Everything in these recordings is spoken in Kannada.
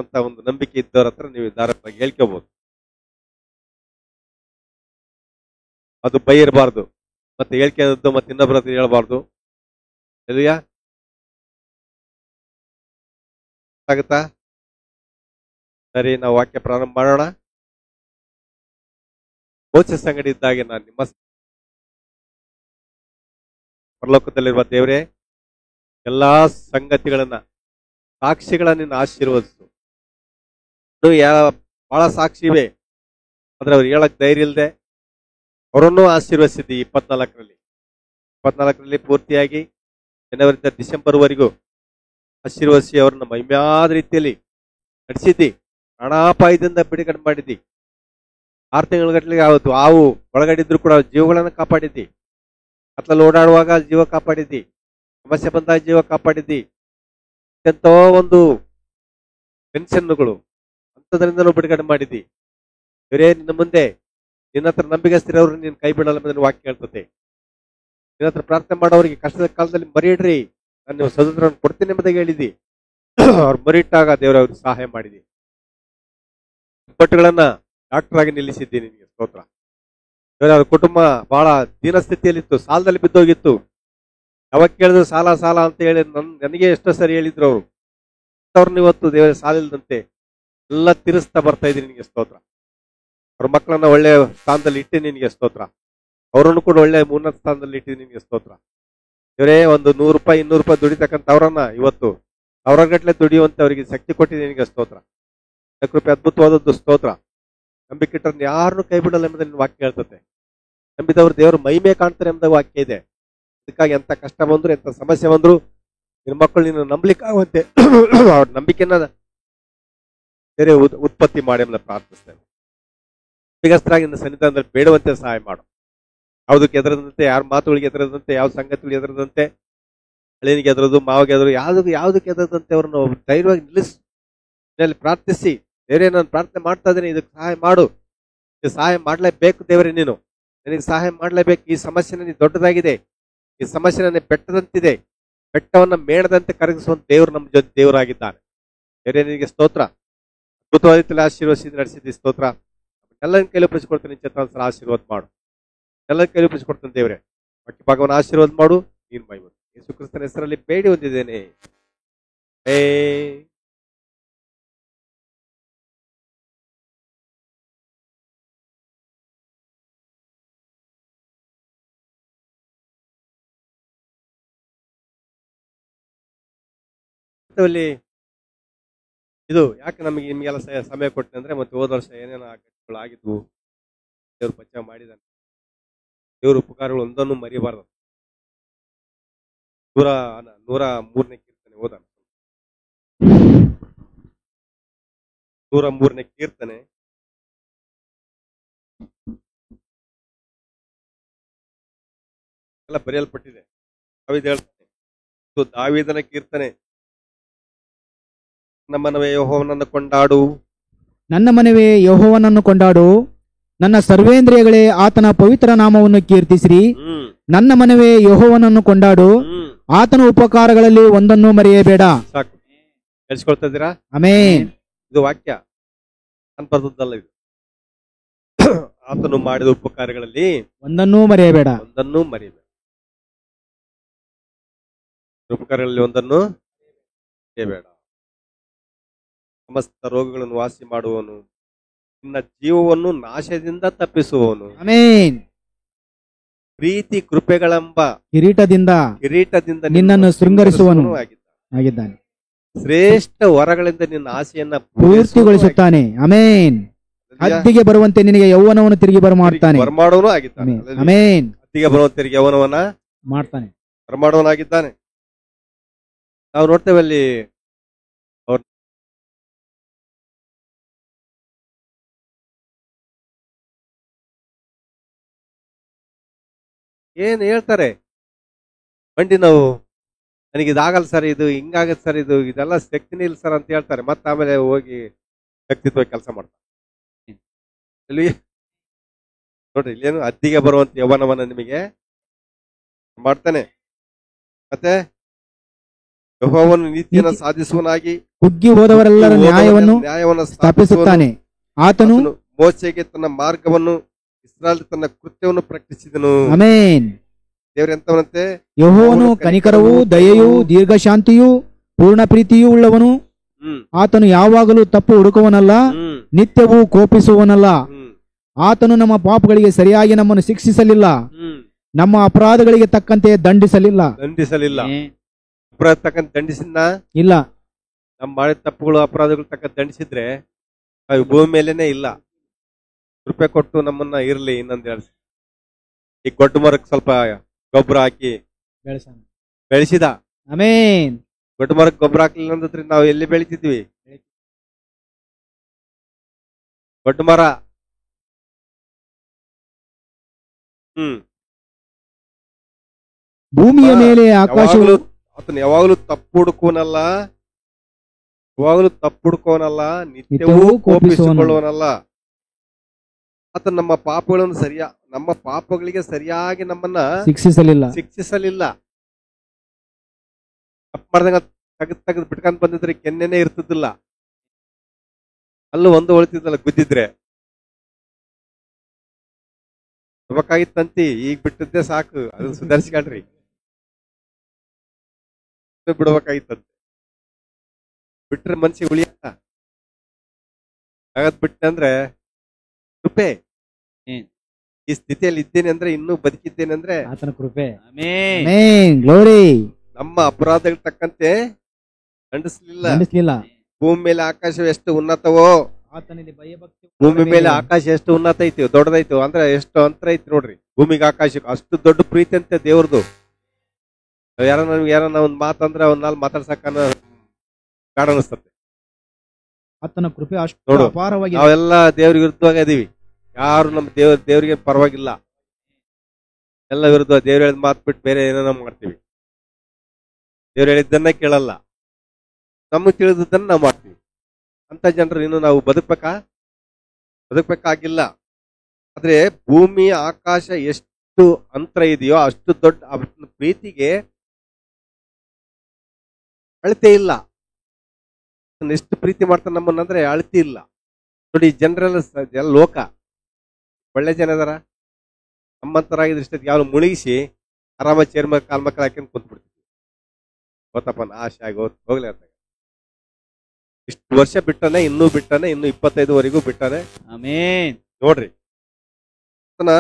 ಅಂತ ಒಂದು ನಂಬಿಕೆ ಇದ್ದವ್ರ ಹತ್ರ ನೀವು ಧಾರಾಳವಾಗಿ ಹೇಳ್ಕೋಬಹುದು. ಅದು ಭಯ ಇರಬಾರ್ದು, ಮತ್ತೆ ಹೇಳ್ಕೊಳ್ಳೋದು ಮತ್ತೆ ಇನ್ನೊಬ್ಬರ ಹತ್ರ ಹೇಳ್ಬಾರ್ದು. ಎಲ್ಲಿಯ ಆಗುತ್ತಾ? ಸರಿ, ನಾವು ವಾಕ್ಯ ಪ್ರಾರಂಭ ಮಾಡೋಣ. ಮೋಸೆ ಸಂಗಡ ಇದ್ದಾಗೆ ನಾನು ನಿಮ್ಮ ಪರಲೋಕದಲ್ಲಿರುವ ದೇವರೇ, ಎಲ್ಲಾ ಸಂಗತಿಗಳನ್ನ ಸಾಕ್ಷಿಗಳನ್ನ ಆಶೀರ್ವದಿಸು. ಬಹಳ ಸಾಕ್ಷಿ ಇವೆ, ಆದ್ರೆ ಅವ್ರು ಹೇಳಕ್ ಧೈರ್ಯ ಇಲ್ಲದೆ ಅವರನ್ನು ಆಶೀರ್ವದಿಸಿದ್ದಿ. 24ರಲ್ಲಿ ಪೂರ್ತಿಯಾಗಿ ಜನವರಿಂದ ಡಿಸೆಂಬರ್ ವರೆಗೂ ಆಶೀರ್ವದಿಸಿ ಅವ್ರನ್ನ ಮಹಿಮ್ಯಾದ ರೀತಿಯಲ್ಲಿ ನಡೆಸಿದ್ದಿ. ಪ್ರಾಣಾಪಾಯದಿಂದ ಬಿಡುಗಡೆ ಮಾಡಿದ್ದಿ. 6 ತಿಂಗಳ ಆವತ್ತು ಹಾವು ಒಳಗಡಿದ್ರು ಕೂಡ ಜೀವಗಳನ್ನ ಕಾಪಾಡಿದ್ದಿ. ಕತ್ಲಲ್ಲಿ ಓಡಾಡುವಾಗ ಜೀವ ಕಾಪಾಡಿದ್ದಿ. ಸಮಸ್ಯೆ ಬಂದಾಗ ಜೀವ ಕಾಪಾಡಿದ್ದಿ. ಎಂತೋ ಒಂದು ಪೆನ್ಷನ್ಗಳು ಅಂಥದ್ರಿಂದಲೂ ಬಿಡುಗಡೆ ಮಾಡಿದ್ದಿ. ಬೇರೆ ನಿನ್ನ ಮುಂದೆ ನಿನ್ನ ಹತ್ರ ನಂಬಿಗಸ್ತಿರೋರು ನೀನು ಕೈ ಬಿಡಲ್ಲ ಎಂಬುದನ್ನು ವಾಕ್ಯ ಹೇಳ್ತದೆ. ನಿನ್ನ ಹತ್ರ ಪ್ರಾರ್ಥನೆ ಮಾಡೋರಿಗೆ ಕಷ್ಟದ ಕಾಲದಲ್ಲಿ ಮರಿಯಿಡ್ರಿ, ನಾನು ನೀವು ಸದಸ್ಯರನ್ನು ಕೊಡ್ತೀನಿ ಎಂಬುದಾಗಿ ಹೇಳಿದ್ದಿ. ಅವ್ರು ಮರಿಟ್ಟಾಗ ದೇವರ ಅವ್ರಿಗೆ ಸಹಾಯ ಮಾಡಿದಿ. ಪಟ್ಟುಗಳನ್ನ ಡಾಕ್ಟರ್ ಆಗಿ ನಿಲ್ಲಿಸಿದ್ದಿ. ನಿನಗೆ ಸ್ತೋತ್ರ. ಅವ್ರ ಕುಟುಂಬ ಬಹಳ ದೀನ ಸ್ಥಿತಿಯಲ್ಲಿತ್ತು, ಸಾಲದಲ್ಲಿ ಬಿದ್ದೋಗಿತ್ತು. ಯಾವಾಗ ಕೇಳಿದ್ರು ಸಾಲ ಸಾಲ ಅಂತ ಹೇಳಿ ನನಗೆ ಎಷ್ಟೋ ಸರಿ ಹೇಳಿದ್ರು ಅವರು. ಅವ್ರನ್ನ ಇವತ್ತು ದೇವರ ಸಾಲ ಇಲ್ಲದಂತೆ ಎಲ್ಲ ತೀರಿಸ್ತಾ ಬರ್ತಾ ಇದ್ದೀನಿ. ನಿನಗೆ ಸ್ತೋತ್ರ. ಅವ್ರ ಮಕ್ಕಳನ್ನ ಒಳ್ಳೆ ಸ್ಥಾನದಲ್ಲಿ ಇಟ್ಟು ನಿನಗೆ ಸ್ತೋತ್ರ. ಅವರನ್ನು ಕೂಡ ಒಳ್ಳೆ ಉನ್ನತ ಸ್ಥಾನದಲ್ಲಿ ಇಟ್ಟು ನಿನಗೆ ಸ್ತೋತ್ರ. ಇವರೇ ಒಂದು 100 ರೂಪಾಯಿ 200 ರೂಪಾಯಿ ದುಡಿತಕ್ಕಂಥ ಅವ್ರನ್ನ ಇವತ್ತು ಅವರಗಟ್ಲೆ ದುಡಿಯುವಂತೆ ಅವರಿಗೆ ಶಕ್ತಿ ಕೊಟ್ಟಿದ್ದೀನಿ. ನಿನಗೆ ಸ್ತೋತ್ರ. ಕೃಪೆ ಅದ್ಭುತವಾದದ್ದು. ಸ್ತೋತ್ರ. ನಂಬಿಕೆಟ್ಟರನ್ನ ಯಾರನ್ನು ಕೈ ಬಿಡಲ್ಲ ಎಂಬುದನ್ನು ವಾಕ್ಯ ಹೇಳ್ತದೆ. ನಂಬಿದವರು ದೇವರು ಮಹಿಮೆ ಕಾಣ್ತಾರೆ ಎಂಬ ವಾಕ್ಯ ಇದೆ. ಅದಕ್ಕಾಗಿ ಎಂತ ಕಷ್ಟ ಬಂದ್ರು, ಎಂತ ಸಮಸ್ಯೆ ಬಂದ್ರು, ನಿನ್ನ ಮಕ್ಕಳು ನಿನ್ನ ನಂಬಲಿಕ್ಕಾಗುವಂತೆ ಅವ್ರ ನಂಬಿಕೆನ ಬೇರೆ ಉತ್ಪತ್ತಿ ಮಾಡಿ ಎಂಬ ಪ್ರಾರ್ಥಿಸ್ತೇನೆ. ನಂಬಿಗಸ್ತರಾಗಿ ನಿನ್ನ ಸನ್ನಿಧಾನದಲ್ಲಿ ಬೇಡುವಂತೆ ಸಹಾಯ ಮಾಡು. ಯಾವುದಕ್ಕೆ ಎದರದಂತೆ, ಯಾರ ಮಾತುಗಳಿಗೆ ಎದರದಂತೆ, ಯಾವ ಸಂಗತಿಗಳಿಗೆ ಎದರದಂತೆ, ಹಳೆನಿಗೆ ಎದರದು, ಮಾವಿಗೆ ಎದರು, ಯಾವುದಕ್ಕೆ ಎದರದಂತೆ ಅವ್ರನ್ನ ಧೈರ್ಯವಾಗಿ ನಿಲ್ಲಿಸಿ ಇಲ್ಲಿ ಪ್ರಾರ್ಥಿಸಿ, ದೇವರೇ ನಾನು ಪ್ರಾರ್ಥನೆ ಮಾಡ್ತಾ ಇದ್ದೀನಿ, ಇದಕ್ಕೆ ಸಹಾಯ ಮಾಡು. ಇದು ಸಹಾಯ ಮಾಡಲೇಬೇಕು ದೇವರೇ, ನೀನು ನನಗೆ ಸಹಾಯ ಮಾಡಲೇಬೇಕು. ಈ ಸಮಸ್ಯೆ ನನಗೆ ದೊಡ್ಡದಾಗಿದೆ, ಈ ಸಮಸ್ಯೆ ನನಗೆ ಬೆಟ್ಟದಂತಿದೆ, ಬೆಟ್ಟವನ್ನ ಮೇಣದಂತೆ ಕರಗಿಸುವಂತ ದೇವರು ನಮ್ಮ ಜೊತೆ ದೇವರಾಗಿದ್ದಾನೆ. ದೇವರೇ ನಿನಗೆ ಸ್ತೋತ್ರ. ಅದ್ಭುತವಾದ ರೀತಿಯಲ್ಲಿ ಆಶೀರ್ವದಿಸಿ ನಡೆಸಿದ್ದಿ. ಸ್ತೋತ್ರ. ಎಲ್ಲರನ್ನ ಕೈಲಿ ಒಪ್ಪಿಸಿಕೊಡ್ತೇನೆ. ಚಿತ್ತಾಂತರ ಆಶೀರ್ವಾದ ಮಾಡು. ಎಲ್ಲರ ಕೈಲಿ ಒಪ್ಪಿಸಿಕೊಡ್ತೇನೆ ದೇವರೇ. ವಾಕ್ಯ ಭಾಗವನ್ನು ಆಶೀರ್ವಾದ ಮಾಡು. ನೀನು ಮಹಿಮೆ ಯೇಸು ಕ್ರಿಸ್ತನ ಹೆಸರಲ್ಲಿ ಬೇಡಿ ಹೊಂದಿದ್ದೇನೆ. ಇದು ಯಾಕೆ ನಮಗೆ ನಿಮಗೆಲ್ಲ ಸಮಯ ಕೊಟ್ಟೆ ಅಂದ್ರೆ, ಮತ್ತೆ ಹೋದ ವರ್ಷ ಏನೇನೋ ಘಟನೆಗಳು ಆಗಿದ್ವು, ದೇವ್ರು ಬಚಾವ್ ಮಾಡಿದಾನೆ. ದೇವ್ರ ಉಪಕಾರಗಳು ಒಂದನ್ನು ಮರಿಬಾರ್ದು. 103ನೇ ಕೀರ್ತನೆ ಓದ. 103ನೇ ಕೀರ್ತನೆ ಎಲ್ಲ ಬರೆಯಲ್ಪಟ್ಟಿದೆ. ದಾವೀದ ಹೇಳ್ತಾನೆ, ಇದು ದಾವೀದನ ಕೀರ್ತನೆ. ನನ್ನ ಮನವೇ ಯೆಹೋವನನ್ನು ಕೊಂಡಾಡು, ನನ್ನ ಮನವೇ ಯೆಹೋವನನ್ನು ಕೊಂಡಾಡು, ನನ್ನ ಸರ್ವೇಂದ್ರಿಯಗಳೇ ಆತನ ಪವಿತ್ರ ನಾಮವನ್ನು ಕೀರ್ತಿಸಿರಿ. ನನ್ನ ಮನವೇ ಯೆಹೋವನನ್ನು ಕೊಂಡಾಡು, ಆತನ ಉಪಕಾರಗಳಲ್ಲಿ ಒಂದನ್ನು ಮರೆಯಬೇಡ. ಸಾಕು, ಕೇಳಿಸ್ಕೊಳ್ತಾ ಇದ್ದೀರಾ? ಆಮೆನ್. ಇದು ವಾಕ್ಯ ನಾನು ಬರೆದದ್ದಲ್ಲ, ಇದು ಆತನು ಮಾಡಿದ ಉಪಕಾರಗಳಲ್ಲಿ ಒಂದನ್ನೂ ಮರೆಯಬೇಡ. ಒಂದನ್ನು ಮರೆಯಬೇಡ. ಉಪಕಾರಗಳಲ್ಲಿ ಒಂದನ್ನು ಮರೆಯಬೇಡ. ಸಮಸ್ತ ರೋಗಗಳನ್ನು ವಾಸಿ ಮಾಡುವವನು, ನಿನ್ನ ಜೀವವನ್ನು ನಾಶದಿಂದ ತಪ್ಪಿಸುವವನು, ಆಮೆನ್. ಪ್ರೀತಿ ಕೃಪೆಗಳೆಂಬ ಕಿರೀಟದಿಂದ ನಿನ್ನನ್ನು ಶೃಂಗರಿಸುವನು ಆಗಿದ್ದಾನೆ. ಶ್ರೇಷ್ಠ ವರಗಳಿಂದ ನಿನ್ನ ಆಸೆಯನ್ನ ಪೂರ್ತಿಗೊಳಿಸುತ್ತಾನೆ. ಆಮೆನ್. ಹದ್ದಿಗೆ ಬರುವಂತೆ ನಿನಗೆ ಯೌವನವನ್ನು ತಿರುಗಿ ಬರಮಾಡುತ್ತಾನೆ. ಬರಮಾಡುವನು ಆಗಿದ್ದಾನೆ. ಆಮೆನ್. ಹದ್ದಿಗೆ ಬರುವಂತೆ ತಿರುಗಿ ಯೌವನವನ್ನ ಮಾಡ್ತಾನೆ, ಬರಮಾಡುವನಾಗಿದ್ದಾನೆ. ನಾವು ನೋಡ್ತೇವೆ ಅಲ್ಲಿ ಅವ್ರ ಏನ್ ಹೇಳ್ತಾರೆ, ಮಂಡಿ ನೋವು, ನನಗೆ ಇದಾಗಲ್ಲ ಸರ್, ಇದು ಹಿಂಗಾಗತ್ತೆ ಸರ್, ಇದೆಲ್ಲ ಶಕ್ತಿನೇ ಇಲ್ಲ ಸರ್ ಅಂತ ಹೇಳ್ತಾರೆ. ಮತ್ತೆ ಆಮೇಲೆ ಹೋಗಿ ವ್ಯಕ್ತಿತ್ವ ಕೆಲಸ ಮಾಡ್ತಾರೆ. ಇಲ್ಲಿ ನೋಡ್ರಿ, ಇಲ್ಲೇನು ಹದ್ದಿಗೆ ಬರುವಂತ ಯೌವನವನ್ನ ನಿಮಗೆ ಮಾಡ್ತಾನೆ. ಮತ್ತೆ ಯೆಹೋವನು ನೀತಿಯನ್ನು ಸಾಧಿಸುವನಾಗಿ ಕುಗ್ಗಿ ಹೋದವರೆಲ್ಲರ ನ್ಯಾಯವನ್ನು ಸ್ಥಾಪಿಸುತ್ತಾನೆ. ಆತನು ಮೋಶೆಗೆ ತನ್ನ ಮಾರ್ಗವನ್ನು, ಇಸ್ರಾಯೇಲ್ ತನ್ನ ಕೃತ್ಯವನ್ನು ಪ್ರಕಟಿಸಿದನು. ಆಮೆನ್. ದೇವರೆಂತವನಂತೆ ಯೆಹೋವನು ಕನಿಕರವೂ ದಯೆಯೂ ದೀರ್ಘಶಾಂತಿಯೂ ಪೂರ್ಣ ಪ್ರೀತಿಯೂ ಉಳ್ಳವನು. ಆತನು ಯಾವಾಗಲೂ ತಪ್ಪು ಹುಡುಕುವನಲ್ಲ, ನಿತ್ಯವೂ ಕೋಪಿಸುವನಲ್ಲ. ಆತನು ನಮ್ಮ ಪಾಪಗಳಿಗೆ ಸರಿಯಾಗಿ ನಮ್ಮನ್ನು ಶಿಕ್ಷಿಸಲಿಲ್ಲ, ನಮ್ಮ ಅಪರಾಧಗಳಿಗೆ ತಕ್ಕಂತೆ ದಂಡಿಸಲಿಲ್ಲ. ಅಪರಾಧ ತಕ್ಕಂತೆ ದಂಡಿಸಿದ್ನ ಇಲ್ಲ. ನಮ್ಮ ಮಾಡಿದ ತಪ್ಪುಗಳು ಅಪರಾಧಗಳು ತಕ್ಕಂತೆ ದಂಡಿಸಿದ್ರೆ ನಾವು ಭೂಮಿ ಮೇಲೇನೆ ಇಲ್ಲ. ಕೃಪೆ ಕೊಟ್ಟು ನಮ್ಮನ್ನ ಇರ್ಲಿ ಇನ್ನೊಂದ್ ಹೇಳ್ಸಿ. ಈ ಗೊಡ್ಡ ಮರಕ್ಕೆ ಸ್ವಲ್ಪ ಗೊಬ್ಬರ ಹಾಕಿ ಬೆಳೆಸಿದ. ಆಮೆನ್. ಗೊಡ್ಡ ಮರಕ್ಕೆ ಗೊಬ್ಬರ ಹಾಕ್ಲಿಲ್ಲ ಅಂದ್ರೆ ನಾವು ಎಲ್ಲಿ ಬೆಳಿತಿದ್ವಿ? ಗೊಡ್ಡ ಮರ. ಭೂಮಿಯ ಮೇಲೆ ಆಕಾಶಗಳು ಆತನ ಯಾವಾಗಲೂ ತಪ್ಪು ಹುಡುಕೋನಲ್ಲ, ನಿತ್ಯವೂ ಕೋಪಿಸಿಕೊಳ್ಳುವನಲ್ಲ. ಆತ ನಮ್ಮ ಪಾಪಗಳಿಗೆ ಸರಿಯಾಗಿ ನಮ್ಮನ್ನ ಶಿಕ್ಷಿಸಲಿಲ್ಲ. ತಪ್ಪು ಮಾಡ್ದಂಗ ತೆಗೆದು ಬಿಟ್ಕೊಂಡ್ ಬಂದಿದ್ರೆ ಕೆನ್ನೆನೆ ಇರ್ತಿದ್ದಿಲ್ಲ, ಅಲ್ಲೂ ಒಂದು ಉಳಿತಿದ್ದಲ್ಲ ಗುದ್ದಿದ್ರೆ. ಬಿಡ್ಬೇಕಾಗಿತ್ತಂತಿ, ಈಗ ಬಿಟ್ಟಿದ್ದೆ ಸಾಕು, ಅದನ್ನ ಸುಧಾರಿಸ್ಕೊಳ್ರಿ. ಬಿಡ್ಬೇಕಾಗಿತ್ತಂತೆ, ಬಿಟ್ರೆ ಮನ್ಸಿಗೆ ಉಳಿಯಲ್ಲ. ಆಗದ್ ಬಿಟ್ಟೆ ಅಂದ್ರೆ ಕೃಪೆ. ಈ ಸ್ಥಿತಿಯಲ್ಲಿ ಇದ್ದೇನೆ ಅಂದ್ರೆ, ಇನ್ನೂ ಬದುಕಿದ್ದೇನೆ ಅಂದ್ರೆ ಆತನ ಕೃಪೆ. ಗ್ಲೋರಿ. ನಮ್ಮ ಅಪರಾಧಗಳು ತಕ್ಕಂತೆ ದಂಡಿಸ್ಲಿಲ್ಲ. ಭೂಮಿ ಮೇಲೆ ಆಕಾಶ ಎಷ್ಟು ಉನ್ನತವೋ, ಭೂಮಿ ಮೇಲೆ ಆಕಾಶ ಎಷ್ಟು ಉನ್ನತ ಐತಿ, ದೊಡ್ಡದೈತು ಅಂದ್ರೆ ಎಷ್ಟು ಅಂತರ ಐತಿ ನೋಡ್ರಿ. ಭೂಮಿಗೆ ಆಕಾಶಕ್ಕೆ ಅಷ್ಟು ದೊಡ್ಡ ಪ್ರೀತಿ ಅಂತೆ ದೇವ್ರದು. ಯಾರನ್ನ ಒಂದ್ ಮಾತಂದ್ರೆ ಅವ್ನ ಮಾತಾಡ್ಸಕ ಕಾಡ ಅನಿಸ್ತದೆ. ಆತನ ಕೃಪೆ ಅಷ್ಟು ಅಪಾರವಾಗಿ. ನಾವೆಲ್ಲ ದೇವ್ರಿಗೆ ವಿರುದ್ಧವಾಗಿ ಅದೀವಿ. ಯಾರು ನಮ್ಮ ದೇವ್ರಿಗೆ ಪರವಾಗಿಲ್ಲ. ಎಲ್ಲ ವಿರುದ್ಧ. ದೇವ್ರ ಹೇಳಿದ ಮಾತು ಬಿಟ್ಟು ಬೇರೆ ಏನೋ ಮಾಡ್ತೀವಿ. ದೇವ್ರು ಹೇಳಿದ್ದನ್ನ ಕೇಳಲ್ಲ, ನಮಗೆ ತಿಳಿದದ್ದನ್ನ ನಾವು ಮಾಡ್ತೀವಿ. ಅಂತ ಜನರು ಇನ್ನು ನಾವು ಬದುಕಬೇಕಾಗಿಲ್ಲ. ಆದ್ರೆ ಭೂಮಿ ಆಕಾಶ ಎಷ್ಟು ಅಂತರ ಇದೆಯೋ ಅಷ್ಟು ದೊಡ್ಡ ಪ್ರೀತಿಗೆ ಅಳತೆ ಇಲ್ಲ. ಎಷ್ಟು ಪ್ರೀತಿ ಮಾಡ್ತಾನೆ ನಮ್ಮನ್ನಂದ್ರೆ ಅಳತಿ ಇಲ್ಲ ನೋಡಿ. ಜನರೆಲ್ಲ ಲೋಕ ಒಳ್ಳೆ ಜನ ಅದಾರ. ನಮ್ಮಂತರಾಗಿದ್ರೆ ಇಷ್ಟೊತ್ತಿಗೆ ಯಾವ ಮುಳುಗಿಸಿ ಆರಾಮ ಚೇರ್ ಮೇಲೆ ಕಾಲ್ ಮಕ್ಕಳು ಹಾಕೊಂಡು ಕುಂತ್ಬಿಡ್ತೀವಿ. ಗೊತ್ತಪ್ಪ ಆಶೆ ಆಗಿ ಹೋಗ್ಲೇ ಅಂತ. ಇಷ್ಟು ವರ್ಷ ಬಿಟ್ಟಾನೆ, ಇನ್ನೂ 25ವರೆಗೂ ಬಿಟ್ಟಾನೆ. ಆಮೆನ್. ನೋಡ್ರಿ, ಆತನ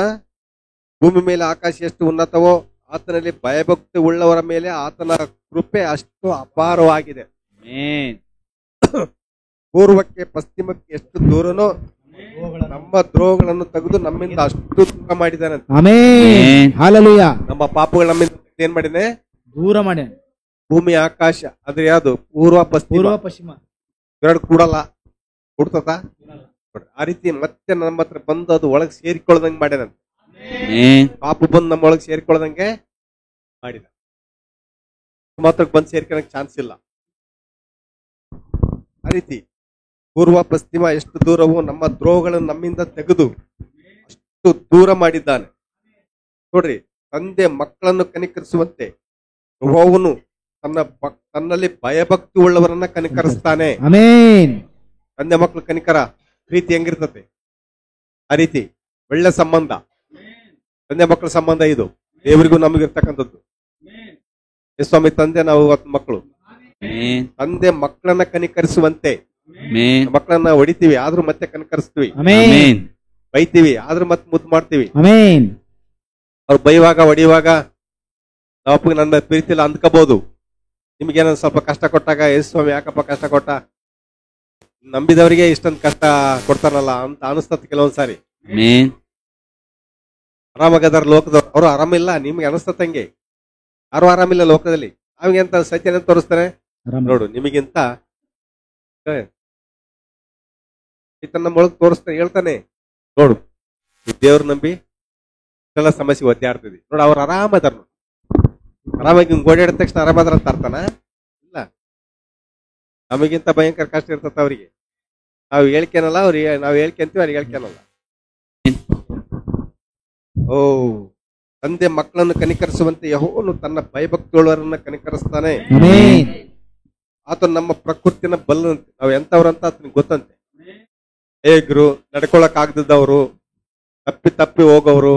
ಭೂಮಿ ಮೇಲೆ ಆಕಾಶ ಎಷ್ಟು ಉನ್ನತವೋ ಆತನಲ್ಲಿ ಭಯಭಕ್ತಿ ಉಳ್ಳವರ ಮೇಲೆ ಆತನ ಕೃಪೆ ಅಷ್ಟು ಅಪಾರವಾಗಿದೆ. ಪೂರ್ವಕ್ಕೆ ಪಶ್ಚಿಮಕ್ಕೆ ಎಷ್ಟು ದೂರನೋ ನಮ್ಮ ದ್ರೋಹಗಳನ್ನು ತೆಗೆದು ನಮ್ಮಿಂದ ಅಷ್ಟು ದೂರ ಮಾಡಿದ್ದಾನೆ. ನಮ್ಮ ಪಾಪಗಳು ನಮ್ಮಿಂದ ಏನ್ ಮಾಡಿದೆ? ದೂರ ಮಾಡಿ. ಭೂಮಿ ಆಕಾಶ ಅದ್ರ ಯಾವ್ದು? ಪೂರ್ವ ಪಶ್ಚಿಮ ಎರಡು ಕೂಡಲ್ಲ, ಕೂಡ್ತದ? ಆ ರೀತಿ ಮತ್ತೆ ನಮ್ಮ ಹತ್ರ ಬಂದು ಅದು ಒಳಗ್ ಸೇರಿಕೊಳ್ಳದಂಗೆ ಮಾಡ್ಯಾನಂತೆ. ಪಾಪ ಬಂದು ನಮ್ಮ ಒಳಗ್ ಸೇರಿಕೊಳ್ಳದಂಗೆ ಮಾಡಿದ. ಮಾತ್ರ ಬಂದು ಸೇರ್ಕೊಳಕ್ ಚಾನ್ಸ್ ಇಲ್ಲ. ಆ ರೀತಿ ಪೂರ್ವ ಪಶ್ಚಿಮ ಎಷ್ಟು ದೂರವೋ ನಮ್ಮ ದ್ರೋಹಗಳನ್ನು ನಮ್ಮಿಂದ ತೆಗೆದು ಅಷ್ಟು ದೂರ ಮಾಡಿದ್ದಾನೆ. ನೋಡ್ರಿ, ತಂದೆ ಮಕ್ಕಳನ್ನು ಕನಿಕರಿಸುವಂತೆ ಯೆಹೋವನು ತನ್ನಲ್ಲಿ ಭಯಭಕ್ತಿ ಉಳ್ಳವರನ್ನ ಕನಿಕರಿಸ್ತಾನೆ. ತಂದೆ ಮಕ್ಕಳು ಕನಿಕರ ಪ್ರೀತಿ ಹೆಂಗಿರ್ತತೆ ಆ ರೀತಿ ಒಳ್ಳೆ ಸಂಬಂಧ, ತಂದೆ ಮಕ್ಕಳ ಸಂಬಂಧ ಇದು ದೇವರಿಗೂ ನಮಗಿರ್ತಕ್ಕಂಥದ್ದು. ಸ್ವಾಮಿ ತಂದೆ, ನಾವು ಮಕ್ಕಳು. ತಂದೆ ಮಕ್ಕಳನ್ನ ಕನಿಕರಿಸುವಂತೆ. ಮಕ್ಕಳನ್ನ ಹೊಡಿತೀವಿ ಆದ್ರೂ ಮತ್ತೆ ಕನಿಕರಿಸ್ತೀವಿ, ಬೈತೀವಿ ಆದ್ರೂ ಮತ್ತೆ ಮುದ್ದು ಮಾಡ್ತೀವಿ. ಅವ್ರು ಬೈವಾಗ ಹೊಡಿಯುವಾಗ ನಾವಪ್ಪ ನನ್ನ ಪ್ರೀತಿ ಇಲ್ಲ ಅಂದ್ಕೋಬಹುದು. ನಿಮ್ಗೇನ ಸ್ವಲ್ಪ ಕಷ್ಟ ಕೊಟ್ಟಾಗ ಸ್ವಾಮಿ ಯಾಕಪ್ಪ ಕಷ್ಟ ಕೊಟ್ಟ, ನಂಬಿದವರಿಗೆ ಇಷ್ಟೊಂದು ಕಷ್ಟ ಕೊಡ್ತಾನಲ್ಲ ಅಂತ ಅನಿಸ್ತದ ಕೆಲವೊಂದ್ಸಾರಿ. ಆರಾಮಾಗದಾರ ಲೋಕದವ್ರು, ಅವರು ಆರಾಮಿಲ್ಲ, ನಿಮ್ಗೆ ಅನಿಸ್ತಂಗೆ. ಯಾರು ಆರಾಮಿಲ್ಲ ಲೋಕದಲ್ಲಿ. ಅವಂಗೆಂತ ಸತ್ಯನ ತೋರಿಸ್ತಾನೆ ನೋಡು, ನಿಮಗಿಂತ ನಮ್ಮ ಒಳಗ್ ತೋರಿಸ್ತಾನೆ, ಹೇಳ್ತಾನೆ ನೋಡು ದೇವ್ರ ನಂಬಿ ಇಷ್ಟೆಲ್ಲ ಸಮಸ್ಯೆ ಒದ್ದಾಡ್ತಿದ್ವಿ ನೋಡು, ಅವ್ರು ಆರಾಮದಾರ. ಆರಾಮಾಗಿ ಓಡಾಡಿದ ತಕ್ಷಣ ಆರಾಮದಾರ ಅಂತ ಅರ್ಥನ ಇಲ್ಲ. ನಮಗಿಂತ ಭಯಂಕರ ಕಷ್ಟ ಇರ್ತದ ಅವ್ರಿಗೆ. ನಾವು ಹೇಳ್ಕೇನಲ್ಲ, ಅವ್ರಿಗೆ ನಾವು ಹೇಳ್ಕೊಂತೀವಿ, ಅವ್ರಿಗೆ ಹೇಳ್ಕೇನಲ್ಲ. ಓ, ತಂದೆ ಮಕ್ಕಳನ್ನು ಕನಿಕರಿಸುವಂತೆ ಯೆಹೋವನು ತನ್ನ ಭಯಭಕ್ತಿಯುಳ್ಳವರನ್ನ ಕನಿಕರಿಸ್ತಾನೆ. ಆತ ನಮ್ಮ ಪ್ರಕೃತಿನ ಬಲ್ಲಂತೆ, ನಾವು ಎಂತವ್ರಂತ ಆತನಿಗೆ ಗೊತ್ತಂತೆ. ಹೇಗ್ರು ನಡ್ಕೊಳಕ್ ಆಗದಿದ್ದವರು, ತಪ್ಪಿ ತಪ್ಪಿ ಹೋಗೋರು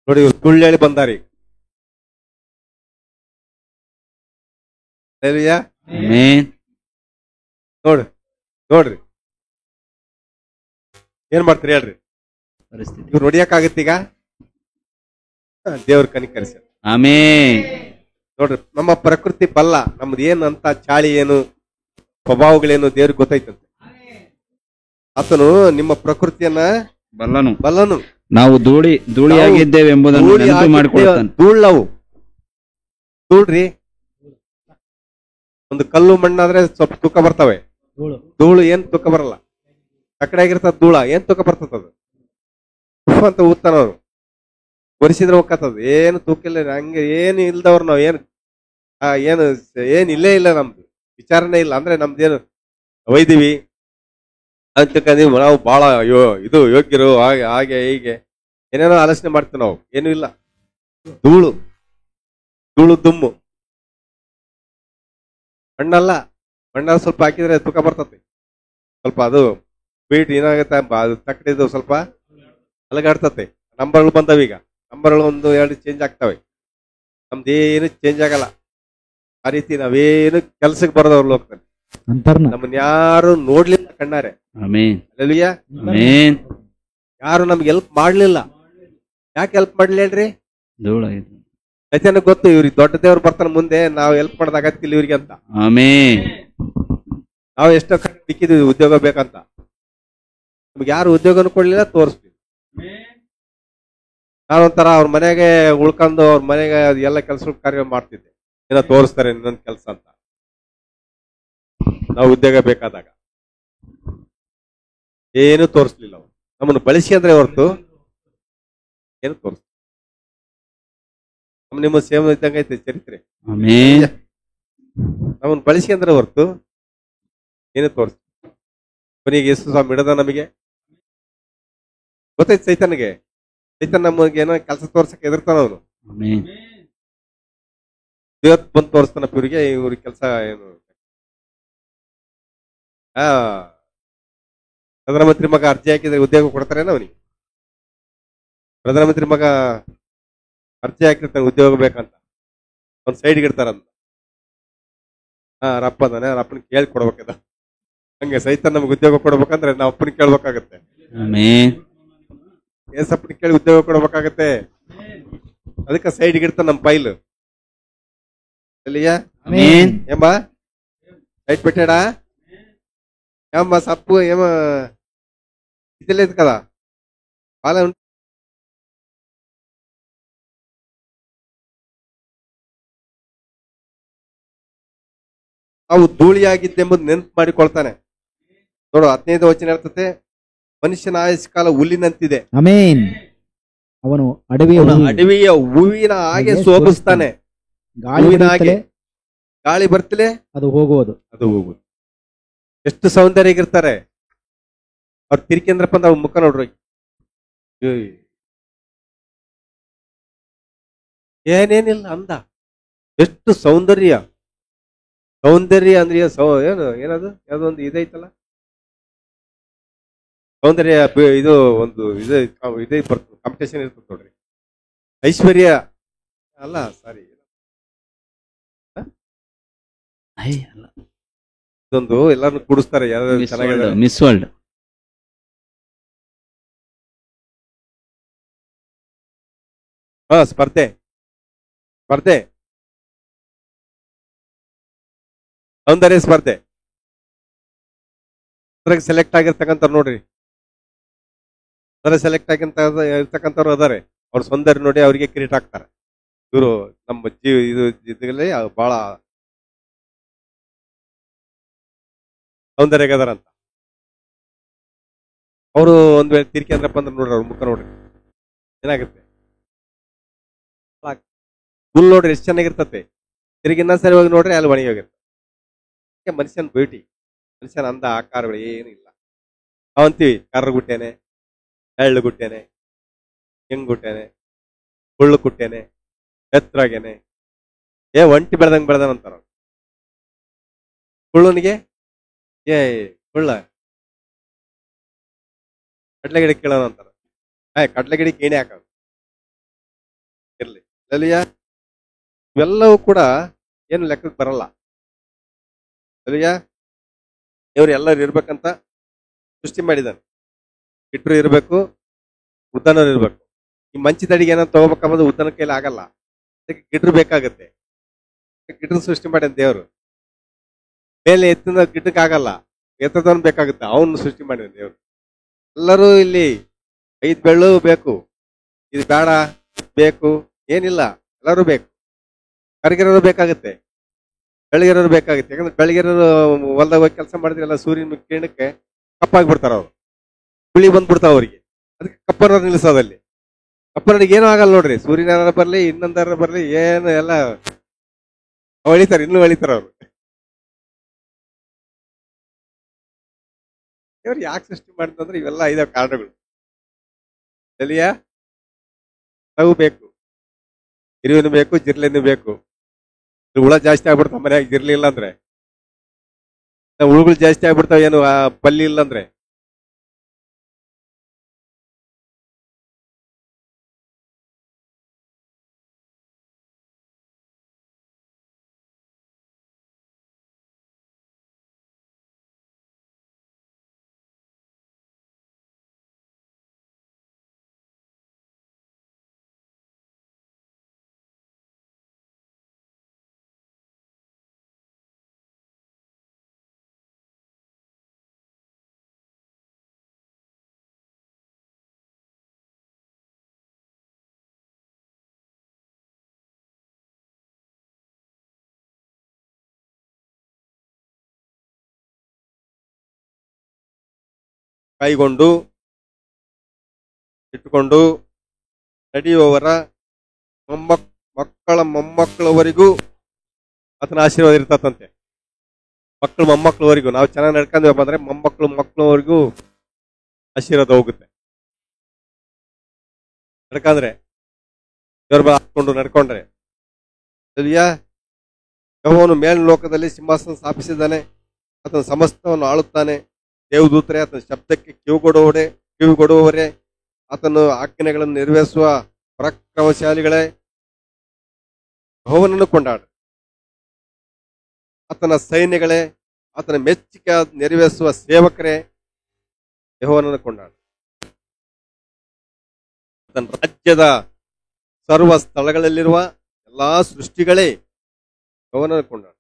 ನೋಡಿ, ಇವ್ರು ಸುಳ್ಳು ಹೇಳಿ ಬಂದಾರಿ. ಹಲ್ಲೆಲೂಯಾ. ಆಮೆನ್. ನೋಡ್ರಿ ನೋಡ್ರಿ ಏನ್ ಮಾಡ್ತೀರಿ ಹೇಳ್ರಿ. ಪರಿಸ್ಥಿತಿ. ಇವ್ರು ಹೊಡಿಯಕ್ಕಾಗತ್ತೀಗ? ದೇವ್ರ ಕನಿಕರಿಸ. ಆಮೆನ್. ನೋಡ್ರಿ, ನಮ್ಮ ಪ್ರಕೃತಿ ಬಲ್ಲ, ನಮ್ದು ಏನ್ ಅಂತ ಚಾಳಿ ಏನು ಸ್ವಭಾವಗಳೇನು ದೇವ್ರಿಗೆ ಗೊತ್ತೈತಂತೆ. ಆತನು ನಿಮ್ಮ ಪ್ರಕೃತಿಯನ್ನ ಬಲ್ಲನು. ಬಲ್ಲನು. ನಾವು ಧೂಳಿಯಾಗಿದ್ದೇವೆ ಎಂಬುದನ್ನು ನೆನಪು ಮಾಡಿಕೊಳ್ಳುತ್ತಾನೆ. ಧೂಳವು ಧೂಳ್ರಿ, ಒಂದು ಕಲ್ಲು ಮಣ್ಣಾದ್ರೆ ಸ್ವಲ್ಪ ತೂಕ ಬರ್ತವೆ. ಧೂಳು ಏನ್ ತೂಕ ಬರಲ್ಲ. ಕಡೆ ಆಗಿರ್ತದ ಧೂಳ ಏನ್ ತೂಕ ಬರ್ತದ? ಅದು ಉಫ್ ಅಂತ ಊದ್ತಾನವ್ರು, ಒರೆಸಿದ್ರೆ ಹೋಗ್ತದ, ಏನು ತೂಕ ಇಲ್ಲ. ಹಂಗೆ ಏನು ಇಲ್ದವ್ರು ನಾವ್ ಏನ್ ಇಲ್ಲೇ ಇಲ್ಲ, ನಮ್ದು ವಿಚಾರನೆ ಇಲ್ಲ. ಅಂದ್ರೆ ನಮ್ದೇನು ಒಯ್ದಿವಿ ಅಂತಕ್ಕಂದ್ರೆ ನಾವು ಬಹಳ ಇದು ಯೋಗ್ಯರು, ಹಾಗೆ ಹಾಗೆ ಹೀಗೆ ಏನೇನೋ ಆಲೋಚನೆ ಮಾಡ್ತೀವಿ ನಾವು. ಏನು ಇಲ್ಲ, ಧೂಳು ಧೂಳು ದುಮ್ಮು. ಮಣ್ಣಲ್ಲ, ಮಣ್ಣಲ್ಲಿ ಸ್ವಲ್ಪ ಹಾಕಿದ್ರೆ ತೂಕ ಬರ್ತದೆ. ಸ್ವಲ್ಪ ಅದು ಬೀಟ್ ಏನಾಗುತ್ತೆ, ಅದು ತಕ್ಕಡಿದು ಸ್ವಲ್ಪ ಅಲಗಾಡ್ತತೆ. ನಂಬರ್ಗಳು ಬಂದವೀಗ, ನಂಬರ್ಗಳು 1-2 ಚೇಂಜ್ ಆಗ್ತವೆ. ನಮ್ದೇನು ಚೇಂಜ್ ಆಗಲ್ಲ. ಆ ರೀತಿ ನಾವೇನು ಕೆಲ್ಸಕ್ಕೆ ಬರೋದವ್ರು ಹೋಗ್ತಾನೆ. ನಮ್ಮನ್ನ ಯಾರು ನೋಡ್ಲಿಲ್ಲ ಕಣ್ಣಾರೆ. ಆಮೆನ್. ಹಲ್ಲೆಲೂಯಾ. ಆಮೆನ್. ಯಾರು ನಮ್ಗೆ ಹೆಲ್ಪ್ ಮಾಡ್ಲಿಲ್ಲ. ಯಾಕೆ ಹೆಲ್ಪ್ ಮಾಡ್ಲಿಲ್ಲ ಹೇಳ್ರಿ? ಧೂಳಾಗಿದೆ. ಸತ್ಯನಿಗೆ ಗೊತ್ತು, ಇವ್ರಿಗೆ ದೊಡ್ಡ ದೇವ್ರು ಬರ್ತಾನೆ ಮುಂದೆ, ನಾವು ಹೆಲ್ಪ್ ಮಾಡೋದ್ ಅಗತ್ತಿಲ್ಲ ಇವ್ರಿಗೆ ಅಂತ. ಆಮೆನ್. ನಾವು ಎಷ್ಟೋ ಬಿಕ್ಕಿದ್ವಿ ಉದ್ಯೋಗ ಬೇಕಂತ, ನಮ್ಗೆ ಯಾರು ಉದ್ಯೋಗನೂ ಕೊಡ್ಲಿಲ್ಲ, ತೋರಿಸ್ತೀವಿ. ನಾನೊಂಥರ ಅವ್ರ ಮನೆಗೆ ಉಳ್ಕೊಂಡು ಅವ್ರ ಮನೆಗೆ ಎಲ್ಲ ಕೆಲಸ ಕಾರ್ಯ ಮಾಡ್ತಿದ್ದೆ. ಏನೋ ತೋರಿಸ್ತಾರೆ ಇನ್ನೊಂದು ಕೆಲಸ ಅಂತ, ನಾವು ಉದ್ಯೋಗ ಬೇಕಾದಾಗ ಏನು ತೋರಿಸ್ಲಿಲ್ಲ. ಅವ್ರು ನಮ್ಮನ್ನು ಬಳಸಿ ಅಂದ್ರೆ ಹೊರತು ಏನು ತೋರಿಸ್. ನಿಮ್ಮ ಸೇವೆ ಇದ್ದಂಗೆ ಐತೆ ಚರಿತ್ರೆ. ಆಮೆನ್. ನಮ್ಮನ್ನು ಬಳಸಿ ಅಂದ್ರೆ ಹೊರತು ಏನು ತೋರಿಸ್. ಕೊನೆಗೆ ಯೇಸು ಸ್ವಾಮಿ ಹಿಡದ ನಮಗೆ ಗೊತ್ತೈತೆ. ಚೈತನ್ಯಗೆ ನಮಗೆ ಏನೋ ಕೆಲಸ ತೋರ್ಸಕ್ಕೆ ಎದುರ್ತಾನ ಅವನು. ಆಮೆನ್. ಇವತ್ತು ಬಂದು ತೋರಿಸ್ತಾನ ಇವ್ರಿಗೆ ಕೆಲಸ ಏನು. ಪ್ರಧಾನಮಂತ್ರಿ ಮಗ ಅರ್ಜಿ ಹಾಕಿದ್ರೆ ಉದ್ಯೋಗ ಕೊಡ್ತಾರೇನ ಅವನಿಗೆ? ಪ್ರಧಾನಮಂತ್ರಿ ಮಗ ಅರ್ಜಿ ಹಾಕಿರ್ತಾನೆ ಉದ್ಯೋಗ ಬೇಕಂತ, ಒಂದ್ ಸೈಡ್ಗೆ ಇಡ್ತಾರಂತ. ರಪ್ಪ ಅದಾನೆ, ಅಪ್ಪನ ಕೇಳಿ ಕೊಡ್ಬೇಕದ. ಹಂಗೆ ಸೈತಾನ್ ನಮ್ಗೆ ಉದ್ಯೋಗ ಕೊಡ್ಬೇಕಂದ್ರೆ ನಾವು ಅಪ್ಪನ ಕೇಳ್ಬೇಕಾಗತ್ತೆ. ಆಮೆನ್. ಏಸಪ್ಪನ ಕೇಳಿ ಉದ್ಯೋಗ ಕೊಡ್ಬೇಕಾಗತ್ತೆ. ಅದಕ್ಕೆ ಸೈಡ್ಗೆ ಇಡ್ತಾನೆ ನಮ್ಮ ಫೈಲ್. ಆಮೆನ್. ఏమ్మా లైట్ పెట్టాడా? ఏమ్మా సప్పు ఏమో ఇది లేదు కదా, బాగా ಅವು ಧೂಳಿಯಾಗಿದ್ದೆಂಬುದು ನೆನಪು ಮಾಡಿಕೊಳ್ತಾನೆ. ನೋಡು 15ನೇ ವಚನ ಹೇಳ್ತತೆ, ಮನುಷ್ಯನ ಆಯುಷ್ಕಾಲ ಹುಲ್ಲಿನಂತಿದೆ. ಆಮೆನ್. ಅವನು ಅಡವಿಯ ಹೂವಿನ ಹಾಗೆ ಶೋಭಿಸ್ತಾನೆ. ಹೂವಿನ ಹಾಗೆ ಗಾಳಿ ಬರ್ತಲೇ ಅದು ಹೋಗುವುದು. ಎಷ್ಟು ಸೌಂದರ್ಯಗಿರ್ತಾರೆ ಅವ್ರು. ತಿರ್ಕೇಂದ್ರಪ್ಪ ಅವ್ರ ಮುಖ ನೋಡ್ರಿ, ಏನೇನಿಲ್ಲ ಅಂದ. ಎಷ್ಟು ಸೌಂದರ್ಯ ಅಂದ್ರೆ ಏನು ಏನದು ಯಾವ್ದೋ ಒಂದು ಇದೈತಲ್ಲ, ಸೌಂದರ್ಯ ಇದು ಒಂದು ಇದೇ ಬರ್ತದೆ, ಕಾಂಪಿಟೇಷನ್ ಇರ್ತದೆ ನೋಡ್ರಿ. ಐಶ್ವರ್ಯ ಅಲ್ಲ, ಸಾರಿ, ಇದೊಂದು ಎಲ್ಲಾರು ಕೂಡಿಸ್ತಾರೆ. ಯಾವ್ದು ಚೆನ್ನಾಗಿದೆ, ಮಿಸ್ ವರ್ಲ್ಡ್. ಸ್ಪರ್ಧೆ ಸೌಂದರ್ಯ ಸ್ಪರ್ಧೆ. ಅದ್ರಾಗ ಸೆಲೆಕ್ಟ್ ಆಗಿರ್ತಕ್ಕಂಥವ್ರು ನೋಡ್ರಿ, ಅದ್ರ ಸೆಲೆಕ್ಟ್ ಇರ್ತಕ್ಕಂಥವ್ರು ಅದಾರೆ. ಅವ್ರ ಸೌಂದರ್ಯ ನೋಡಿ ಅವ್ರಿಗೆ ಕಿರೀಟ ಹಾಕ್ತಾರೆ. ಇವರು ನಮ್ಮ ಇದ್ರಲ್ಲಿ ಬಹಳ ಸೌಂದರ್ಯಗದಾರಂತ. ಅವರು ಒಂದ್ ವೇಳೆ ತೀರ್ಕೊಂಡ್ರಪ್ಪ ಅಂದ್ರೆ ನೋಡ್ರಿ ಅವ್ರ ಮುಖ ನೋಡ್ರಿ ಏನಾಗುತ್ತೆ. ಹುಲ್ ನೋಡ್ರಿ ಎಷ್ಟು ಚೆನ್ನಾಗಿರ್ತತೆ, ತಿರುಗಿ ಇನ್ನೊಂದ್ಸರಿ ಹೋಗಿ ನೋಡ್ರಿ ಅಲ್ಲಿ ಒಣಗಿ ಹೋಗಿರ್ತದೆ. ಮನುಷ್ಯನ ಬ್ಯೂಟಿ, ಮನುಷ್ಯನ ಅಂದ ಆಕಾರಗಳು ಏನು ಇಲ್ಲ. ನಾವಂತೀವಿ ಕರ್ರಗುಟ್ಟೇನೆ, ಎಳ್ಳು ಗುಟ್ಟೇನೆ, ಹೆಂಗುಟ್ಟೇನೆ, ಕುಳ್ಳು ಕುಟ್ಟೇನೆ, ಎತ್ತರಾಗೇನೆ, ಒಂಟಿ ಬೆಳೆದಂಗ್ ಬೆಳೆದನಂತಾರ. ಕುಳ್ಳನಿಗೆ ಏ ಕುಳ್ಳ ಕಡ್ಲೆ ಗಿಡಕ್ಕೆ ಕೇಳೋಣ ಅಂತಾರ. ಕಡ್ಲೆ ಗಿಡಕ್ಕೆ ಏನೇ ಹಾಕೋದು ಇರ್ಲಿ ಅಲ್ಲಿಯ ಇವೆಲ್ಲವೂ ಕೂಡ ಏನು ಲೆಕ್ಕಕ್ಕೆ ಬರಲ್ಲ. ಅಲ್ಲಿಯ ಇವ್ರು ಎಲ್ಲರೂ ಇರ್ಬೇಕಂತ ಸೃಷ್ಟಿ ಮಾಡಿದಾನೆ. ಗಿಟ್ರು ಇರಬೇಕು, ಉದ್ದನರು ಇರ್ಬೇಕು. ಈ ಮಂಚಿದಡಿಗೆ ಏನೋ ತಗೋಬೇಕಂಬುದು ಉದ್ದನ ಕೈಲಿ ಆಗಲ್ಲ, ಅದಕ್ಕೆ ಗಿಟ್ರು ಬೇಕಾಗತ್ತೆ. ಗಿಟ್ರು ಸೃಷ್ಟಿ ಮಾಡ್ಯಾನ ದೇವರು. ಮೇಲೆ ಎತ್ತಿನ ಗಿಟ್ಟಕ್ಕೆ ಆಗಲ್ಲ, ಎತ್ತದವನು ಬೇಕಾಗುತ್ತೆ, ಅವನು ಸೃಷ್ಟಿ ಮಾಡಿದ ದೇವರು. ಎಲ್ಲರೂ ಇಲ್ಲಿ 5 ಬೆಳ್ಳು ಬೇಕು, ಇದು ಬೇಡ ಬೇಕು ಏನಿಲ್ಲ, ಎಲ್ಲರೂ ಬೇಕು. ಕರಗಿರೋರು ಬೇಕಾಗುತ್ತೆ, ಬೆಳಗಿರೋರು ಬೇಕಾಗುತ್ತೆ. ಯಾಕಂದ್ರೆ ಬೆಳಗಿರೋರು ಹೊಲ್ದಾಗ ಹೋಗಿ ಕೆಲಸ ಮಾಡಿದ್ರೆ ಎಲ್ಲ ಸೂರ್ಯನ ಕಿರಣಕ್ಕೆ ಕಪ್ಪಾಗ್ಬಿಡ್ತಾರ ಅವ್ರು, ಹುಳಿ ಬಂದ್ಬಿಡ್ತಾವ ಅವ್ರಿಗೆ. ಅದಕ್ಕೆ ಕಪ್ಪನವ್ರು ನಿಲ್ಲಿಸೋದಲ್ಲಿ. ಕಪ್ಪನವ್ರಿಗೆ ಏನೂ ಆಗಲ್ಲ ನೋಡ್ರಿ, ಸೂರ್ಯನಾರ ಬರ್ಲಿ ಇನ್ನೊಂದಾರ ಬರ್ಲಿ ಏನು ಎಲ್ಲ ಹೊಳಿತಾರೆ, ಇನ್ನೂ ಹೊಳಿತಾರ ಅವ್ರು. ದೇವ್ರು ಯಾಕೆ ಸೃಷ್ಟಿ ಮಾಡಿದಂದ್ರೆ ಇವೆಲ್ಲ ಇದಾವ ಕಾರಣಗಳು. ಎಲಿಯ ನಾವು ಬೇಕು, ಇರುವಿನೂ ಬೇಕು, ಜಿರ್ಲೆನೂ ಬೇಕು. ಹುಳ ಜಾಸ್ತಿ ಆಗ್ಬಿಡ್ತಾವ ಮನ್ಯಾಗ ಜಿರ್ಲಿ ಇಲ್ಲ ಅಂದ್ರೆ, ಹುಳುಗಳು ಜಾಸ್ತಿ ಆಗ್ಬಿಡ್ತಾವ ಏನು ಪಲ್ಲಿ ಇಲ್ಲ ಅಂದ್ರೆ. ಕೈಗೊಂಡು ಇಟ್ಟುಕೊಂಡು ನಡೆಯುವವರ ಮಕ್ಕಳ ಮೊಮ್ಮಕ್ಕಳವರೆಗೂ ಆತನ ಆಶೀರ್ವಾದ ಇರ್ತದಂತೆ. ಮಕ್ಕಳು ಮೊಮ್ಮಕ್ಕಳವರೆಗೂ ನಾವು ಚೆನ್ನಾಗಿ ನಡ್ಕೊಂಡ್ವಪ್ಪ ಅಂದ್ರೆ ಮೊಮ್ಮಕ್ಕಳು ಮಕ್ಕಳವರೆಗೂ ಆಶೀರ್ವಾದ ಹೋಗುತ್ತೆ. ನಡ್ಕಂದ್ರೆ ದೇವ್ರ ಮೇಲೆ ಹಾಕೊಂಡು ನಡ್ಕೊಂಡ್ರೆ. ಯೆಹೋವನು ಮೇಲ್ಲೋಕದಲ್ಲಿ ಸಿಂಹಾಸನ ಸ್ಥಾಪಿಸಿದ್ದಾನೆ, ಆತನ ಸಮಸ್ತವನ್ನು ಆಳುತ್ತಾನೆ. ದೇವದೂತರೇ ಆತನ ಶಬ್ದಕ್ಕೆ ಕಿವಿಗೊಡುವವರೇ, ಆತನ ಆಜ್ಞೆಗಳನ್ನು ನೆರವೇರಿಸುವ ಪರಾಕ್ರಮಶಾಲಿಗಳೇ, ಯೆಹೋವನನ್ನು ಕೊಂಡಾಡ್ರಿ. ಆತನ ಸೈನ್ಯಗಳೇ, ಆತನ ಮೆಚ್ಚುಗೆ ನೆರವೇರಿಸುವ ಸೇವಕರೇ, ಯೆಹೋವನನ್ನು ಕೊಂಡಾಡ್ರಿ. ಆತನ ರಾಜ್ಯದ ಸರ್ವ ಸ್ಥಳಗಳಲ್ಲಿರುವ ಎಲ್ಲಾ ಸೃಷ್ಟಿಗಳೇ ಯೆಹೋವನನ್ನು ಕೊಂಡಾಡು.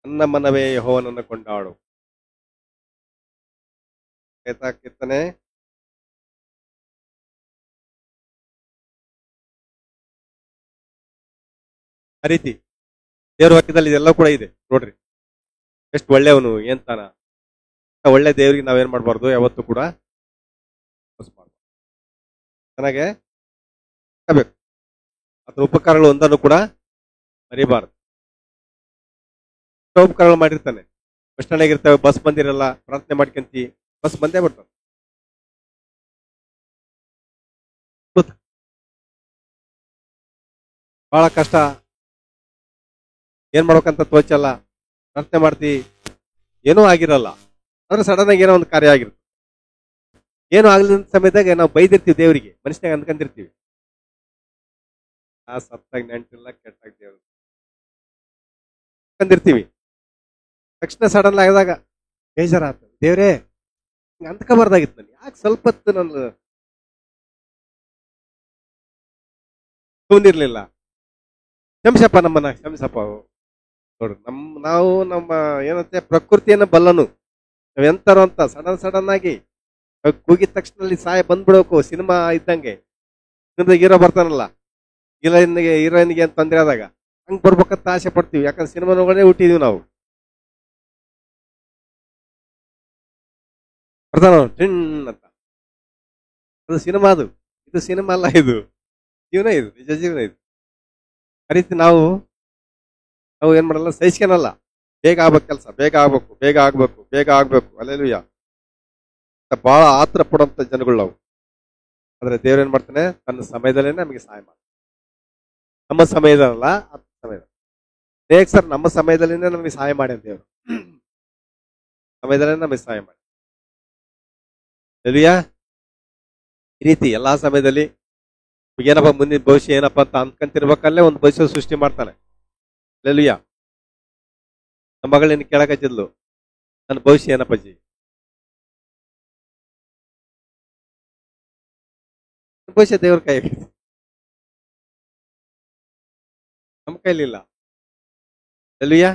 ನನ್ನ ಮನವೇ ಯೆಹೋವನನ್ನು ಕೊಂಡಾಡು. ಕೀರ್ತನೆ ಆ ರೀತಿ ದೇವ್ರ ವಾಕ್ಯದಲ್ಲಿ ಇದೆಲ್ಲ ಕೂಡ ಇದೆ ನೋಡ್ರಿ. ಎಷ್ಟು ಒಳ್ಳೆಯವನು ಏನ್ತಾನ. ಒಳ್ಳೆ ದೇವ್ರಿಗೆ ನಾವೇನ್ ಮಾಡ್ಬಾರ್ದು, ಯಾವತ್ತೂ ಕೂಡ ಚೆನ್ನಾಗೆ ಬೇಕು. ಅದ್ರ ಉಪಕಾರಗಳು ಒಂದನ್ನು ಕೂಡ ಮರಿಬಾರ್ದು. ಉಪಕಾರಗಳು ಮಾಡಿರ್ತಾನೆ. ಬಸ್ ಸ್ಟ್ಯಾಂಡ್ ಆಗಿರ್ತವೆ, ಬಸ್ ಬಂದಿರಲ್ಲ, ಪ್ರಾರ್ಥನೆ ಮಾಡ್ಕೊಂತಿ, ಬಸ್ ಬಂದೇ ಬಿಡ್ತಾನೆ. ಬಹಳ ಕಷ್ಟ, ಏನ್ ಮಾಡ್ಬೇಕಂತ ತೋಚಲ್ಲ, ಪ್ರಾರ್ಥನೆ ಮಾಡ್ತಿ, ಏನೂ ಆಗಿರಲ್ಲ. ಅಂದ್ರೆ ಸಡನ್ ಆಗಿ ಏನೋ ಒಂದು ಕಾರ್ಯ ಆಗಿರುತ್ತೆ. ಏನು ಆಗ್ಲಿಲ್ಲ ಸಮಯದಾಗ ನಾವು ಬೈದಿರ್ತೀವಿ ದೇವರಿಗೆ, ಮನುಷ್ಯನಾಗ ಅಂದ್ಕೊಂಡಿರ್ತೀವಿ, ಆ ಸತ್ತಾಗ ನೆಂಟಿಲ್ಲ, ಕೆಟ್ಟಾಗ ದೇವ್ರು ಅಂದಿರ್ತೀವಿ. ತಕ್ಷಣ ಸಡನ್ ಆಗಿದಾಗ ಬೇಜಾರ ಆತ, ದೇವ್ರೇ ಅಂದ್ಕೋಬಾರ್ದಾಗಿತ್ತು, ನನ್ಗೆ ಯಾಕೆ ಸ್ವಲ್ಪ ಹೊತ್ತು ನಾನು ಸುಮ್ಮನಿರ್ಲಿಲ್ಲ, ಕ್ಷಮಿಸಪ್ಪ, ನಮ್ಮನ್ನ ಕ್ಷಮಿಸಪ್ಪ. ನೋಡ್ರಿ, ನಾವು ನಮ್ಮ ಏನಂತೆ ಪ್ರಕೃತಿಯನ್ನ ಬಲ್ಲನು, ನಾವೆಂತಾರೋ ಅಂತ ಸಡನ್ ಆಗಿ ಕೂಗಿದ ತಕ್ಷಣದಲ್ಲಿ ಸಹಾಯ ಬಂದ್ಬಿಡ್ಬೇಕು. ಸಿನಿಮಾ ಇದ್ದಂಗೆ, ಸಿನಿಮಾದಾಗ ಹೀರೋ ಬರ್ತಾನಲ್ಲ, ಹೀರೋಯಿನ್ಗೆ ಅಂತ ತೊಂದರೆ ಆದಾಗ ಹಂಗ್ ಬರ್ಬೇಕಂತ ಆಸೆ ಪಡ್ತೀವಿ. ಯಾಕಂದ್ರೆ ಸಿನಿಮಾ ನೋಡೇ ಹುಟ್ಟಿದೀವಿ ನಾವು. ಬರ್ತಾನ ಟಿನ್ ಅಂತ, ಅದು ಸಿನಿಮಾ, ಇದು ಸಿನಿಮಾ ಅಲ್ಲ, ಇದು ಜೀವನ, ಇದು ನಿಜ ಜೀವನ. ಇದು ಆ ರೀತಿ ನಾವು ಏನ್ ಮಾಡಲ್ಲ, ಸಹಿಸ್ಕೊನಲ್ಲ. ಬೇಗ ಆಗ್ಬೇಕು ಕೆಲಸ, ಬೇಗ ಆಗ್ಬೇಕು. ಅಲ್ಲೆಲ್ಲೂಯ್ಯ. ಬಹಳ ಆತರ ಪಡುವಂತ ಜನಗಳು ನಾವು. ಆದ್ರೆ ದೇವ್ರ ಏನ್ ಮಾಡ್ತಾನೆ, ತನ್ನ ಸಮಯದಲ್ಲೇ ನಮಗೆ ಸಹಾಯ ಮಾಡ್ತಾನೆ. ನಮ್ಮ ಸಮಯದಲ್ಲ, ಸಮಯದ ಅನೇಕ ಸರ್ ನಮ್ಮ ಸಮಯದಲ್ಲಿನೇ ನಮಗೆ ಸಹಾಯ ಮಾಡಿ ದೇವರು. ಸಮಯದಲ್ಲೇ ನಮಗೆ ಸಹಾಯ ಮಾಡಿ. ಹಲ್ಲೆಲೂಯಾ. ಈ ರೀತಿ ಎಲ್ಲಾ ಸಮಯದಲ್ಲಿ ಏನಪ್ಪ ಮುಂದಿನ ಭವಿಷ್ಯ ಏನಪ್ಪ ಅಂತ ಅನ್ಕೊಂತಿರ್ಬೇಕಲ್ಲೇ ಒಂದು ಭವಿಷ್ಯ ಸೃಷ್ಟಿ ಮಾಡ್ತಾನೆ. ಹಲ್ಲೆಲೂಯಾ. ನಮ್ಮ ಮಗಳೇನು ಕೇಳಕತ್ತಿದ್ಲು, ನನ್ನ ಭವಿಷ್ಯ ಏನಪ್ಪಾಜಿ? ಭವಿಷ್ಯ ದೇವ್ರ ಕೈ, ನಮ್ಮ ಕೈಲಿಲ್ಲ. ಹಲ್ಲೆಲೂಯಾ.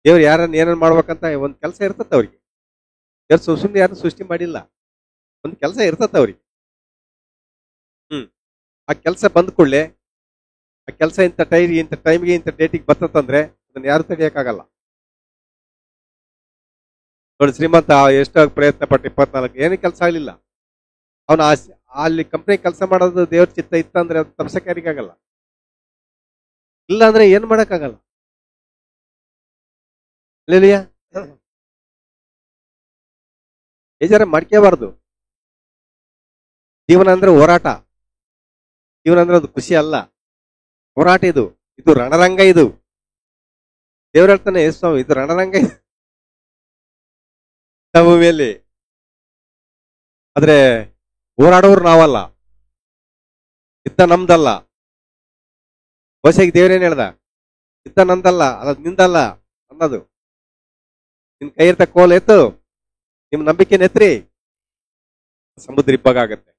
ದೇವ್ರು ಯಾರನ್ನ ಏನೇನ್ ಮಾಡ್ಬೇಕಂತ ಒಂದ್ ಕೆಲಸ ಇರ್ತತ್ತ ಅವ್ರಿಗೆ. ದೇವ್ರು ಸುಮ್ಮನೆ ಯಾರನ್ನ ಸೃಷ್ಟಿ ಮಾಡಿಲ್ಲ, ಒಂದ್ ಕೆಲಸ ಇರ್ತತ್ತ ಅವ್ರಿಗೆ. ಆ ಕೆಲಸ ಬಂದ ಕೂಡಲೇ ಆ ಕೆಲಸ ಇಂಥ ಟೈಮ್ಗೆ ಇಂಥ ಡೇಟಿಗೆ ಬರ್ತಂದ್ರೆ ಅದನ್ನ ಯಾರು ತಡೆಯಕ್ಕಾಗಲ್ಲ. ನೋಡಿ, ಶ್ರೀಮಂತ ಎಷ್ಟೋ ಪ್ರಯತ್ನ ಪಟ್ಟು 24 ಏನು ಕೆಲಸ ಆಗ್ಲಿಲ್ಲ. ಅವನು ಅಲ್ಲಿ ಕಂಪ್ನಿ ಕೆಲಸ ಮಾಡೋದು ದೇವ್ರ ಚಿತ್ತ ಇತ್ತಂದ್ರೆ ಅದು ತಪ್ಸಕ್ಕಾರಿಗಾಗಲ್ಲ. ಇಲ್ಲ ಅಂದ್ರೆ ಏನ್ ಮಾಡಕ್ಕಾಗಲ್ಲ. ಹಲ್ಲೆಲೂಯಾ. ಬೇಜಾರ ಮಾಡ್ಕೋಬಾರ್ದು. ಜೀವನ ಅಂದ್ರೆ ಹೋರಾಟ. ಜೀವನ ಅಂದ್ರೆ ಅದು ಖುಷಿ ಅಲ್ಲ, ಹೋರಾಟ. ಇದು ರಣರಂಗ. ಇದು ದೇವ್ರ ಹೇಳ್ತಾನೆ, ಸ್ವಾಮಿ ಇದು ರಣರಂಗ ಇದು ಭೂಮಿಯಲ್ಲಿ. ಆದ್ರೆ ಹೋರಾಡೋರು ನಾವಲ್ಲ, ಯುದ್ಧ ನಮ್ದಲ್ಲ. ಬಹುಶಃ ದೇವ್ರೇನ್ ಹೇಳ್ದ, ಯುದ್ಧ ನಂದಲ್ಲ, ಅದು ನಿಂದಲ್ಲ ಅನ್ನೋದು. ನಿನ್ ಕೈ ಇರ್ತ ಕೋಲ್ ಎತ್ತು, ನಿಮ್ ನಂಬಿಕೆ ನೆತ್ರಿ, ಸಮುದ್ರ ಇಬ್ಬಾಗ ಆಗತ್ತೆ.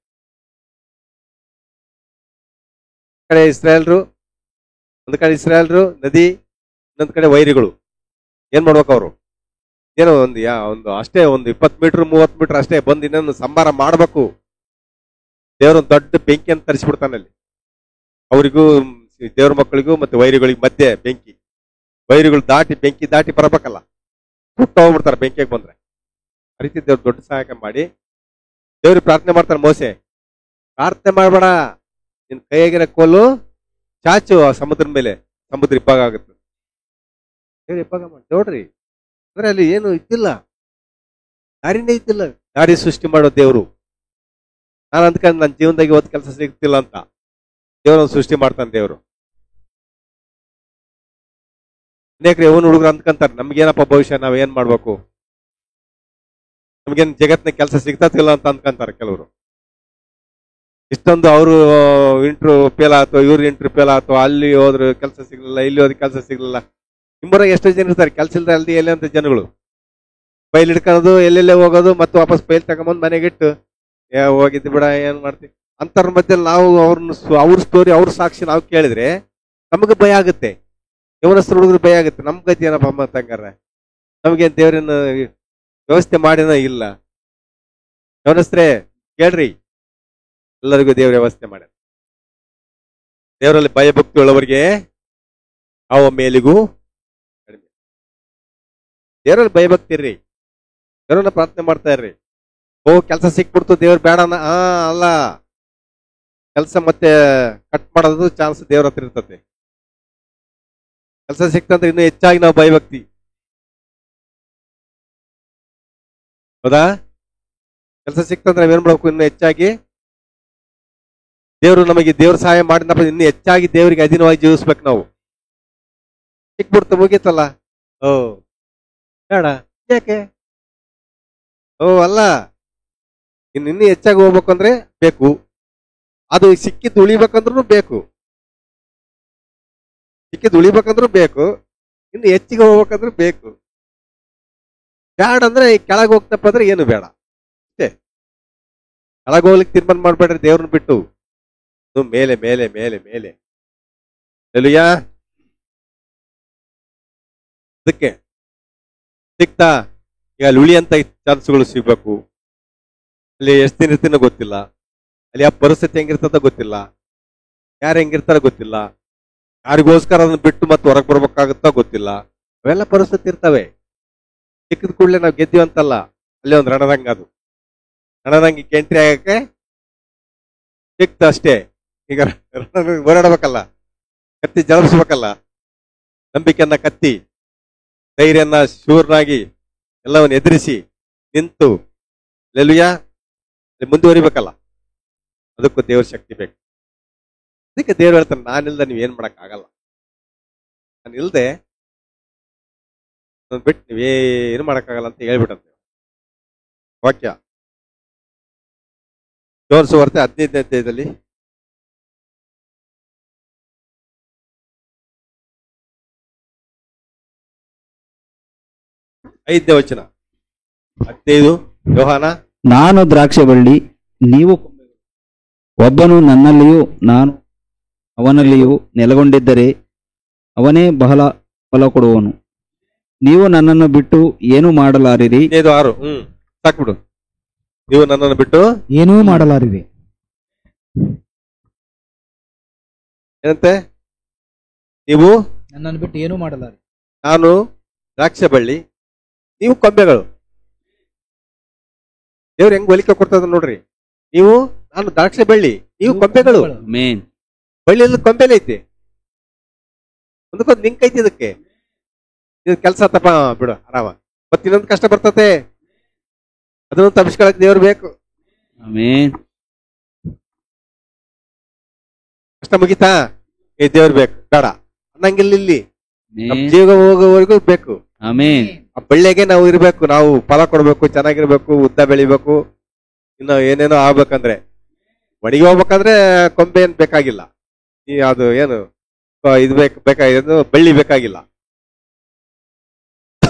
ಒಂದು ಕಡೆ ಇಸ್ರಾಯೇಲ್ರು ನದಿ, ಇನ್ನೊಂದ್ ಕಡೆ ವೈರಿಗಳು. ಏನ್ ಮಾಡ್ಬೇಕು ಅವರು? ಏನೋ ಒಂದು ಅಷ್ಟೇ ಒಂದು 20 ಮೀಟರ್ 30 ಮೀಟರ್ ಅಷ್ಟೇ ಬಂದು ಇನ್ನೊಂದು ಸಂಹಾರ ಮಾಡ್ಬೇಕು. ದೇವ್ರ ದೊಡ್ಡ ಬೆಂಕಿಯನ್ನು ತರಿಸ್ಬಿಡ್ತಾನೆ ಅಲ್ಲಿ. ಅವರಿಗೂ ದೇವ್ರ ಮಕ್ಕಳಿಗೂ ಮತ್ತೆ ವೈರಿಗಳಿಗೆ ಮಧ್ಯೆ ಬೆಂಕಿ. ವೈರಿಗಳು ಬೆಂಕಿ ದಾಟಿ ಬರಬೇಕಲ್ಲ, ಸುಟ್ಟ ಹೋಗ್ಬಿಡ್ತಾರೆ ಬೆಂಕಿಗೆ ಬಂದ್ರೆ. ಆ ರೀತಿ ದೇವ್ರ ದೊಡ್ಡ ಸಹಾಯಕ ಮಾಡಿ ದೇವ್ರಿಗೆ ಪ್ರಾರ್ಥನೆ ಮಾಡ್ತಾರೆ. ಮೋಸೆ, ಪ್ರಾರ್ಥನೆ ಮಾಡ್ಬೇಡ, ನಿನ್ ಕೈಯಾಗಿರೋ ಕೋಲು ಚಾಚು ಆ ಸಮುದ್ರದ ಮೇಲೆ, ಸಮುದ್ರ ಇಬ್ಬಾಗ ಆಗುತ್ತೆ. ದೇವ್ರ ಇಬ್ಬಾಗ ಮಾಡಿ ನೋಡ್ರಿ. ಅಂದ್ರೆ ಅಲ್ಲಿ ಏನು ಇದ್ದಿಲ್ಲ, ದಾರಿನೇ ಇದ್ದಿಲ್ಲ. ದಾರಿ ಸೃಷ್ಟಿ ಮಾಡೋ ದೇವ್ರು. ನಾನು ಅಂದ್ಕೊಂಡು ನನ್ನ ಜೀವನದಾಗ ಇವತ್ತು ಕೆಲಸ ಸಿಗ್ತಿಲ್ಲ ಅಂತ ದೇವ್ರನ್ನ ಸೃಷ್ಟಿ ಮಾಡ್ತಾನೆ ದೇವ್ರು. ಅನೇಕರು ಇವನು ಹುಡುಗರು ಅಂದ್ಕೊಂತಾರೆ, ನಮ್ಗೇನಪ್ಪ ಭವಿಷ್ಯ, ನಾವ್ ಏನ್ ಮಾಡ್ಬೇಕು, ನಮ್ಗೇನ್ ಜಗತ್ತಿನ ಕೆಲಸ ಸಿಗ್ತತಿಲ್ಲ ಅಂತ ಅಂದ್ಕೊಂತಾರೆ ಕೆಲವರು. ಇಷ್ಟೊಂದು ಅವರು ಇಂಟ್ರು ಫೇಲ್ ಆಯ್ತು, ಇವ್ರ ಇಂಟ್ರು ಫೇಲ್ ಆಯ್ತು, ಅಲ್ಲಿ ಹೋದ್ರು ಕೆಲಸ ಸಿಗ್ಲಿಲ್ಲ, ಇಲ್ಲಿ ಹೋದ್ರೆ ಕೆಲಸ ಸಿಗ್ಲಿಲ್ಲ. ನಿಮ್ಮೂರಾಗ ಎಷ್ಟೋ ಜನ ಇರ್ತಾರೆ ಕೆಲಸ ಇಲ್ದ ಅಲ್ದಿ ಎಲ್ಲಿ ಅಂತ ಜನಗಳು. ಫೈಲ್ ಹಿಡ್ಕೊಳ್ಳೋದು, ಎಲ್ಲೆಲ್ಲೇ ಹೋಗೋದು, ಮತ್ತೆ ವಾಪಸ್ ಫೈಲ್ ತಗೊಂಬಂದು ಮನೆಗಿಟ್ಟು ಹೋಗಿದ್ದು ಬಿಡ ಏನ್ ಮಾಡ್ತೀವಿ ಅಂತರ ಮಧ್ಯೆ ನಾವು ಅವ್ರ ಸ್ಟೋರಿ, ಅವ್ರ ಸಾಕ್ಷಿ ನಾವು ಕೇಳಿದ್ರೆ ನಮಗೆ ಭಯ ಆಗುತ್ತೆ. ಯವನಸ್ಥರು ಹುಡುಗರು ಭಯ ಆಗುತ್ತೆ, ನಮ್ ಗತಿ ಏನಪ್ಪ ಅಮ್ಮ ತಂಗಾರ, ನಮ್ಗೇನ್ ದೇವ್ರನ್ನ ವ್ಯವಸ್ಥೆ ಮಾಡಿನ ಇಲ್ಲ. ಯವನಸ್ತ್ರೇ ಕೇಳ್ರಿ, ಎಲ್ಲರಿಗೂ ದೇವ್ರ ವ್ಯವಸ್ಥೆ ಮಾಡ್ಯಾರ. ದೇವರಲ್ಲಿ ಭಯಭಕ್ತಿ ಉಳ್ಳವರಿಗೆ ಅವ ಮೇಲಿಗೂ ಕಡಿಮೆ. ದೇವರಲ್ಲಿ ಭಯಭಕ್ತಿ ಇರ್ರಿ, ದೇವ್ರನ್ನ ಪ್ರಾರ್ಥನೆ ಮಾಡ್ತಾ ಇರ್ರಿ. ಕೆಲಸ ಸಿಕ್ಬಿಡ್ತು ದೇವ್ರ ಬೇಡನ ಅಲ್ಲ, ಕೆಲಸ ಮತ್ತೆ ಕಟ್ ಮಾಡೋದು ಚಾನ್ಸ್ ದೇವ್ರ ಹತ್ರ ಇರ್ತದೆ. ಕೆಲಸ ಸಿಕ್ತಂದ್ರೆ ಇನ್ನೂ ಹೆಚ್ಚಾಗಿ ನಾವು ಭಯಭಕ್ತಿ, ಹೌದಾ? ಕೆಲಸ ಸಿಕ್ತಂದ್ರೆ ನಾವೇನ್ ಮಾಡ್ಬೇಕು, ಇನ್ನು ಹೆಚ್ಚಾಗಿ ದೇವ್ರು ನಮಗೆ ದೇವ್ರ ಸಹಾಯ ಮಾಡಿದಪ್ಪ, ಇನ್ನು ಹೆಚ್ಚಾಗಿ ದೇವರಿಗೆ ಅಧೀನವಾಗಿ ಜೀವಿಸ್ಬೇಕು ನಾವು. ಸಿಕ್ಬಿಡ್ತು ಮುಗೀತಲ್ಲ, ಬೇಡ ಯಾಕೆ, ಅಲ್ಲ, ಇನ್ನೂ ಹೆಚ್ಚಾಗಿ ಹೋಗ್ಬೇಕಂದ್ರೆ ಬೇಕು, ಅದು ಸಿಕ್ಕಿದ್ದು ಉಳಿಬೇಕಂದ್ರೂ ಬೇಕು, ಸಿಕ್ಕಿದ್ದು ಉಳಿಬೇಕಂದ್ರೂ ಬೇಕು, ಇನ್ನು ಹೆಚ್ಚಿಗೆ ಹೋಗ್ಬೇಕಂದ್ರೂ ಬೇಕು. ಬೇಡ ಅಂದ್ರೆ ಕೆಳಗೆ ಹೋಗ್ತಪ್ಪ ಅಂದ್ರೆ ಏನು ಬೇಡ ಅಷ್ಟೇ. ಕೆಳಗೆ ಹೋಗ್ಲಿಕ್ಕೆ ತೀರ್ಮಾನ ಮಾಡ್ಬೇಡ್ರಿ, ದೇವ್ರನ್ನ ಬಿಟ್ಟು ಮೇಲೆ ಮೇಲೆ ಮೇಲೆ ಮೇಲೆ. ಹಲ್ಲೆಲೂಯಾ. ಅದಕ್ಕೆ ಸಿಕ್ತಾ ಈಗ ಅಲ್ಲಿ ಉಳಿಯಂತ ಚಾನ್ಸ್ಗಳು ಸಿಗ್ಬೇಕು. ಅಲ್ಲಿ ಎಷ್ಟು ದಿನ ಇರ್ತೀನೋ ಗೊತ್ತಿಲ್ಲ, ಅಲ್ಲಿ ಯಾವ ಪರಿಸ್ಥಿತಿ ಹೆಂಗಿರ್ತದ ಗೊತ್ತಿಲ್ಲ, ಯಾರು ಹೆಂಗಿರ್ತಾರ ಗೊತ್ತಿಲ್ಲ, ಯಾರಿಗೋಸ್ಕರ ಅದನ್ನ ಬಿಟ್ಟು ಮತ್ತೆ ಹೊರಗೆ ಬರ್ಬೇಕಾಗುತ್ತೋ ಗೊತ್ತಿಲ್ಲ. ಅವೆಲ್ಲ ಪರಿಸ್ಥಿತಿ ಇರ್ತವೆ. ಸಿಕ್ಕಿದ ಕೂಡಲೇ ನಾವು ಗೆದ್ದೀವಿ ಅಂತಲ್ಲ, ಅಲ್ಲಿ ಒಂದು ರಣರಂಗ. ಅದು ರಣರಂಗಕ್ಕೆ ಎಂಟ್ರಿ ಆಗಕ್ಕೆ ಸಿಕ್ತ ಅಷ್ಟೇ. ಈಗ ಓಡಾಡ್ಬೇಕಲ್ಲ, ಕತ್ತಿ ಜಳಪಿಸ್ಬೇಕಲ್ಲ, ನಂಬಿಕೆಯನ್ನ ಕತ್ತಿ, ಧೈರ್ಯನ್ನ ಶೂರ್ನಾಗಿ ಎಲ್ಲವನ್ನು ಎದುರಿಸಿ ನಿಂತು ಹಲ್ಲೆಲೂಯಾ ಮುಂದುವರಿಬೇಕಲ್ಲ. ಅದಕ್ಕೂ ದೇವ್ರ ಶಕ್ತಿ ಬೇಕು. ಅದಕ್ಕೆ ದೇವ್ರು ಹೇಳ್ತಾನೆ, ನಾನಿಲ್ದ ನೀವ್ ಏನ್ ಮಾಡಕ್ ಆಗಲ್ಲ. ನಾನು ಇಲ್ದೆ ಬಿಟ್ಟು ನೀವೇನು ಮಾಡಕ್ಕಾಗಲ್ಲ ಅಂತ ಹೇಳ್ಬಿಟ್ಟಂತೆ ವಾಕ್ಯ. ಯೋಹಾನ ಸುವಾರ್ತೆ 15ನೇ ಅಧ್ಯಾಯದಲ್ಲಿ 5ನೇ ವಚನ. 15 ಯೋಹಾನ. ನಾನು ದ್ರಾಕ್ಷಿ ಬಳ್ಳಿ, ನೀವು ಕೊಂಬೆಗಳು. ಒಬ್ಬನು ನನ್ನಲ್ಲಿಯೂ ನಾನು ಅವನಲ್ಲಿಯೂ ನೆಲೆಗೊಂಡಿದ್ದರೆ ಅವನೇ ಬಹಳ ಫಲ ಕೊಡುವನು. ನೀವು ನನ್ನನ್ನು ಬಿಟ್ಟು ಏನು ಮಾಡಲಾರಿರಿ. 6 ಸಾಕ್ಬಿಡು. ನೀವು ನನ್ನನ್ನು ಬಿಟ್ಟು ಏನೂ ಮಾಡಲಾರಿರಿ. ಏನಂತೆ? ನೀವು ನನ್ನನ್ನು ಬಿಟ್ಟು ಏನೂ ಮಾಡಲಾರಿ. ನಾನು ದ್ರಾಕ್ಷಿ ಬಳ್ಳಿ, ನೀವು ಕೊಂಬೆಗಳು. ದೇವ್ರು ಹೆಂಗ್ ಹೋಲಿಕೆ ಕೊಡ್ತದ ನೋಡ್ರಿ. ನೀವು ನಾನು ದ್ರಾಕ್ಷಿ ಬಳ್ಳಿ, ನೀವು ಕೊಂಬೆಗಳು. ಮೇನ್ ಬಳ್ಳಿಯಲ್ಲಿ ಕೊಂಬೆಲೆ ಐತಿ, ಒಂದಕ್ಕೊಂದು ಲಿಂಕ್ ಐತಿ. ಇದಕ್ಕೆ ಇದು ಕೆಲಸ ತಪ್ಪ ಬಿಡು ಆರಾಮ. ಮತ್ತೆ ಇನ್ನೊಂದು ಕಷ್ಟ ಬರ್ತತೆ, ಅದನ್ನು ತಪ್ಪಿಸ್ಕೊಳಕ್ ದೇವ್ರು ಬೇಕು. ಆಮೆನ್. ಕಷ್ಟ ಮುಗಿತಾ ದೇವ್ರು ಬೇಕು ಬೇಡ ಅನ್ನಂಗಿಲ್ಲ. ಇಲ್ಲಿ ನಮ್ ಆಮೆನ್. ಜೀವ ಹೋಗೋವರೆಗೂ ಬೇಕು. ಆಮೆನ್. ಆ ಬಳ್ಳಿಗೆ ನಾವು ಇರ್ಬೇಕು, ನಾವು ಫಲ ಕೊಡ್ಬೇಕು, ಚೆನ್ನಾಗಿರ್ಬೇಕು, ಉದ್ದ ಬೆಳಿಬೇಕು, ಇನ್ನು ಏನೇನೋ ಆಗ್ಬೇಕಂದ್ರೆ. ಒಣಗಿ ಹೋಗ್ಬೇಕಂದ್ರೆ ಕೊಂಬೆ ಏನ್ ಬೇಕಾಗಿಲ್ಲ. ಈ ಅದು ಏನು ಇದು ಬೇಕಾಗಿರೋದು ಬಳ್ಳಿ ಬೇಕಾಗಿಲ್ಲ.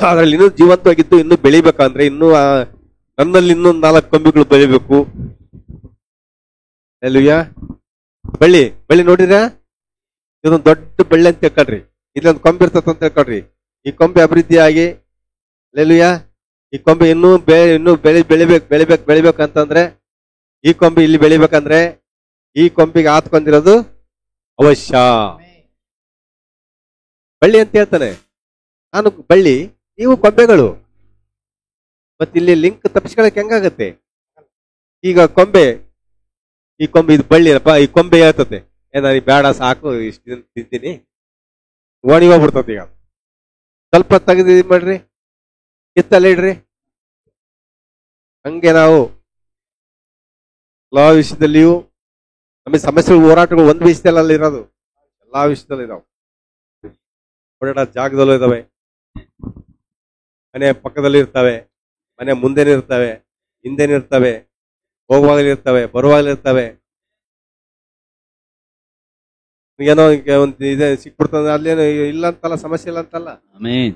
ಅದ್ರಲ್ಲಿ ಇನ್ನೂ ಜೀವಂತವಾಗಿದ್ದು ಇನ್ನೂ ಬೆಳಿಬೇಕಂದ್ರೆ ಇನ್ನೂ ನನ್ನಲ್ಲಿ ಇನ್ನೂ 4 ಕೊಂಬೆಗಳು ಬೆಳಿಬೇಕು. ಅಲ್ವಿಯಾ? ಬಳ್ಳಿ ನೋಡಿರ, ಇದೊಂದು ದೊಡ್ಡ ಬಳ್ಳಿ ಅಂತ ತಿಳ್ಕೊಳ್ರಿ. ಇಲ್ಲೊಂದು ಕೊಂಬೆ ಇರ್ತದ ಅಂತ ತಿಳ್ಕೊಳ್ರಿ. ಈ ಕೊಂಬೆ ಅಭಿವೃದ್ಧಿಯಾಗಿ ಅಲ್ಲೆಲುಯ್ಯ, ಈ ಕೊಂಬೆ ಇನ್ನೂ ಬೆಳಿಬೇಕು ಅಂತಂದ್ರೆ, ಈ ಕೊಂಬೆ ಇಲ್ಲಿ ಬೆಳಿಬೇಕಂದ್ರೆ ಈ ಕೊಂಬಿಗೆ ಆತ್ಕೊಂಡಿರೋದು ಅವಶ್ಯ. ಬಳ್ಳಿ ಅಂತ ಹೇಳ್ತಾನೆ, ನಾನು ಬಳ್ಳಿ, ನೀವು ಕೊಂಬೆಗಳು. ಮತ್ತೆ ಇಲ್ಲಿ ಲಿಂಕ್ ತಪ್ಪಿಸ್ಕೊಳಕ್ ಹೆಂಗಾಗತ್ತೆ? ಈಗ ಈ ಕೊಂಬೆ ಇದು ಬಳ್ಳಿ ಅಪ್ಪ, ಈ ಕೊಂಬೆ ಹೇಳ್ತತೆ ನಾನು ಬೇಡ ಸಾಕು ಇಷ್ಟು ದಿನ ತಿಂತೀನಿ, ಒಣಗಿ ಹೋಗ್ಬಿಡ್ತದೆ. ಈಗ ಸ್ವಲ್ಪ ತೆಗೆದು ಇದು ಮಾಡ್ರಿ, ಕಿತ್ತಲ್ಲಿ ಇಡ್ರಿ. ಹಂಗೆ ನಾವು ಎಲ್ಲಾ ವಿಷಯದಲ್ಲಿಯೂ ನಮಗೆ ಸಮಸ್ಯೆಗಳು, ಹೋರಾಟಗಳು ಒಂದು ವಿಷಯದಲ್ಲಿ ಇರೋದು, ಎಲ್ಲಾ ವಿಷಯದಲ್ಲಿ ಇದಾವೆ. ಓಡಾಡೋ ಜಾಗದಲ್ಲೂ ಇದಾವೆ, ಮನೆ ಪಕ್ಕದಲ್ಲಿ ಇರ್ತವೆ, ಮನೆ ಮುಂದೆನೂ ಇರ್ತವೆ, ಹಿಂದೆನೂ ಇರ್ತವೆ, ಹೋಗುವಾಗಲೂ ಇರ್ತವೆ, ಬರುವಾಗಲೂ ಇರ್ತವೆ. ಏನೋ ಒಂದು ಇದೆ ಸಿಕ್ಬಿಡ್ತದೆ, ಅಲ್ಲೇನು ಇಲ್ಲ ಅಂತಲ್ಲ, ಸಮಸ್ಯೆ ಇಲ್ಲ ಅಂತಲ್ಲ. ಆಮೆನ್.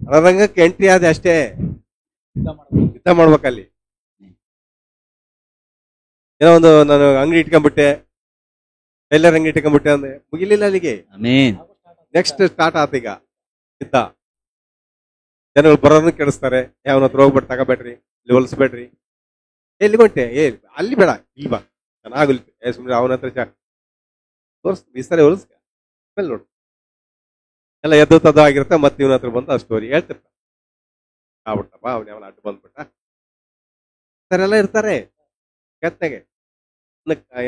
ರಣರಂಗಕ್ಕೆ ಎಂಟ್ರಿ ಆದ ಅಷ್ಟೇ, ಯುದ್ಧ ಮಾಡ್ಬೇಕಲ್ಲಿ. ಏನೋ ಒಂದು ನಾನು ಅಂಗಡಿ ಇಟ್ಕೊಂಡ್ಬಿಟ್ಟೆ, ಟೈಲರ್ ಅಂಗಡಿ ಇಟ್ಕೊಂಡ್ಬಿಟ್ಟೆ ಅಂದ್ರೆ ಮುಗಿಲಿಲ್ಲ ಅಲ್ಲಿಗೆ. ಆಮೆನ್. ನೆಕ್ಸ್ಟ್ ಸ್ಟಾರ್ಟ್ ಆತ ಈಗ ಯುದ್ಧ. ಜನಗಳು ಬರೋದನ್ನ ಕೆಡಿಸ್ತಾರೆ, ಯಾವನ ಹತ್ರ ಹೋಗ್ಬಿಟ್ಟು ತಗೋಬೇಡ್ರಿ, ಇಲ್ಲಿ ಹೊಲಿಸ್ಬೇಡ್ರಿ. ಎಲ್ಲಿ ಹೊಂಟೆ? ಅಲ್ಲಿ ಬೇಡ, ಇಲ್ಲಿ ಬಾ, ಚೆನ್ನಾಗಿ ಹೊಲಿತೆ. ಸುಮ್ಮನೆ ಅವನ ಹತ್ರ ತೋರ್ಸ್, ಈ ಸರಿ ಹೊಲಿಸ್ಕ, ಆಮೇಲೆ ನೋಡು. ಎಲ್ಲ ಎದ್ದು ತದ್ದು ಆಗಿರುತ್ತೆ. ಮತ್ತೆ ಇವನ ಹತ್ರ ಬಂದು ಆ ಸ್ಟೋರಿ ಹೇಳ್ತಿರ್ತಾರೆ. ಆಗ್ಬಿಟ್ಟಪ್ಪ ಅವನ ಅವನ ಅಡ್ಡು ಬಂದ್ಬಿಟ್ಟ. ಸರ್ ಎಲ್ಲ ಇರ್ತಾರೆ ಕೆತ್ತನೆಗೆ,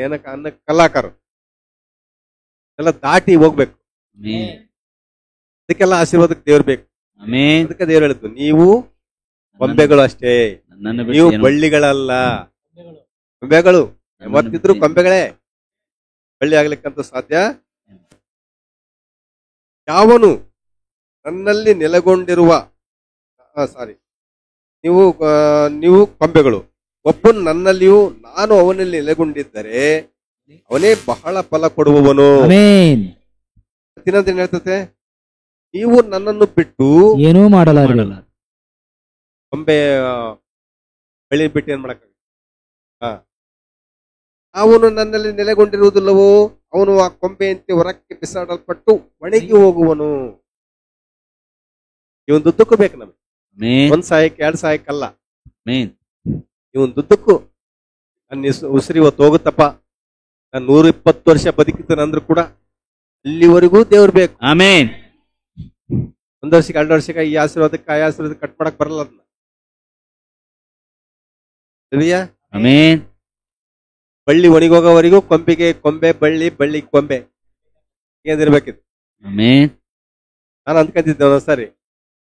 ಏನಕ್ಕ ಅನ್ನಕ್ಕೆ ಕಲಾಕಾರ ಎಲ್ಲ ದಾಟಿ ಹೋಗ್ಬೇಕು. ಆಮೆನ್. ಅದಕ್ಕೆಲ್ಲ ಆಶೀರ್ವಾದಕ್ಕೆ ದೇವ್ರು ಬೇಕು. ಆಮೆನ್. ಅದಕ್ಕೆ ದೇವ್ರು ಹೇಳಿದ್ದು, ನೀವು ಕೊಂಬೆಗಳು ಅಷ್ಟೇ, ನನ್ನನ್ನು ನೀವು ಬಿಟ್ಟು ಏನು- ಬಳ್ಳಿಗಳಲ್ಲ. ಕೊಂಬೆಗಳು ಯಾವತ್ತಿದ್ರು ಕೊಂಬೆಗಳೇ, ಬಳ್ಳಿ ಆಗ್ಲಿಕ್ಕಂತೂ ಸಾಧ್ಯ. ಯಾವನು ನನ್ನಲ್ಲಿ ನೆಲೆಗೊಂಡಿರುವ ನೀವು ಕೊಂಬೆಗಳು, ಒಬ್ಬನು ನನ್ನಲ್ಲಿಯೂ ನಾನು ಅವನಲ್ಲಿ ನೆಲೆಗೊಂಡಿದ್ದರೆ ಅವನೇ ಬಹಳ ಫಲ ಕೊಡುವವನು. ಆಮೆನ್. ಇನ್ನೊಂದೇನ್ ಹೇಳ್ತತೆ? ನೀವು ನನ್ನನ್ನು ಬಿಟ್ಟು ಏನೂ ಮಾಡಲಾರಿ. ಕೊಂಬೆ ಬೆಳಿ ಬಿಟ್ಟು ಏನ್ ಮಾಡಕ್? ಅವನು ನನ್ನಲ್ಲಿ ನೆಲೆಗೊಂಡಿರುವುದಿಲ್ಲವೋ ಅವನು ಆ ಕೊಂಬೆಯಂತೆ ಹೊರಕ್ಕೆ ಬಿಸಾಡಲ್ಪಟ್ಟು ಒಣಗಿ ಹೋಗುವನು. ಇವನ್ ದುದ್ದಕ್ಕೂ ಬೇಕು ನಮಗೆ. ಆಮೆನ್. 1 ಸಾಯಕ್ಕೆ 2 ಸಾಯಕ್ಕಲ್ಲ, ಆಮೆನ್. ಇವನ್ ದುದ್ದಕ್ಕೂ. ನನ್ನ ಉಸಿರು ಇವತ್ತು ಹೋಗುತ್ತಪ್ಪ, ನಾನು 120 ವರ್ಷ ಬದುಕಿದ್ದೇನಂದ್ರೂ ಕೂಡ ಅಲ್ಲಿವರೆಗೂ ದೇವ್ರು ಬೇಕು. ಆಮೆನ್. 1 ವರ್ಷಕ್ಕೆ 2 ವರ್ಷಕ್ಕೆ ಈ ಆಶೀರ್ವಾದಕ್ಕೆ ಆ ಆಶೀರ್ವಾದಕ್ಕೆ ಕಟ್ ಮಾಡಕ್ ಬರಲ್ಲ ಅದನ್ನ. ಸರಿಯಾ? ಆಮೆನ್. ಬಳ್ಳಿ ಒಣಗೋಗೋವರೆಗೂ ಕೊಂಬೆ ಬಳ್ಳಿ ಕೊಂಬೆ ಏನಿರ್ಬೇಕಿತ್ತು. ಆಮೆನ್. ನಾನು ಅಂದ್ಕೊಂತಿದ್ದೆ ಒಂದೊಂದ್ಸರಿ,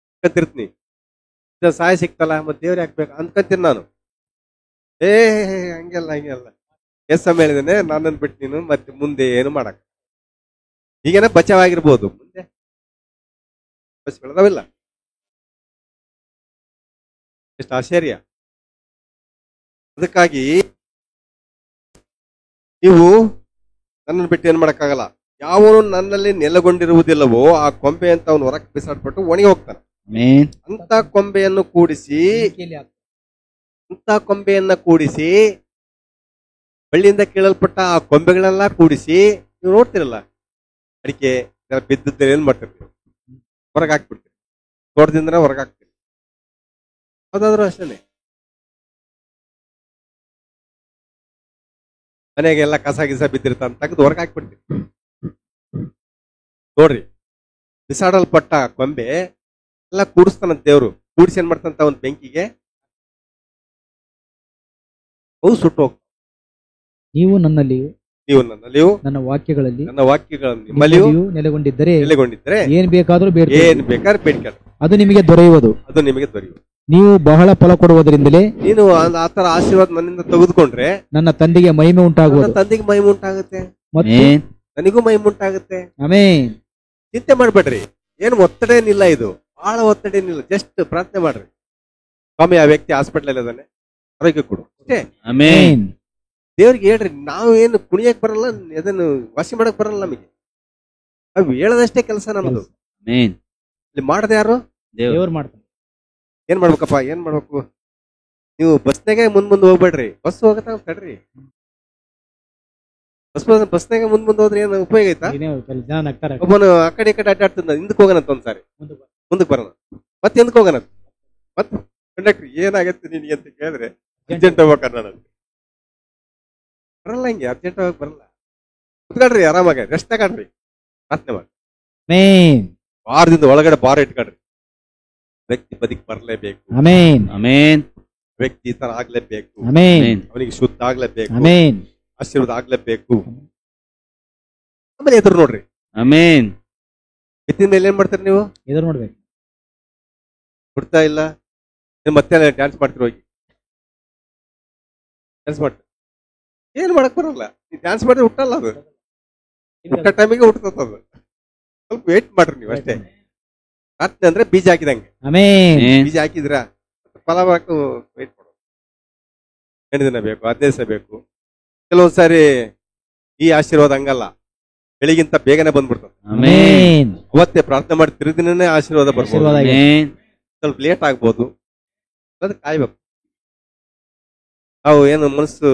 ಅಂದ್ಕೊಂತಿರ್ತೀನಿ, ಸಹಾಯ ಸಿಕ್ತಲ್ಲ ಮತ್ತೆ ದೇವ್ರು ಹಾಕ್ಬೇಕು ಅಂದ್ಕೊಂತೀನಿ ನಾನು. ಹಂಗೆಲ್ಲ ಎಸ್ ಸಮಯ ಹೇಳಿದ್ದೇನೆ, ನನ್ನನ್ನು ಬಿಟ್ಟು ನೀನು ಮತ್ತೆ ಮುಂದೆ ಏನು ಮಾಡಕ್. ಈಗೇನ ಬಚಾವಾಗಿರ್ಬೋದು, ಮುಂದೆ ಬಸ್ ಬೆಳೆದವಿಲ್ಲ. ಎಷ್ಟು ಆಶ್ಚರ್ಯ. ಅದಕ್ಕಾಗಿ ನೀವು ನನ್ನನ್ನು ಬಿಟ್ಟು ಏನ್ ಮಾಡಕ್ಕಾಗಲ್ಲ. ಯಾವನು ನನ್ನಲ್ಲಿ ನೆಲೆಗೊಂಡಿರುವುದಿಲ್ಲವೋ ಆ ಕೊಂಬೆ ಅಂತ ಅವನು ಹೊರಕ್ಕೆ ಬಿಸಾಡ್ಬಿಟ್ಟು ಒಣಗಿ ಹೋಗ್ತಾನೆ. ಆಮೇನ್ ಅಂತ ಕೊಂಬೆಯನ್ನು ಕೂಡಿಸಿ ಬಳ್ಳಿಯಿಂದ ಕೀಳಲ್ಪಟ್ಟ ಆ ಕೊಂಬೆಗಳೆಲ್ಲ ಕೂಡಿಸಿ ನೀವು ನೋಡ್ತಿರಲ್ಲ, ಅಡಿಕೆ ಬಿದ್ದಿದ್ದರೆ ಏನ್ ಮಾಡ್ತೀರಿ ನೀವು? ಹೊರಗೆ ಹಾಕ್ಬಿಡ್ತೀರಿ, ತೋಟದಿಂದ ಹೊರಗೆ ಹಾಕ್ತೀರಿ. ಯಾವ್ದಾದ್ರು ಅಷ್ಟೇ. ಮನೆಗೆಲ್ಲ ಕಸ ಗಿಸ ಬಿದ್ದಿರ್ತ ಅಂತ ತೆಗೆದು ಹೊರಗೆ ಹಾಕ್ಬಿಡ್ತೀರಿ. ನೋಡ್ರಿ, ಬಿಸಾಡಲ್ಪಟ್ಟ ಕೊಂಬೆ ಎಲ್ಲ ಕೂಡಿಸ್ತಾನಂತ ದೇವ್ರು. ಕೂಡಿಸಿ ಏನ್ ಮಾಡ್ತಂತ ಅವನ್ ಬೆಂಕಿಗೆ ಅವು ಸುಟ್ಟು ಹೋಗ್ತಾವ. ನೀವು ನನ್ನಲ್ಲಿಯೂ ನೀವು ನನ್ನಲ್ಲಿಯೂ ನನ್ನ ವಾಕ್ಯಗಳಲ್ಲಿ ನನ್ನ ವಾಕ್ಯಗಳನ್ನು ನಿಮ್ಮಲ್ಲಿಯೂ ನೆಲೆಗೊಂಡಿದ್ದರೆ ನೆಲೆಗೊಂಡಿದ್ರೆ ಏನ್ ಬೇಕಾದ್ರೂ ಬೇಡ, ಏನ್ ಬೇಕಾದ್ರೆ ಬೇಡಿಕೆ ಅದು ನಿಮಗೆ ದೊರೆಯುವುದು. ಅದು ನಿಮಗೆ ದೊರೆಯುವುದು. ನೀವು ಬಹಳ ಫಲ ಕೊಡುವುದರಿಂದಲೇ ನೀನು ಆತರ ಆಶೀರ್ವಾದ ನನ್ನಿಂದ ತೆಗೆದುಕೊಂಡ್ರೆ ನನ್ನ ತಂದೆಗೆ ಮಹಿಮೆ ನನ್ನ ಉಂಟಾಗುವುದು ತಂದೆಗೆ ಮಹಿಮೆ ಉಂಟಾಗುತ್ತೆ, ಮತ್ತು ಆಮೇನ್ ನನಗೂ ಮಹಿಮೆ ಉಂಟಾಗುತ್ತೆ. ಆಮೇನ್. ಚಿಂತೆ ಮಾಡ್ಬೇಡ್ರಿ. ಏನು ಒತ್ತಡ ಏನಿಲ್ಲ, ಇದು ಬಹಳ ಒತ್ತಡ ಏನಿಲ್ಲ. ಜಸ್ಟ್ ಪ್ರಾರ್ಥನೆ ಮಾಡ್ರಿ, ಸ್ವಾಮಿ ಆ ವ್ಯಕ್ತಿ ಹಾಸ್ಪಿಟಲ್ ಇದಾನೆ, ಆರೋಗ್ಯ ಕೊಡು ಅಷ್ಟೇ. ಆಮೇನ್ ದೇವ್ರಿಗೆ ಹೇಳ್ರಿ. ನಾವು ಏನು ಕುಣಿಯಕ್ ಬರಲ್ಲ, ಅದನ್ನು ವಾಸಿ ಮಾಡಕ್ ಬರಲ್ಲ ನಮಗೆ. ನಾವು ಹೇಳದಷ್ಟೇ ಕೆಲಸ ನಮ್ದು. ಆಮೇನ್ ಇಲ್ಲಿ ಮಾಡದೆ ಯಾರು? ದೇವ್ರು ದೇವ್ರು ಮಾಡ್ತಾನೆ. ಏನ್ ಮಾಡ್ಬೇಕಪ್ಪ, ಏನ್ ಮಾಡ್ಬೇಕು? ನೀವು ಬಸ್ನಾಗೆ ಮುಂದ್ ಹೋಗ್ಬೇಡ್ರಿ. ಬಸ್ ಹೋಗತ್ತ ತಡ್ರಿ. ಬಸ್ನಾಗ ಮುಂದ್ ಹೋದ್ರೆ ಏನು ಉಪಯೋಗ ಐತಾ? ಜನ ನಗ್ತಾರೆ. ಒಬ್ಬನು ಆ ಕಡೆ ಈ ಕಡೆ ಅಡ್ಡಾಡ್ತಿದ್ದ, ಹಿಂದಕ್ಕೆ ಹೋಗೋಣಂತ ಒಂದ್ಸಾರಿ, ಮುಂದಕ್ಕೆ ಬರೋಣ, ಮತ್ತೆ ಹಿಂದಕ್ಕೆ ಹೋಗೋಣ. ಮತ್ತೆ ಕಂಡಕ್ಟರ್ ಏನಾಗತ್ತೆ ನಿನಗೆ ಅಂತ ಕೇಳಿದ್ರೆ ಅರ್ಜೆಂಟ್ ಹೋಗ್ಬೇಕನ್ನ ನಾನು ಬರಲ್ಲ. ಹಿಂಗೆ ಅರ್ಜೆಂಟ್ ಹೋಗಕ್ ಬರಲ್ಲ. ಕುತ್ಕೊಳ್ರಿ, ಆರಾಮಾಗ ರೆಸ್ಟ್ ತಗೊಂಡ್ರಿ, ಪ್ರಾರ್ಥನೆ ಮಾಡಿ. ಆಮೇನ್ ಬಾರದಿಂದ ಒಳಗಡೆ ಬಾರ ಇಟ್ಕೊಳ್ರಿ. ವ್ಯಕ್ತಿ ಬದುಕಿ ಬರಲೇಬೇಕು. ಆಮೇನ್ ಆಮೇನ್ ವ್ಯಕ್ತಿ ಈ ತರ ಆಗ್ಲೇಬೇಕು. ಆಮೇನ್ ಅವನಿಗೆ ಶುದ್ಧ ಆಗ್ಲೇಬೇಕು, ಆಮೇನ್ ಆಶೀರ್ವಾದ ಆಗ್ಲೇಬೇಕು. ಆಮೇಲೆ ಎದುರು ನೋಡ್ರಿ. ಆಮೇನ್ ಎತ್ತಿನ ಮೇಲೆ ಏನ್ ಮಾಡ್ತೀರಿ ನೀವು? ಎದುರು ನೋಡ್ಬೇಕು. ಕೊಡ್ತಾ ಇಲ್ಲ, ಮತ್ತೆ ಡ್ಯಾನ್ಸ್ ಮಾಡ್ತೀರಿ, ಹೋಗಿ ಡ್ಯಾನ್ಸ್ ಮಾಡ್ತೀರಿ. ಏನ್ ಮಾಡಕ್ ಬರಲ್ಲ. ನೀವು ಡ್ಯಾನ್ಸ್ ಮಾಡಿದ್ರೆ ಹುಟ್ಟಲ್ಲ, ಅದು ಹುಟ್ಟ ಟೈಮಿಗೆ ಹುಟ್ಟತದ. ಅದು ಸ್ವಲ್ಪ ವೇಟ್ ಮಾಡ್ರಿ ನೀವು ಅಷ್ಟೇ. ಪ್ರಾರ್ಥನೆ ಅಂದ್ರೆ ಬೀಜ ಹಾಕಿದಂಗೆ. ಆಮೇನ್ ಬೀಜ ಹಾಕಿದ್ರ ಫಲ ಹಾಕು ವೇಟ್ ಮಾಡೋದು. 8 ದಿನ ಬೇಕು, 15 ದಿವಸ ಬೇಕು. ಕೆಲವೊಂದ್ಸಾರಿ ಈ ಆಶೀರ್ವಾದ ಹಂಗಲ್ಲ, ಬೆಳಿಗಿಂತ ಬೇಗನೆ ಬಂದ್ಬಿಡ್ತದೆ. ಆಮೇನ್ ಅವತ್ತೇ ಪ್ರಾರ್ಥನೆ ಮಾಡಿ ತಿರುದಿನೇ ಆಶೀರ್ವಾದ ಬರ್ಬೋದು. ಆಶೀರ್ವಾದ ಆಗಿದೆ. ಆಮೇನ್ ಸ್ವಲ್ಪ ಲೇಟ್ ಆಗ್ಬೋದು, ಅದಕ್ಕೆ ಕಾಯ್ಬೇಕು. ನಾವು ಏನು ಮನಸ್ಸು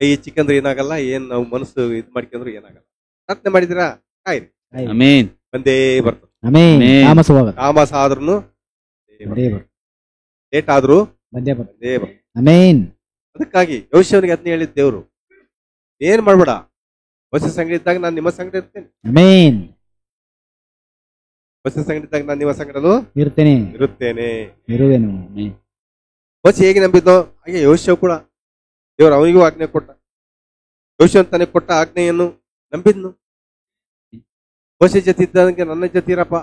ಕೈ ಚಿಕ್ಕಂದ್ರೆ ಏನಾಗಲ್ಲ, ಏನ್ ನಾವು ಮನಸ್ಸು ಇದ್ ಮಾಡ್ಕೊಂಡ್ರು ಏನಾಗಲ್ಲ. ಪ್ರಾರ್ಥನೆ ಮಾಡಿದಿರಾ ಕಾಯ್ರಿ, ಆಮೇನ್ ಬಂದೇ ಬರ್ತದೆ. ಆಮೇನ್ ಆಮೇನ್. ತಾಮಸವಾಗ ತಾಮಸ ಆದ್ರೂ ದೇವರು ಲೇಟ್ ಆದ್ರೂ ಬಂದೇ ಬರ್ತದೆ. ಬಂದೇ ಬರ್ತದೆ. ಆಮೇನ್ ಅದಕ್ಕಾಗಿ ಯೋಶಿಯವನಿಗೆ ಅದನ್ನ ಹೇಳಿದ ದೇವ್ರು, ಏನ್ ಮಾಡ್ಬೇಡ, ಹೊಸ ಸಂಗಡ ಇದ್ದಾಗ ನಾನು ನಿಮ್ಮ ಸಂಗಡ ಇರ್ತೇನೆ. ಆಮೇನ್ ಹೊಸ ಸಂಗಡ ಇದ್ದಾಗ ನಾನು ನಿಮ್ಮ ಸಂಗಡಲು ಇರ್ತೇನೆ, ಇರುತ್ತೇನೆ. ಇರುವೆನು. ಹೊಸ ಹೇಗೆ ನಂಬಿದ್ನೋ ಹಾಗೆ ಯೋಶಿಯವ್ ಕೂಡ ದೇವ್ರು ಅವನಿಗೂ ಆಜ್ಞೆ ಕೊಟ್ಟ. ಯೋಶಿಯನ್ ತನಗೆ ಕೊಟ್ಟ ಆಜ್ಞೆಯನ್ನು ನಂಬಿದ್ನು. ಹೊಸ ಜೊತೆ ಇದ್ದಂಗೆ ನನ್ನ ಜೊತೆ ಇರಪ್ಪ.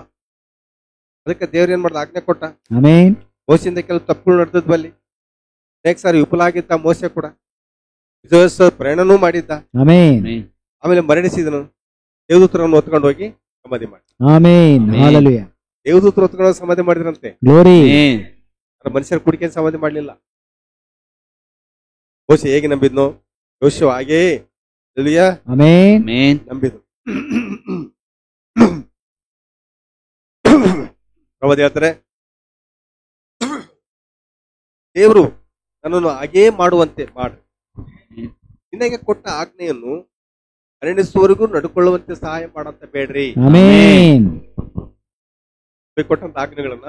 ಅದಕ್ಕೆ ದೇವ್ರು ಏನ್ ಮಾಡ್ದ, ಆಜ್ಞೆ ಕೊಟ್ಟ. ಆಮೇನ್ ಮೋಸೆಯಿಂದ ಕೆಲವು ತಪ್ಪುಗಳು ನಡೆದದ್ ಬಲ್ಲಿ ಅನೇಕ ಸಾರಿ ವಿಫಲಾಗಿದ್ದ ಮೋಸೆ ಕೂಡ. ಪ್ರಯಾಣನೂ ಮಾಡಿದ್ದ, ಆಮೇನ್ ಆಮೇಲೆ ಮರಣಿಸಿದನು. ದೇವದೂತರನ್ನು ಹೊತ್ಕೊಂಡು ಹೋಗಿ ಸಮಾಧಿ ಮಾಡಿ. ಆಮೇನ್ ಆಮೇನ್. ಹಾಲೆಲೂಯ, ದೇವದೂತರು ಹೊತ್ಕೊಂಡು ಹೋಗಿ ಸಮಾಧಿ ಮಾಡಿದ್ರಂತೆ. ಗ್ಲೋರಿ. ಆಮೇನ್ ಮನುಷ್ಯರ ಕುಡಿಕೆ ಸಮಾಧಿ ಮಾಡ್ಲಿಲ್ಲ. ಮೋಸೆ ಹೇಗೆ ನಂಬಿದ್ನೋ ಯೋಶುವ ಹಾಗೇ ಆಮೇನ್ ಆಮೇನ್ ನಂಬಿದ್ರು. ಪ್ರವಾದಿ ಹೇಳ್ತಾರೆ, ದೇವರು ನನ್ನನ್ನು ಹಾಗೇ ಮಾಡುವಂತೆ ಮಾಡ್ರಿ. ನಿನಗೆ ಕೊಟ್ಟ ಆಜ್ಞೆಯನ್ನು ಪರಿಣಿಸುವವರೆಗೂ ನಡ್ಕೊಳ್ಳುವಂತೆ ಸಹಾಯ ಮಾಡಂತ ಬೇಡ್ರಿ. ಆಮೇನ್ ಕೊಟ್ಟಂತ ಆಜ್ಞೆಗಳನ್ನ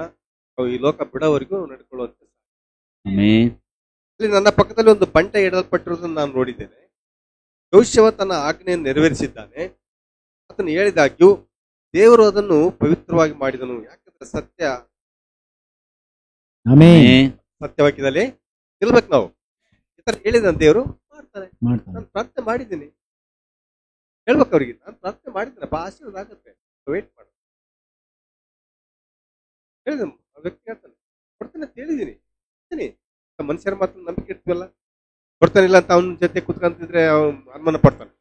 ನಾವು ಈ ಲೋಕ ಬಿಡೋವರೆಗೂ ನಡ್ಕೊಳ್ಳುವಂತೆ. ಆಮೇನ್ ಇಲ್ಲಿ ನನ್ನ ಪಕ್ಕದಲ್ಲಿ ಒಂದು ಬಂಡೆ ಇಡಲ್ಪಟ್ಟಿರುವುದನ್ನು ನಾನು ನೋಡಿದ್ದೇನೆ. ಯೋಶುವ ತನ್ನ ಆಜ್ಞೆಯನ್ನು ನೆರವೇರಿಸಿದ್ದಾನೆ. ಅದನ್ನು ಹೇಳಿದಾಗ್ಯೂ ದೇವರು ಅದನ್ನು ಪವಿತ್ರವಾಗಿ ಮಾಡಿದನು. ಯಾಕಂದ್ರೆ ಆಮೇನ್ ಸತ್ಯವಾಕ್ಯದಲ್ಲಿ ನಿಲ್ಬೇಕು ನಾವು. ಈ ತರ ಹೇಳಿದ ದೇವರು ಮಾಡ್ತಾರೆ. ಮಾಡ್ತಾನೆ. ನಾನು ಪ್ರಾರ್ಥನೆ ಮಾಡಿದ್ದೀನಿ ಹೇಳ್ಬೇಕು ಅವ್ರಿಗೆ, ನಾನು ಪ್ರಾರ್ಥನೆ ಮಾಡಿದ್ದೇನೆ, ಆಶೀರ್ವಾದ ಆಗುತ್ತೆ, ವೇಟ್ ಮಾಡು ಹೇಳಿದ. ಆ ವ್ಯಕ್ತಿ ಹೇಳ್ತಾನೆ, ಕೊಡ್ತಾನೆ ಅಂತ ಹೇಳಿದೀನಿ. ಮನುಷ್ಯರ ಮಾತ್ರ ನಂಬಿಕೆ ಇರ್ತೀವಲ್ಲ, ಕೊಡ್ತಾನಿಲ್ಲ ಅಂತ ಅವನ ಜೊತೆ ಕುತ್ಕೊಂತಿದ್ರೆ ಅವನು ಅನುಮಾನ ಪಡ್ತಾನೆ.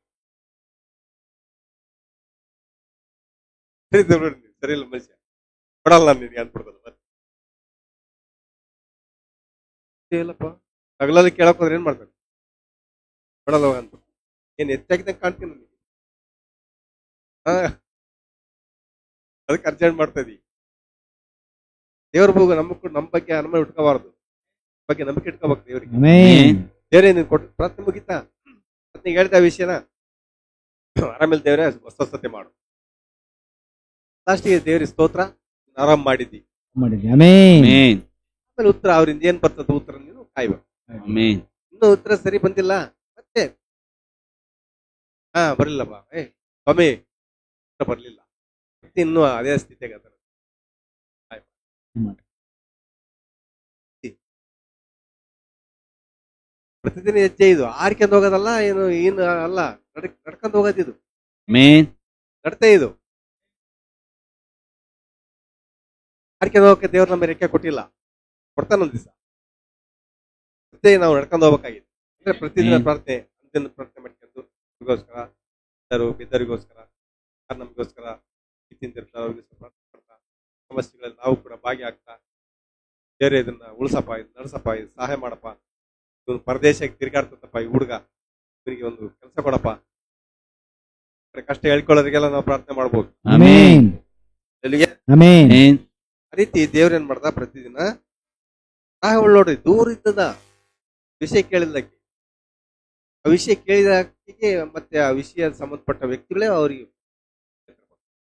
ಸರಿ ಇಲ್ಲ ಮನುಷ್ಯ, ಕೊಡಲ್ಲ ನಾನು ನಿನಗೆ ಅಂದ್ಬಿಡ್ತಾನೆ. ಸಾಧ್ಯ ಇಲ್ಲಪ್ಪ. ಹಗಲಲ್ಲಿ ಕೇಳಕ್ ಹೋದ್ರೆ ಏನ್ ಮಾಡ್ತಾರೆ, ನೋಡಲ್ಲ ಅಂತ ಏನ್ ಹೆಚ್ಚಾಗಿದ್ದಂಗೆ ಕಾಣ್ತೀನಿ ನನಗೆ. ಹಾ, ಅದಕ್ಕೆ ಅರ್ಜೆಂಟ್ ಮಾಡ್ತಾ ಇದೀವಿ. ದೇವ್ರ ನಮ್ಮ ಬಗ್ಗೆ ಅನುಮಾನ ಇಟ್ಕೋಬಾರ್ದು, ಬಗ್ಗೆ ನಂಬಿಕೆ ಇಟ್ಕೋಬೇಕು ದೇವ್ರಿಗೆ. ಆಮೆನ್. ದೇವ್ರೇ ನೀನ್ ಕೊಟ್ಟು ಪ್ರಾರ್ಥನೆ ಮುಗಿತಾ, ನೀಗ ಹೇಳ್ತಾ ವಿಷಯನ ಆರಾಮೇಲೆ ದೇವ್ರೆ ಸ್ವಸ್ಥತೆ ಮಾಡು. ಲಾಸ್ಟಿಗೆ ದೇವ್ರಿಗೆ ಸ್ತೋತ್ರ, ಆರಾಮ್ ಮಾಡಿದ್ದಿ. ಮಾಡಿದ್ವಿ. ಆಮೆನ್. ಆಮೆನ್. ಆಮೇಲೆ ಉತ್ತರ ಅವ್ರಿಂದ ಏನ್ ಬರ್ತದ ಉತ್ತರ ನೀನು ಕಾಯ್ಬೇಕು. ಆಮೆನ್. ಇನ್ನೂ ಉತ್ತರ ಸರಿ ಬಂದಿಲ್ಲ ಮತ್ತೆ ಬರ್ಲಿಲ್ಲಪ್ಪ, ಸ್ವಾಮಿ ಉತ್ತರ ಬರ್ಲಿಲ್ಲ, ಮತ್ತೆ ಇನ್ನೂ ಅದೇ ಸ್ಥಿತಿಗೆ ಅದರ ಪ್ರತಿದಿನ ಹೆಜ್ಜೆ ಇದು ಆರ್ಕೊಂಡು ಹೋಗೋದಲ್ಲ, ಏನು ಅಲ್ಲ, ನಡ್ಕೊಂಡು ಹೋಗೋದಿದು, ಆಮೆನ್. ನಡತೆ ಇದು. ಆರ್ಕೊಂಡು ಹೋಗಕ್ಕೆ ದೇವ್ರ ನಮಗೆ ರೆಕ್ಕೆ ಕೊಟ್ಟಿಲ್ಲ, ಕೊಡ್ತಾನೊಂದ್ ದಿವಸ. ಮತ್ತೆ ನಾವು ನಡ್ಕೊಂಡು ಹೋಗ್ಬೇಕಾಗಿದೆ. ಅಂದ್ರೆ ಪ್ರತಿದಿನ ಪ್ರಾರ್ಥನೆ, ಅಂದಿನ ಪ್ರಾರ್ಥನೆ ಮಾಡ್ಕೊಂಡು ನಮಗೋಸ್ಕರ, ಬಿದ್ದರಿಗೋಸ್ಕರ, ನಮಗೋಸ್ಕರ ಪ್ರಾರ್ಥನೆ ಮಾಡ್ತಾ, ಸಮಸ್ಯೆಗಳಲ್ಲಿ ನಾವು ಕೂಡ ಭಾಗಿಯಾಗ್ತಾ, ಬೇರೆ ಇದನ್ನ ಉಳಿಸಪ್ಪ, ಇದು ನಡ್ಸಪ್ಪ, ಇದು ಸಹಾಯ ಮಾಡಪ್ಪ, ಇವನು ಪರದೇಶಕ್ಕೆ ತಿರುಗಾಡ್ತಪ್ಪ ಈ ಹುಡುಗ, ಇವನಿಗೆ ಒಂದು ಕೆಲಸ ಕೊಡಪ್ಪ, ಕಷ್ಟ ಹೇಳ್ಕೊಳ್ಳೋರಿಗೆಲ್ಲ ನಾವು ಪ್ರಾರ್ಥನೆ ಮಾಡ್ಬೋದು. ಆಮೆನ್. ಎಲ್ಲಿಗೆ ಆಮೆನ್. ಆಮೆನ್. ಆ ರೀತಿ ದೇವ್ರ ಏನ್ ಮಾಡ್ದ, ಪ್ರತಿದಿನ ರಾಹವಳು ನೋಡ್ರಿ ದೂರ ಇದ್ದದ ವಿಷಯ ಕೇಳಿದಕ್ಕೆ, ಆ ವಿಷಯ ಕೇಳಿದಕ್ಕೆ ಮತ್ತೆ ಆ ವಿಷಯ ಸಂಬಂಧಪಟ್ಟ ವ್ಯಕ್ತಿಗಳೇ ಅವ್ರಿಗೆ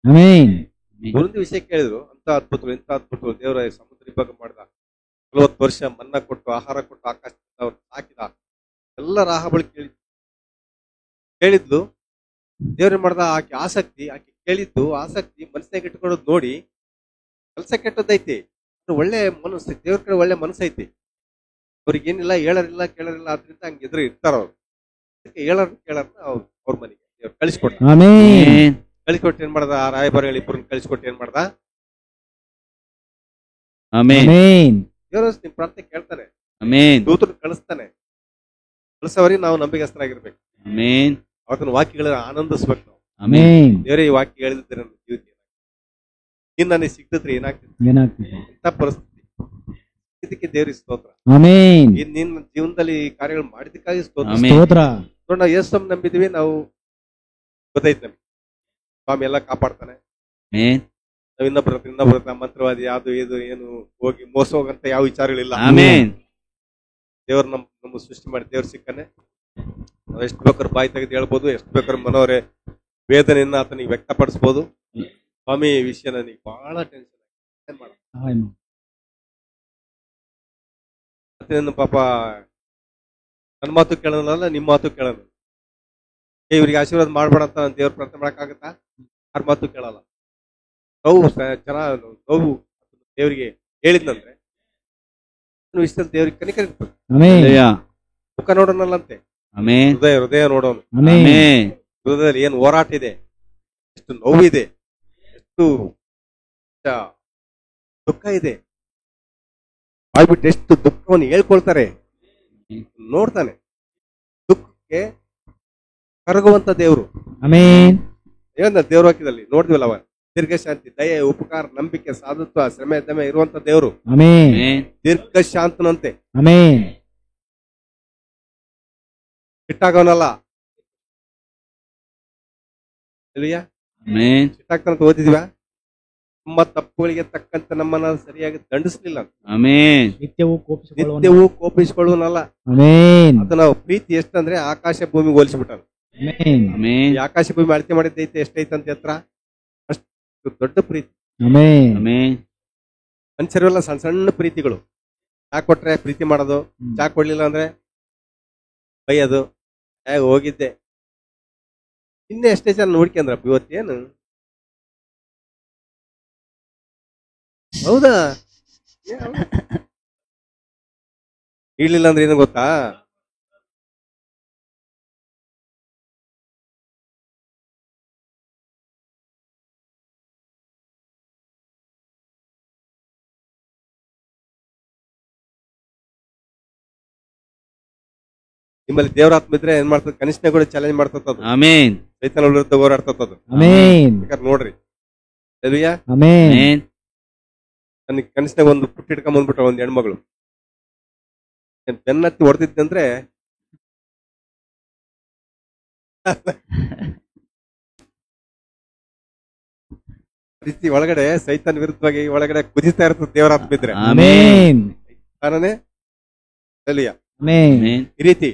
ಆಮೆನ್. ದೂರದ ವಿಷಯ ಕೇಳಿದ್ರು. ಅಂತ ಅದ್ಭುತಗಳು, ಇಂಥ ಅದ್ಭುತಗಳು ದೇವರ ಸಮುದ್ರ ವಿಭಾಗ ಮಾಡ್ದ, 40 ವರ್ಷ ಮನ್ನ ಕೊಟ್ಟು ಆಹಾರ ಕೊಟ್ಟು ಆಕಾಶದಿಂದ ಅವ್ರು ಸಾಕಿದ ಎಲ್ಲ ರಾಹಬಳು ಕೇಳಿದ್ಲು. ದೇವ್ರ ಮಾಡ್ದ ಆಕೆ ಆಸಕ್ತಿ, ಆಕೆ ಕೇಳಿದ್ದು ಆಸಕ್ತಿ ಮನಸ್ಸಿನಾಗ ಇಟ್ಕೊಳ್ಳೋದು ನೋಡಿ ಕೆಲಸ ಕೆಟ್ಟದ್ದೈತಿ, ಒಳ್ಳೆ ಮನಸ್ಸು, ದೇವ್ರ ಕಡೆ ಒಳ್ಳೆ ಮನಸ್ಸೈತಿ. ಅವ್ರಿಗೇನಿಲ್ಲ, ಹೇಳರಿಲ್ಲ ಕೇಳರಿಲ್ಲ, ಆದ್ರಿಂದ ಹಂಗೆ ಎದುರು ಇರ್ತಾರ ಅವ್ರು. ಅದಕ್ಕೆ ಕೇಳರ್ನ ಅವ್ರ ಮನೆಗೆ ದೇವ್ರು ಕಳಿಸ್ಕೊಟ್ಟ. ಆಮೆನ್. ಕಳಿಸ್ಕೊಟ್ಟು ಏನ್ ಮಾಡ್ದ, ಆ ರಾಯಭಾರಿಗಳಿಬ್ಬರನ್ನ ಕಳಿಸ್ಕೊಟ್ಟು ಏನ್ ಮಾಡ್ದ, ಆಮೆನ್. ಆಮೆನ್. ದೇವ್ರ ನಿಮ್ ಪ್ರಾರ್ಥನೆ ಕೇಳ್ತಾನೆ, ಆಮೆನ್. ದೂತರು ಕಳಿಸ್ತಾನೆ. ಕಳಿಸೋವರಿಗೆ ನಾವು ನಂಬಿಕಸ್ಥರಾಗಿರ್ಬೇಕು. ಆಮೆನ್. ಅವತ್ತಿನ ವಾಕ್ಯಗಳ ಆನಂದಿಸ್ಬೇಕು ನಾವು. ಆಮೆನ್. ದೇವರೇ ಈ ವಾಕ್ಯ ಹೇಳಿದ್ರೆ ನನ್ನ ಜೀವಿತ ಇನ್ನು ನನಗೆ ಸಿಗ್ತದ್ರಿ ಏನಾಗ್ತದೆ, ಏನಾಗ್ತದೆ? ಇಂಥ ಪರಿಸ್ಥಿತಿ, ಇದಕ್ಕೆ ದೇವ್ರಿಗೆ ಸ್ತೋತ್ರ. ಆಮೆನ್. ನಿನ್ನ ಜೀವನದಲ್ಲಿ ಈ ಕಾರ್ಯಗಳು ಮಾಡಿದಕ್ಕಾಗಿ ಸ್ತೋತ್ರ. ಆಮೆನ್. ಸ್ತೋತ್ರ. ನೋಡಿ, ನಾವು ಯೇಸುವನ್ನು ನಂಬಿದ್ವಿ, ನಾವು ಗೊತ್ತೈತಿ ನಮ್ಗೆ ಸ್ವಾಮಿ ಎಲ್ಲ ಕಾಪಾಡ್ತಾನೆ. ಆಮೆನ್. ನಾವ್ ಇನ್ನೊಬ್ಬರ ಮಂತ್ರವಾದಿ ಯಾವ್ದು ಇದು ಏನು ಹೋಗಿ ಮೋಸ ಹೋಗಂತ ಯಾವ ವಿಚಾರಗಳಿಲ್ಲ. ಆಮೆನ್. ದೇವ್ರು ನಮ್ಮ ಸೃಷ್ಟಿ ಮಾಡಿ ದೇವ್ರ ಸಿಕ್ಕನೆ ನಾವು ಎಷ್ಟು ಬೇಕಾದ್ರೂ ಬಾಯಿ ತೆಗೆದು ಹೇಳ್ಬೋದು, ಎಷ್ಟು ಬೇಕಾದ್ರೂ ಮನೋರೆ ವೇದನೆಯನ್ನ ಆತನಿಗೆ ವ್ಯಕ್ತಪಡಿಸ್ಬೋದು. ಸ್ವಾಮಿ ಈ ವಿಷಯ ನನಗೆ ಬಹಳ ಟೆನ್ಷನ್ ಏನ್ ಮಾಡ, ಮತ್ತೆ ನನ್ನ ಪಾಪ ನನ್ನ ಮಾತು ಕೇಳೋನಲ್ಲ, ನಿಮ್ಮ ಮಾತು ಕೇಳೋಣ. ಇವ್ರಿಗೆ ಆಶೀರ್ವಾದ ಮಾಡ್ಬೇಡ ಅಂತ ನಾನು ದೇವ್ರ ಪ್ರಾರ್ಥನೆ ಮಾಡಕ್ಕಾಗತ್ತಾ? ಯಾರ ಮಾತು ಕೇಳಲ್ಲ. ನೋವು ನೋವು ದೇವರಿಗೆ ಹೇಳಿದ್ನಂದ್ರೆ ವಿಷಯದಲ್ಲಿ ದೇವ್ರಿಗೆ ಕನಿಕರ ಇರ್ತದೆ. ಆಮೆನ್. ಮುಖ ನೋಡೋನಲ್ಲಂತೆ, ಆಮೆನ್. ಹೃದಯ ನೋಡೋನು. ಆಮೆನ್. ಹೃದಯದಲ್ಲಿ ಏನು ಹೋರಾಟ ಇದೆ, ಎಷ್ಟು ನೋವಿದೆ, ಎಷ್ಟು ದುಃಖ ಇದೆ, ಬಾಯ್ಬಿಟ್ಟು ಎಷ್ಟು ದುಃಖವನ್ನು ಹೇಳ್ಕೊಳ್ತಾರೆ ನೋಡ್ತಾನೆ. ದುಃಖಕ್ಕೆ ಕರಗುವಂತ ದೇವ್ರು. ಆಮೆನ್. ಏನ ದೇವ್ರ ವಾಕ್ಯದಲ್ಲಿ ನೋಡಿದ್ವಲ್ಲ, ಅವ ದೀರ್ಘ ಶಾಂತಿ, ದಯೆ, ಉಪಕಾರ, ನಂಬಿಕೆ, ಸಾಧುತ್ವ, ಶ್ರಮೆ, ದಮೆ ಇರುವಂತ ದೇವ್ರು. ಆಮೆನ್. ಆಮೆನ್. ದೀರ್ಘ ಶಾಂತನಂತೆ, ಆಮೆನ್. ಸಿಟ್ಟಾಗವನಲ್ಲ. ಆಮೆನ್. ಸಿಟ್ಟಾಗ್ತಾನಂತ ಓದಿದ್ವಾ? ನಮ್ಮ ತಪ್ಪುಗಳಿಗೆ ತಕ್ಕಂತೆ ನಮ್ಮನ್ನ ಸರಿಯಾಗಿ ದಂಡಿಸ್ಲಿಲ್ಲ. ಆಮೆನ್. ನಿತ್ಯವೂ ನಿತ್ಯವೂ ಕೋಪಿಸಿಕೊಳ್ಳುವನಲ್ಲ. ಆಮೆನ್. ಅದು ನಾವು ಪ್ರೀತಿ ಎಷ್ಟಂದ್ರೆ ಆಕಾಶ ಭೂಮಿಗೆ ಹೋಲಿಸ್ಬಿಟ್ಟ. ಆಮೆನ್. ಆಮೆನ್. ಈ ಆಕಾಶ ಭೂಮಿ ಅಳತೆ ಮಾಡಿದ್ದೈತೆ ಎಷ್ಟೈತೆ ಅಂತ ಎತ್ತರ, ಅಷ್ಟು ದೊಡ್ಡ ಪ್ರೀತಿ. ಆಮೆನ್. ಆಮೆನ್. ಮನುಷ್ಯರೆಲ್ಲ ಸಣ್ಣ ಸಣ್ಣ ಪ್ರೀತಿಗಳು. ಚಾ ಕೊಟ್ರೆ ಪ್ರೀತಿ ಮಾಡೋದು, ಚಾ ಕೊಡ್ಲಿಲ್ಲ ಅಂದ್ರೆ ಬೈಯೋದು, ಹೇಗೆ ಹೋಗಿದ್ದೆ. ಇನ್ನೇ ಎಷ್ಟೇ ಜನ ನೋಡ್ಕೊಂಡ್ರಪ್ಪ ಇವತ್ತೇನು, ಹೌದಾ? ಇರ್ಲಿಲ್ಲ ಅಂದ್ರೆ ಏನು ಗೊತ್ತಾ, ನಿಮ್ಮಲ್ಲಿ ದೇವರಾತ್ಮ ಇದ್ರೆ ಏನ್ ಮಾಡ್ತದ, ಕನಿಷ್ಠ ಕೂಡ ಚಾಲೆಂಜ್ ಮಾಡ್ತದ. ಆಮೆನ್. ಸೈತಾನ ವಿರುದ್ಧ ಹೋರಾಡ್ತದ. ಆಮೆನ್. ನೋಡ್ರಿ, ಹಲ್ಲೆಲೂಯಾ. ಆಮೆನ್. ಆಮೆನ್. ನನಗೆ ಕನಿಷ್ಠ ಒಂದು ಪುಟ್ಟ ಹಿಡ್ಕೊಂಡ್ ಬಂದ್ಬಿಟ್ಟ ಒಂದು ಹೆಣ್ಮಗಳು. ಬೆನ್ನತ್ತಿ ಹೊಡೆದಿದ್ದಂದ್ರೆ ರೀತಿ ಒಳಗಡೆ ಸೈತನ್ ವಿರುದ್ಧವಾಗಿ ಒಳಗಡೆ ಕುದಿತಾ ಇರ್ತದೆ ದೇವರ ಆತ್ಮ ಇದ್ರೆ. ಆಮೆನ್ ಕಾರಣನೇ ಹಲ್ಲೆಲೂಯಾ. ಆಮೆನ್ ಈ ರೀತಿ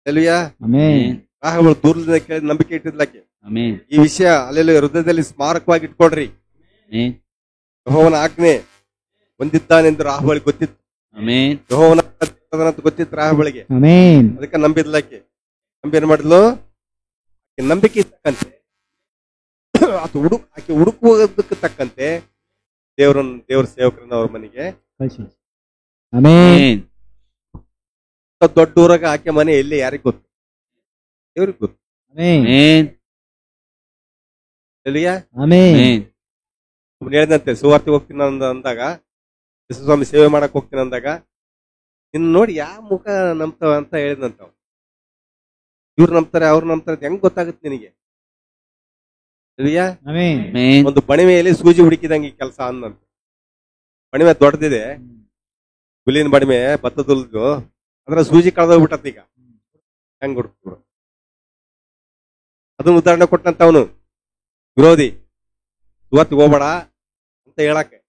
ಹಲ್ಲೆಲೂಯಾ. ಆಮೆನ್ ರಾಹಬಳು ದೂರದಿಂದ ಕೇಳಿ ನಂಬಿಕೆ ಇಟ್ಟಿದ್ಲಕ್ಕೆ. ಆಮೆನ್ ಈ ವಿಷಯ ಹಲ್ಲೆಲೂಯಾ ಹೃದಯದಲ್ಲಿ ಸ್ಮಾರಕವಾಗಿ ಇಟ್ಕೊಡ್ರಿ. ಆಮೆನ್ ಯೆಹೋವನ ಆಜ್ಞೆ ಹೊಂದಿದ್ದಾನೆಂದು ರಾಹಬಳಿಗೆ ಗೊತ್ತಿತ್ತು. ಆಮೆನ್ ಯೆಹೋವನ ಅಂತ ಗೊತ್ತಿತ್ತು ರಾಹಬಳಿಗೆ. ಆಮೆನ್ ಅದಕ್ಕೆ ನಂಬಿದ್ಲಕ್ಕೆ. ನಂಬಿ ಏನ್ ಮಾಡಿದ್ಲು, ಆಕೆ ನಂಬಿಕೆ ತಕ್ಕಂತೆ ಆಕೆ ಹುಡುಕುವುದಕ್ಕೆ ತಕ್ಕಂತೆ ದೇವ್ರ ಸೇವಕರನ್ನ ಅವ್ರ ಮನೆಗೆ. ಆಮೆನ್ ದೊಡ್ಡ ಊರಾಗ ಆಕೆ ಮನೆ ಎಲ್ಲಿ ಯಾರಿಗ್ ಗೊತ್ತು? ದೇವ್ರಿಗೆ ಗೊತ್ತು. Amen amen hallelujah. Amen amen ಒಬ್ಬನು ಹೇಳಿದಂತೆ ಸುವಾರ್ತೆಗೆ ಹೋಗ್ತೀನಿ ಅಂದಾಗ, ಯೇಸುಸ್ವಾಮಿ ಸೇವೆ ಮಾಡಕ್ ಹೋಗ್ತೀನಿ ಅಂದಾಗ, ನಿನ್ನ ನೋಡಿ ಯಾವ ಮುಖ ನಂಬ್ತಾವ ಅಂತ ಹೇಳಿದಂತಾವ್. ಇವ್ರು ನಂಬ್ತಾರೆ ಅವ್ರು ನಂಬ್ತಾರೆ ಹೆಂಗ್ ಗೊತ್ತಾಗುತ್ತೆ ನಿನಗೆ? ಹಲ್ಲೆಲೂಯಾ. ಆಮೆನ್ ಆಮೆನ್ ಒಂದು ಬಣಿಮೆಯಲ್ಲಿ ಸೂಜಿ ಹುಡುಕಿದಂಗೆ ಕೆಲಸ ಅಂದಂತೆ. ಬಣಿಮೆ ದೊಡ್ಡದಿದೆ, ಹುಲ್ಲಿನ ಬಣಿಮೆ, ಭತ್ತದಲ್ದು, ಅದ್ರ ಸೂಜಿ ಕಳೆದೋಗ್ಬಿಟ್ಟತ್. ಈಗ ಹೆಂಗ್ ಹುಡುಕ್ಬಿಡು? ಅದನ್ನ ಉದಾಹರಣೆ ಕೊಟ್ಟಂತ ಅವನು ವಿರೋಧಿ, ಇವತ್ತು ಹೋಗ್ಬೇಡ ಅಂತ ಹೇಳಕ್ಕೆ.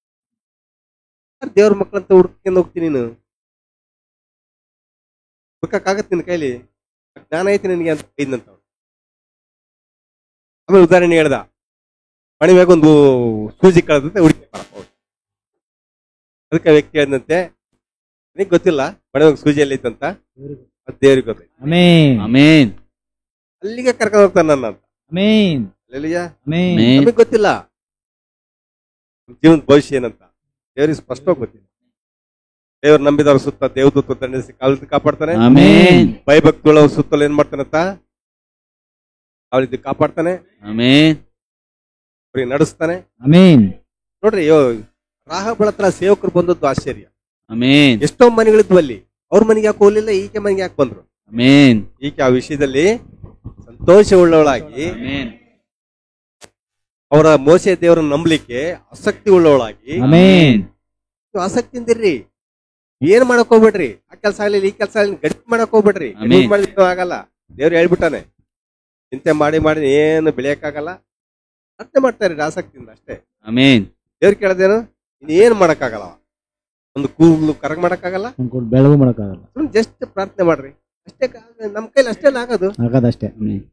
ದೇವ್ರ ಮಕ್ಕಳಂತ ಹುಡುಕೊಂಡು ಹೋಗ್ತೀನಿ ನೀನು, ಹುಡುಕಕ್ಕಾಗತ್ತೆ ನಿನ್ ಕೈಲಿ? ಜ್ಞಾನ ಐತಿ ನಿನಗೆ ಅಂತ ಕೈದಂತ. ಆಮೇಲೆ ಉದಾಹರಣೆ ಹೇಳ್ದ, ಮಣಿಮ್ಯಾಗ ಒಂದು ಸೂಜಿ ಕಳೆದಂತೆ ಹುಡುಕಿ ಅದಕ್ಕೆ ವ್ಯಕ್ತಿ ಹೇಳಿದಂತೆ, ನಿನಗೆ ಗೊತ್ತಿಲ್ಲ ಮಣಿಮ್ಯಾಗ ಸೂಜಿ ಎಲ್ಲಿ ಐತಂತ, ಅದು ದೇವ್ರಿಗೆ ಗೊತ್ತೈತಿ. ಆಮೆನ್ ಆಮೆನ್ ಅಲ್ಲಿಗೆ ಕರ್ಕೊಂಡು ಹೋಗ್ತಾನೆ ನನ್ನ ಅಂತ. Amen hallelujah. ಆಮೆನ್ ನಮಗೆ ಗೊತ್ತಿಲ್ಲ ಜೀವನದ ಭವಿಷ್ಯ ಏನಂತ, ದೇವರಿಗೆ ಸ್ಪಷ್ಟವಾಗಿ ಗೊತ್ತಿಲ್ಲ. ದೇವ್ರು ನಂಬಿದವ್ರ ಸುತ್ತ ದೇವದೂತ ದಂಡಿಸಿ ಕಾಲಿದ್ದು ಕಾಪಾಡ್ತಾನೆ. ಆಮೆನ್ ಭಯಭಕ್ತಿಯುಳ್ಳವ್ರ ಸುತ್ತಲೂ ಏನ್ ಮಾಡ್ತಾನಂತ, ಅವಳಿದ್ದು ಕಾಪಾಡ್ತಾನೆ, ಆಮೆನ್ ಅವ್ರಿಗೆ ನಡೆಸ್ತಾನೆ. ಆಮೆನ್ ನೋಡ್ರಿ, ರಾಹಬಳ ಹತ್ರ ಸೇವಕರು ಬಂದದ್ದು ಆಶ್ಚರ್ಯ. ಆಮೆನ್ ಎಷ್ಟೋ ಮನೆಗಳಿದ್ವು ಅಲ್ಲಿ, ಅವ್ರ ಮನೆಗೆ ಯಾಕೆ ಹೋಗ್ಲಿಲ್ಲ, ಈಕೆ ಮನೆಗೆ ಯಾಕೆ ಬಂದ್ರು? ಆಮೆನ್ ಈಕೆ ಆ ವಿಷಯದಲ್ಲಿ ಸಂತೋಷವುಳ್ಳವಳಾಗಿ, ಆಮೆನ್ ಅವರ ಮೋಸೆ ದೇವರನ್ನ ನಂಬಲಿಕ್ಕೆ ಆಸಕ್ತಿ ಉಳ್ಳವಳಾಗಿ. ಆಮೆನ್ ನೀವು ಆಸಕ್ತಿಯಿಂದಿರ್ರಿ, ಏನ್ ಮಾಡಕ್ ಹೋಗ್ಬೇಡ್ರಿ. ಆ ಕೆಲಸ ಆಗ್ಲಿಲ್ಲ ಈ ಕೆಲಸ ಆಗ್ಲಿ ಗಟ್ಟಿ ಮಾಡಕ್ ಹೋಗ್ಬೇಡ್ರಿ. ಆಮೆನ್. ಮಾಡಿದ್ರು ಆಗಲ್ಲ. ದೇವ್ರು ಹೇಳ್ಬಿಟ್ಟಾನೆ, ಚಿಂತೆ ಮಾಡಿ ಮಾಡಿ ಏನು ಬೆಳೆಯಕ್ಕಾಗಲ್ಲ. ಪ್ರಾರ್ಥನೆ ಮಾಡ್ತಾ ಇರ್ರಿ ಆಸಕ್ತಿಯಿಂದ ಅಷ್ಟೇ. ಆಮೆನ್ ದೇವ್ರು ಕೇಳದೇನು, ಇನ್ ಏನ್ ಮಾಡಕ್ಕಾಗಲ್ಲ, ಒಂದು ಕೂದಲು ಕರಗ್ ಮಾಡಕ್ಕಾಗಲ್ಲ, ಬೆಳಗು ಮಾಡಕ್ಕಾಗಲ್ಲ, ಜಸ್ಟ್ ಪ್ರಾರ್ಥನೆ ಮಾಡ್ರಿ ಅಷ್ಟೇ. ನಮ್ ಕೈಲಿ ಅಷ್ಟೇನ ಆಗೋದು, ಆಗದಷ್ಟೇ. ಆಮೆನ್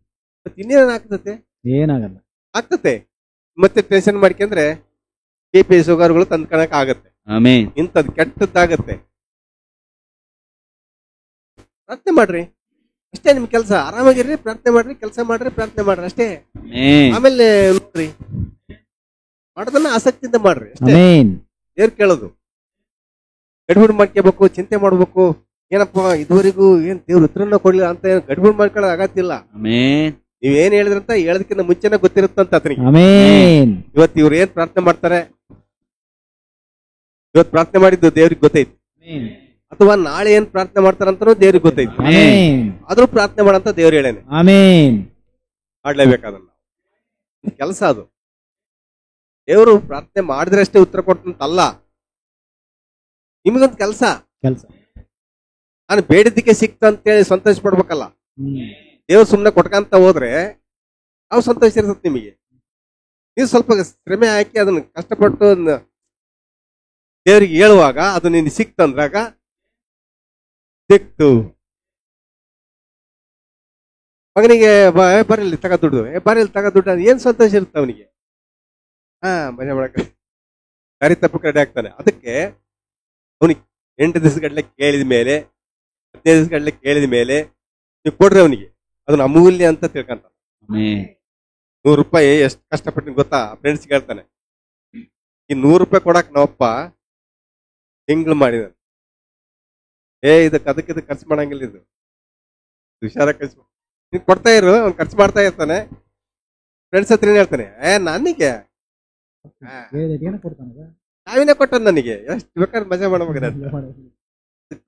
ಮತ್ತೆ ಇನ್ನೇನ್ ಆಗ್ತತೆ? ಏನಾಗಲ್ಲ, ಆಗ್ತತೆ. ಮತ್ತೆ ಟೆನ್ಷನ್ ಮಾಡ್ಕೊಂಡ್ರೆ KP ಶುಗರ್ಗಳು ತಂದ್ಕೊಳಕ್ ಆಗತ್ತೆ, ಆಮೆನ್ ಇಂಥದ್ ಕೆಟ್ಟದ್ದಾಗತ್ತೆ. ಪ್ರಾರ್ಥನೆ ಮಾಡ್ರಿ ಅಷ್ಟೇ. ನಿಮ್ ಕೆಲಸ ಆರಾಮಾಗಿರ್ರಿ, ಪ್ರಾರ್ಥನೆ ಮಾಡ್ರಿ, ಕೆಲಸ ಮಾಡ್ರಿ, ಪ್ರಾರ್ಥನೆ ಮಾಡ್ರಿ ಅಷ್ಟೇ. ಆಮೆನ್ ಆಮೇಲೆ ನೋಡ್ರಿ, ಮಾಡೋದನ್ನ ಆಸಕ್ತಿಯಿಂದ ಮಾಡ್ರಿ ಅಷ್ಟೇ. ಆಮೆನ್ ದೇವ್ರು ಕೇಳೋದು ಗಡ್ಬಿಡ್ ಮಾಡ್ಕೋಬೇಕು, ಚಿಂತೆ ಮಾಡ್ಬೇಕು, ಏನಪ್ಪಾ ಇದುವರೆಗೂ ಏನ್ ದೇವ್ರ ಉತ್ತರನ ಕೊಡ್ಲಿಲ್ಲ ಅಂತ ಏನ್ ಗಡ್ಬಿಡ್ ಮಾಡ್ಕೊಳ್ಳೋ ಆಗತ್ತಿಲ್ಲ. ಆಮೆನ್ ನೀವ್ ಏನ್ ಹೇಳಿದ್ರಂತ ಹೇಳದಕ್ಕಿಂತ ಮುಂಚೆನೆ ಗೊತ್ತಿರುತ್ತಂತ ಆತನಿಗೆ. ಆಮೆನ್ ಇವತ್ತು ಇವ್ರು ಏನ್ ಪ್ರಾರ್ಥನೆ ಮಾಡ್ತಾರೆ, ಇವತ್ತು ಪ್ರಾರ್ಥನೆ ಮಾಡಿದ್ದು ದೇವ್ರಿಗೆ ಗೊತ್ತೈತಿ, ಅಥವಾ ನಾಳೆ ಏನ್ ಪ್ರಾರ್ಥನೆ ಮಾಡ್ತಾರಂತಾನೂ ದೇವ್ರಿಗೆ ಗೊತ್ತೈತಿ. ಆಮೆನ್ ಆದ್ರೂ ಪ್ರಾರ್ಥನೆ ಮಾಡಂತ ದೇವ್ರು ಹೇಳೇನೆ, ಆಮೆನ್ ಮಾಡ್ಲೇಬೇಕಾದನ್ನ ಕೆಲಸ ಅದು. ದೇವರು ಪ್ರಾರ್ಥನೆ ಮಾಡಿದ್ರೆ ಅಷ್ಟೇ ಉತ್ತರ ಕೊಡ್ತಂತಲ್ಲ, ನಿಮಗೊಂದು ಕೆಲಸ. ಕೆಲಸ ನಾನು ಬೇಡಿದ್ದಕ್ಕೆ ಸಿಕ್ತ ಅಂತೇಳಿ ಸಂತೋಷ ಪಡ್ಬೇಕಲ್ಲ. ದೇವ್ರು ಸುಮ್ಮನೆ ಕೊಟ್ಕಂತ ಹೋದ್ರೆ ನಾವು ಸಂತೋಷ ಇರ್ತದೆ ನಿಮಗೆ. ನೀವು ಸ್ವಲ್ಪ ಶ್ರಮೆ ಹಾಕಿ ಅದನ್ನ ಕಷ್ಟಪಟ್ಟು ದೇವ್ರಿಗೆ ಹೇಳುವಾಗ ಅದು ನಿನ್ ಸಿಕ್ತಂದ್ರಾಗ ಸಿಕ್ತು. ಮಗನಿಗೆ ಬರಲಿ ತಗ ದುಡ್ಡು, ಬರಲಿ ತಗ ದುಡ್ಡು, ಏನ್ ಸಂತೋಷ ಇರುತ್ತೆ ಅವನಿಗೆ. ಮನೆ ಮಾಡಕ ದಾರಿ ತಪ್ಪಕ್ಕೆ ರೆಡಿ ಆಗ್ತಾನೆ. ಅದಕ್ಕೆ ಅವನಿಗೆ 8 ದಿವಸಗಡ್ಲೆ ಕೇಳಿದ ಮೇಲೆ, 15 ದಿವಸಗಡ್ಲೆ ಕೇಳಿದ ಮೇಲೆ ನೀವು ಕೊಡ್ರಿ ಅವನಿಗೆ, ಅದನ್ನ ಅಮೂಲ್ಯ ಅಂತ ತಿಳ್ಕೊಂತ. ಆಮೆನ್ 100 ರೂಪಾಯಿ ಎಷ್ಟು ಕಷ್ಟಪಟ್ಟು ಗೊತ್ತಾ, ಫ್ರೆಂಡ್ಸ್ ಹೇಳ್ತಾನೆ, ಈ 100 ರೂಪಾಯಿ ಕೊಡಕ್ ನಾವಪ್ಪ ತಿಂಗಳು ಮಾಡಿದ, ಅದಕ್ಕೆ ಖರ್ಚು ಮಾಡಂಗಿಲ್ಲ, ಇದು ಹುಷಾರ ಖರ್ಚು ನೀನ್ ಕೊಡ್ತಾ ಇರು. ಅವ್ನು ಖರ್ಚು ಮಾಡ್ತಾ ಇರ್ತಾನೆ. ಫ್ರೆಂಡ್ಸ್ ಹತ್ರ ಏನ್ ಹೇಳ್ತಾನೆ, ನನಗೆ ನಾವಿನೇ ಕೊಟ್ಟ, ನನಗೆ ಎಷ್ಟು ಬೇಕಾದ್ರೆ ಮಜಾ ಮಾಡ್ಬೇಕು,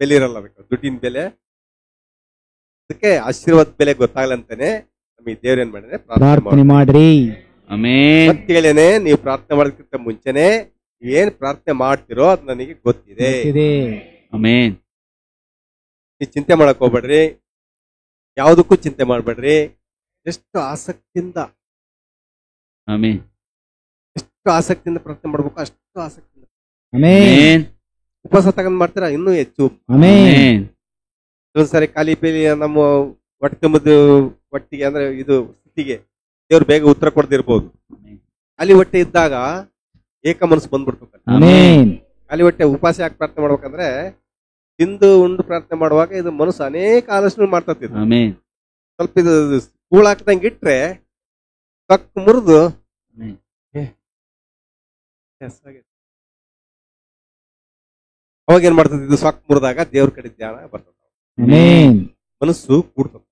ಬೆಲೆ ಇರಲ್ಲ ಅದಕ್ಕೆ, ದುಡ್ಡಿನ ಬೆಲೆ. ಅದಕ್ಕೆ ಆಶೀರ್ವಾದ ಬೆಲೆ ಗೊತ್ತಾಗಲಂತಾನೆ ನಮಗೆ ದೇವ್ರ ಏನ್ ಮಾಡಿದ್ರೆ ಪ್ರಾರ್ಥನೆ ಮಾಡ್ರಿ. ಆಮೆನ್ ಮತ್ತೇಳೇನೆ, ನೀವು ಪ್ರಾರ್ಥನೆ ಮಾಡೋದಕ್ಕಿಂತ ಮುಂಚೆನೆ ಏನ್ ಪ್ರಾರ್ಥನೆ ಮಾಡ್ತಿರೋ ಅದು ನನಗೆ ಗೊತ್ತಿದೆ. ಆಮೆನ್ ನೀವು ಚಿಂತೆ ಮಾಡಕ್ ಹೋಗ್ಬೇಡ್ರಿ, ಯಾವುದಕ್ಕೂ ಚಿಂತೆ ಮಾಡ್ಬೇಡ್ರಿ. ಎಷ್ಟು ಆಸಕ್ತಿಯಿಂದ ಆಮೆನ್. ಎಷ್ಟು ಆಸಕ್ತಿಯಿಂದ ಪ್ರಾರ್ಥನೆ ಮಾಡ್ಬೇಕು, ಅಷ್ಟು ಆಸಕ್ತಿಯಿಂದ. ಆಮೆನ್. ಉಪವಾಸ ತಗೊಂಡ್ ಮಾಡ್ತೀರಾ ಇನ್ನೂ ಹೆಚ್ಚು. ಆಮೆನ್. ಆಮೆನ್. ಒಂದ್ಸರಿ ಖಾಲಿ ಪೀಲಿ ನಮ್ಮ ಹೊಟ್ಟೆ ತುಂಬದ ಹೊಟ್ಟಿಗೆ ಅಂದ್ರೆ ಇದು ಸ್ಥಿತಿಗೆ ದೇವ್ರು ಬೇಗ ಉತ್ತರ ಕೊಡ್ದಿರ್ಬೋದು. ಖಾಲಿ ಹೊಟ್ಟೆ ಇದ್ದಾಗ ಏಕ ಮನಸ್ಸು ಬಂದ್ಬಿಡ್ತದೆ. ಆಮೆನ್. ಖಾಲಿ ಹೊಟ್ಟೆ ಉಪವಾಸ ಯಾಕೆ ಪ್ರಾರ್ಥನೆ ಮಾಡ್ಬೇಕಂದ್ರೆ ತಿಂದು ಉಂಡು ಪ್ರಾರ್ಥನೆ ಮಾಡುವಾಗ ಇದು ಮನಸ್ಸು ಅನೇಕ ಆಲೋಚನೆ ಮಾಡ್ತತಿ. ಆಮೆನ್. ಸ್ವಲ್ಪ ಇದು ಕೂಳ್ ಹಾಕ್ದಂಗೆ ಇಟ್ರೆ ಕಕ್ ಮುರಿದು ಆಮೆನ್. ಅವಾಗ ಏನ್ ಮಾಡ್ತದೆ, ಇದು ಸೊಕ್ ಮುರಿದಾಗ ದೇವ್ರ ಕಡೆ ಧ್ಯಾನ ಬರ್ತದೆ, ಆಮೆನ್. ಮನಸ್ಸು ಕೂಡ್ತದೆ.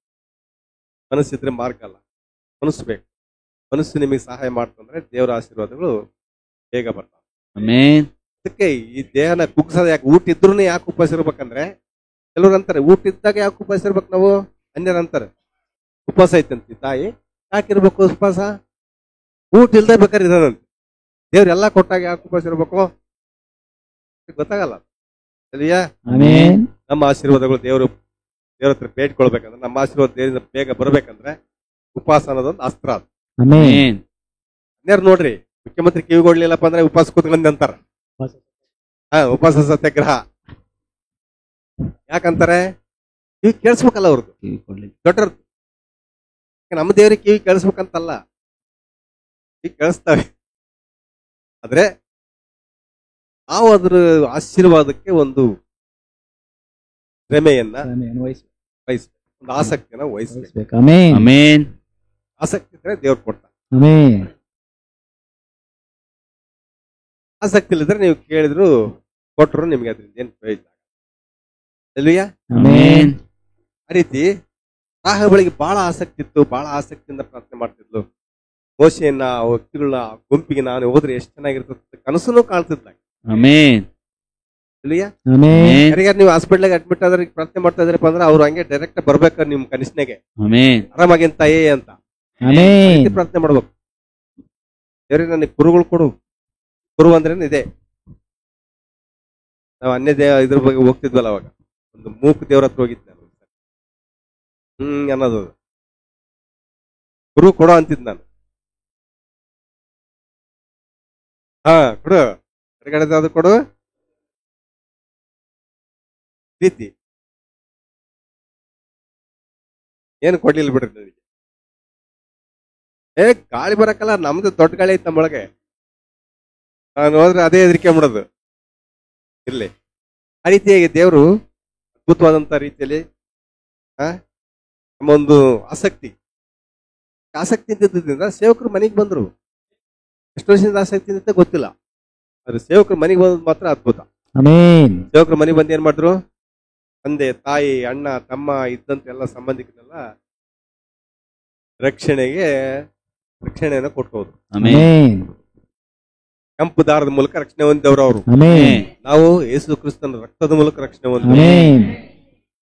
ಮನಸ್ಸಿದ್ರೆ ಮಾರ್ಗ ಅಲ್ಲ, ಮನಸ್ಸು ಬೇಕು. ಮನಸ್ಸು ನಿಮಗೆ ಸಹಾಯ ಮಾಡ್ತಂದ್ರೆ ದೇವರ ಆಶೀರ್ವಾದಗಳು ಬೇಗ ಬರ್ತವೆ. ಆಮೆನ್. ಅದಕ್ಕೆ ಈ ದೇಹನ ಕುಗ್ಸೋದು ಯಾಕೆ, ಊಟ ಇದ್ರೂ ಯಾಕೆ ಉಪವಾಸ ಇರ್ಬೇಕಂದ್ರೆ ಕೆಲವ್ರು ಅಂತಾರೆ ಊಟ ಇದ್ದಾಗ ಯಾಕೆ ಉಪವಾಸ ಇರ್ಬೇಕು ನಾವು, ಅನ್ಯರು ಅಂತಾರೆ ಉಪವಾಸ ಐತಂತಿ ತಾಯಿ ಯಾಕೆ ಇರ್ಬೇಕು ಉಪವಾಸ, ಊಟ ಇಲ್ದೇ ಬೇಕಾದ್ರೆ ಇರೋದಂತೆ. ದೇವ್ರು ಎಲ್ಲಾ ಕೊಟ್ಟಾಗ ಯಾಕೆ ಉಪವಾಸ ಇರ್ಬೇಕು ಗೊತ್ತಾಗಲ್ಲ. ಅಲ್ಲಿಯಾ ಆಮೆನ್. ನಮ್ಮ ಆಶೀರ್ವಾದಗಳು ದೇವ್ರ ಹತ್ರ ಬೇಡ್ಕೊಳ್ಬೇಕಂದ್ರೆ, ನಮ್ಮ ಆಶೀರ್ವಾದ ದೇವರಿಂದ ಬೇಗ ಬರ್ಬೇಕಂದ್ರೆ ಉಪವಾಸ ಅನ್ನೋದೊಂದು ಅಸ್ತ್ರ. ಅದು ಆಮೆನ್. ಆಮೆನ್. ಅನ್ಯಾರು ನೋಡ್ರಿ ಮುಖ್ಯಮಂತ್ರಿ ಕಿವಿಗೊಡ್ಲಿಲ್ಲಪ್ಪ ಅಂದ್ರೆ ಉಪವಾಸ ಕೂತ್ಕೊಂಡ್ ಅಂತಾರ. ಉಪವಾಸ ಸತ್ಯಾಗ್ರಹ ಯಾಕಂತಾರೆ, ಕಿವಿ ಕೇಳಿಸ್ಬೇಕಲ್ಲ ಅವ್ರದ್ದು ಕಿವಿ ಕೊಡ್ಲಿ. ದೊಡ್ಡರ್. ನಮ್ಮ ದೇವ್ರಿಗೆ ಕಿವಿ ಕೇಳಿಸ್ಬೇಕಂತಲ್ಲ, ಕಿವಿ ಕೇಳಿಸ್ತವೆ. ಆದ್ರೆ ನಾವು ಅದ್ರ ಆಶೀರ್ವಾದಕ್ಕೆ ಒಂದು ಶ್ರಮೆಯನ್ನ ವಹಿಸ್ಬೇಕು, ಒಂದು ಆಸಕ್ತಿಯನ್ನ ವಹಿಸ್ಬೇಕು. ಆಮೆನ್. ಆಮೆನ್. ಆಸಕ್ತಿ ಇದ್ರೆ ದೇವ್ರು ಕೊಡ್ತಾರೆ. ಆಮೆನ್. ಆಸಕ್ತಿ ಇಲ್ಲದ್ರೆ ನೀವು ಕೇಳಿದ್ರು ಕೊಟ್ಟರು ನಿಮ್ಗೆ ಅದರಿಂದ ಏನ್ ಪ್ರಯೋಜನ ಅಲ್ವಿಯಾ. ಆಮೆನ್. ಆ ರೀತಿ ರಾಹಬಳಿಗೆ ಬಹಳ ಆಸಕ್ತಿ ಇತ್ತು, ಬಹಳ ಆಸಕ್ತಿಯಿಂದ ಪ್ರಾರ್ಥನೆ ಮಾಡ್ತಿದ್ಲು. ಮೋಶೆಯನ್ನ ವ್ಯಕ್ತಿಗಳನ್ನ ಗುಂಪಿಗೆ ನಾನು ಹೋದ್ರೆ ಎಷ್ಟು ಚೆನ್ನಾಗಿರ್ತದೆ ಕನಸನ್ನು ಕಾಣ್ತಿದ್ಲ. ಆಮೆನ್. ಅಲ್ವಿಯಾ. ಆಮೆನ್. ಯಾರಿಗಾರು ನೀವು ಹಾಸ್ಪಿಟ್ಲಾಗ ಅಡ್ಮಿಟ್ ಆದ್ರೆ ಪ್ರಾರ್ಥನೆ ಮಾಡ್ತಾ ಇದ್ರಪ್ಪ ಅಂದ್ರೆ ಅವ್ರು ಹಂಗೆ ಡೈರೆಕ್ಟ್ ಬರ್ಬೇಕು ನಿಮ್ ಕನಿಷ್ಠನೆಗೆ, ಆಮೆನ್. ಆರಾಮಾಗಿ ತಾಯೇ ಅಂತ ಆಮೆನ್. ಪ್ರಾರ್ಥನೆ ಮಾಡ್ಬೇಕು. ದೇವ್ರಿಗೆ ನನಗೆ ಕುರುಗಳು ಕೊಡು. ಕುರು ಅಂದ್ರೆ ಇದೆ, ನಾವು ಅನ್ಯ ಇದ್ರ ಬಗ್ಗೆ ಹೋಗ್ತಿದ್ವಲ್ಲ ಅವಾಗ, ಒಂದು ಮೂಕ್ ದೇವ್ರ ಹತ್ರ ಹೋಗಿದ್ದೆ ನಾನು. ಅನ್ನೋದು ಕುರು ಕೊಡೋ ಅಂತಿದ್ ನಾನು. ಕೊಡು, ಹೊರಗಡೆ ಅದು ಕೊಡು ರೀತಿ ಏನು ಕೊಡ್ಲಿಲ್ಲ ಬಿಡ್ರಿ ನನಗೆ. ಗಾಳಿ ಬರಕಲ್ಲ, ನಮ್ದು ದೊಡ್ಡ ಗಾಳಿ ಐತ್ ನಮ್ಮೊಳಗೆ. ನಾನು ಹೋದ್ರೆ ಅದೇ ಹೆದರಿಕೆ ಮಾಡೋದು ಇರ್ಲಿ. ಆ ರೀತಿಯಾಗಿ ದೇವರು ಅದ್ಭುತವಾದಂತ ರೀತಿಯಲ್ಲಿ ನಮ್ಮೊಂದು ಆಸಕ್ತಿ ಇದ್ದಿದ್ದರಿಂದ ಸೇವಕರು ಮನೆಗೆ ಬಂದ್ರು. ಎಷ್ಟು ವರ್ಷದಿಂದ ಆಸಕ್ತಿ ಅಂತ ಗೊತ್ತಿಲ್ಲ, ಆದ್ರೆ ಸೇವಕರು ಮನೆಗೆ ಬಂದ್ ಮಾತ್ರ ಅದ್ಭುತ. ಆಮೆನ್. ಸೇವಕರು ಮನೆಗೆ ಬಂದು ಏನ್ ಮಾಡಿದ್ರು, ತಂದೆ ತಾಯಿ ಅಣ್ಣ ತಮ್ಮ ಇದ್ದಂತ ಎಲ್ಲ ಸಂಬಂಧಿಕರೆಲ್ಲ ರಕ್ಷಣೆಯನ್ನು ಕೊಟ್ಕೋದ್ರು. ಆಮೆನ್. ಕೆಂಪು ದಾರದ ಮೂಲಕ ರಕ್ಷಣೆ ಹೊಂದಿದವರು ಅವರು. ಆಮೆನ್. ನಾವು ಯೇಸು ಕ್ರಿಸ್ತನ ರಕ್ತದ ಮೂಲಕ ರಕ್ಷಣೆ ಹೊಂದಿದ್ದೇವೆ. ಆಮೆನ್.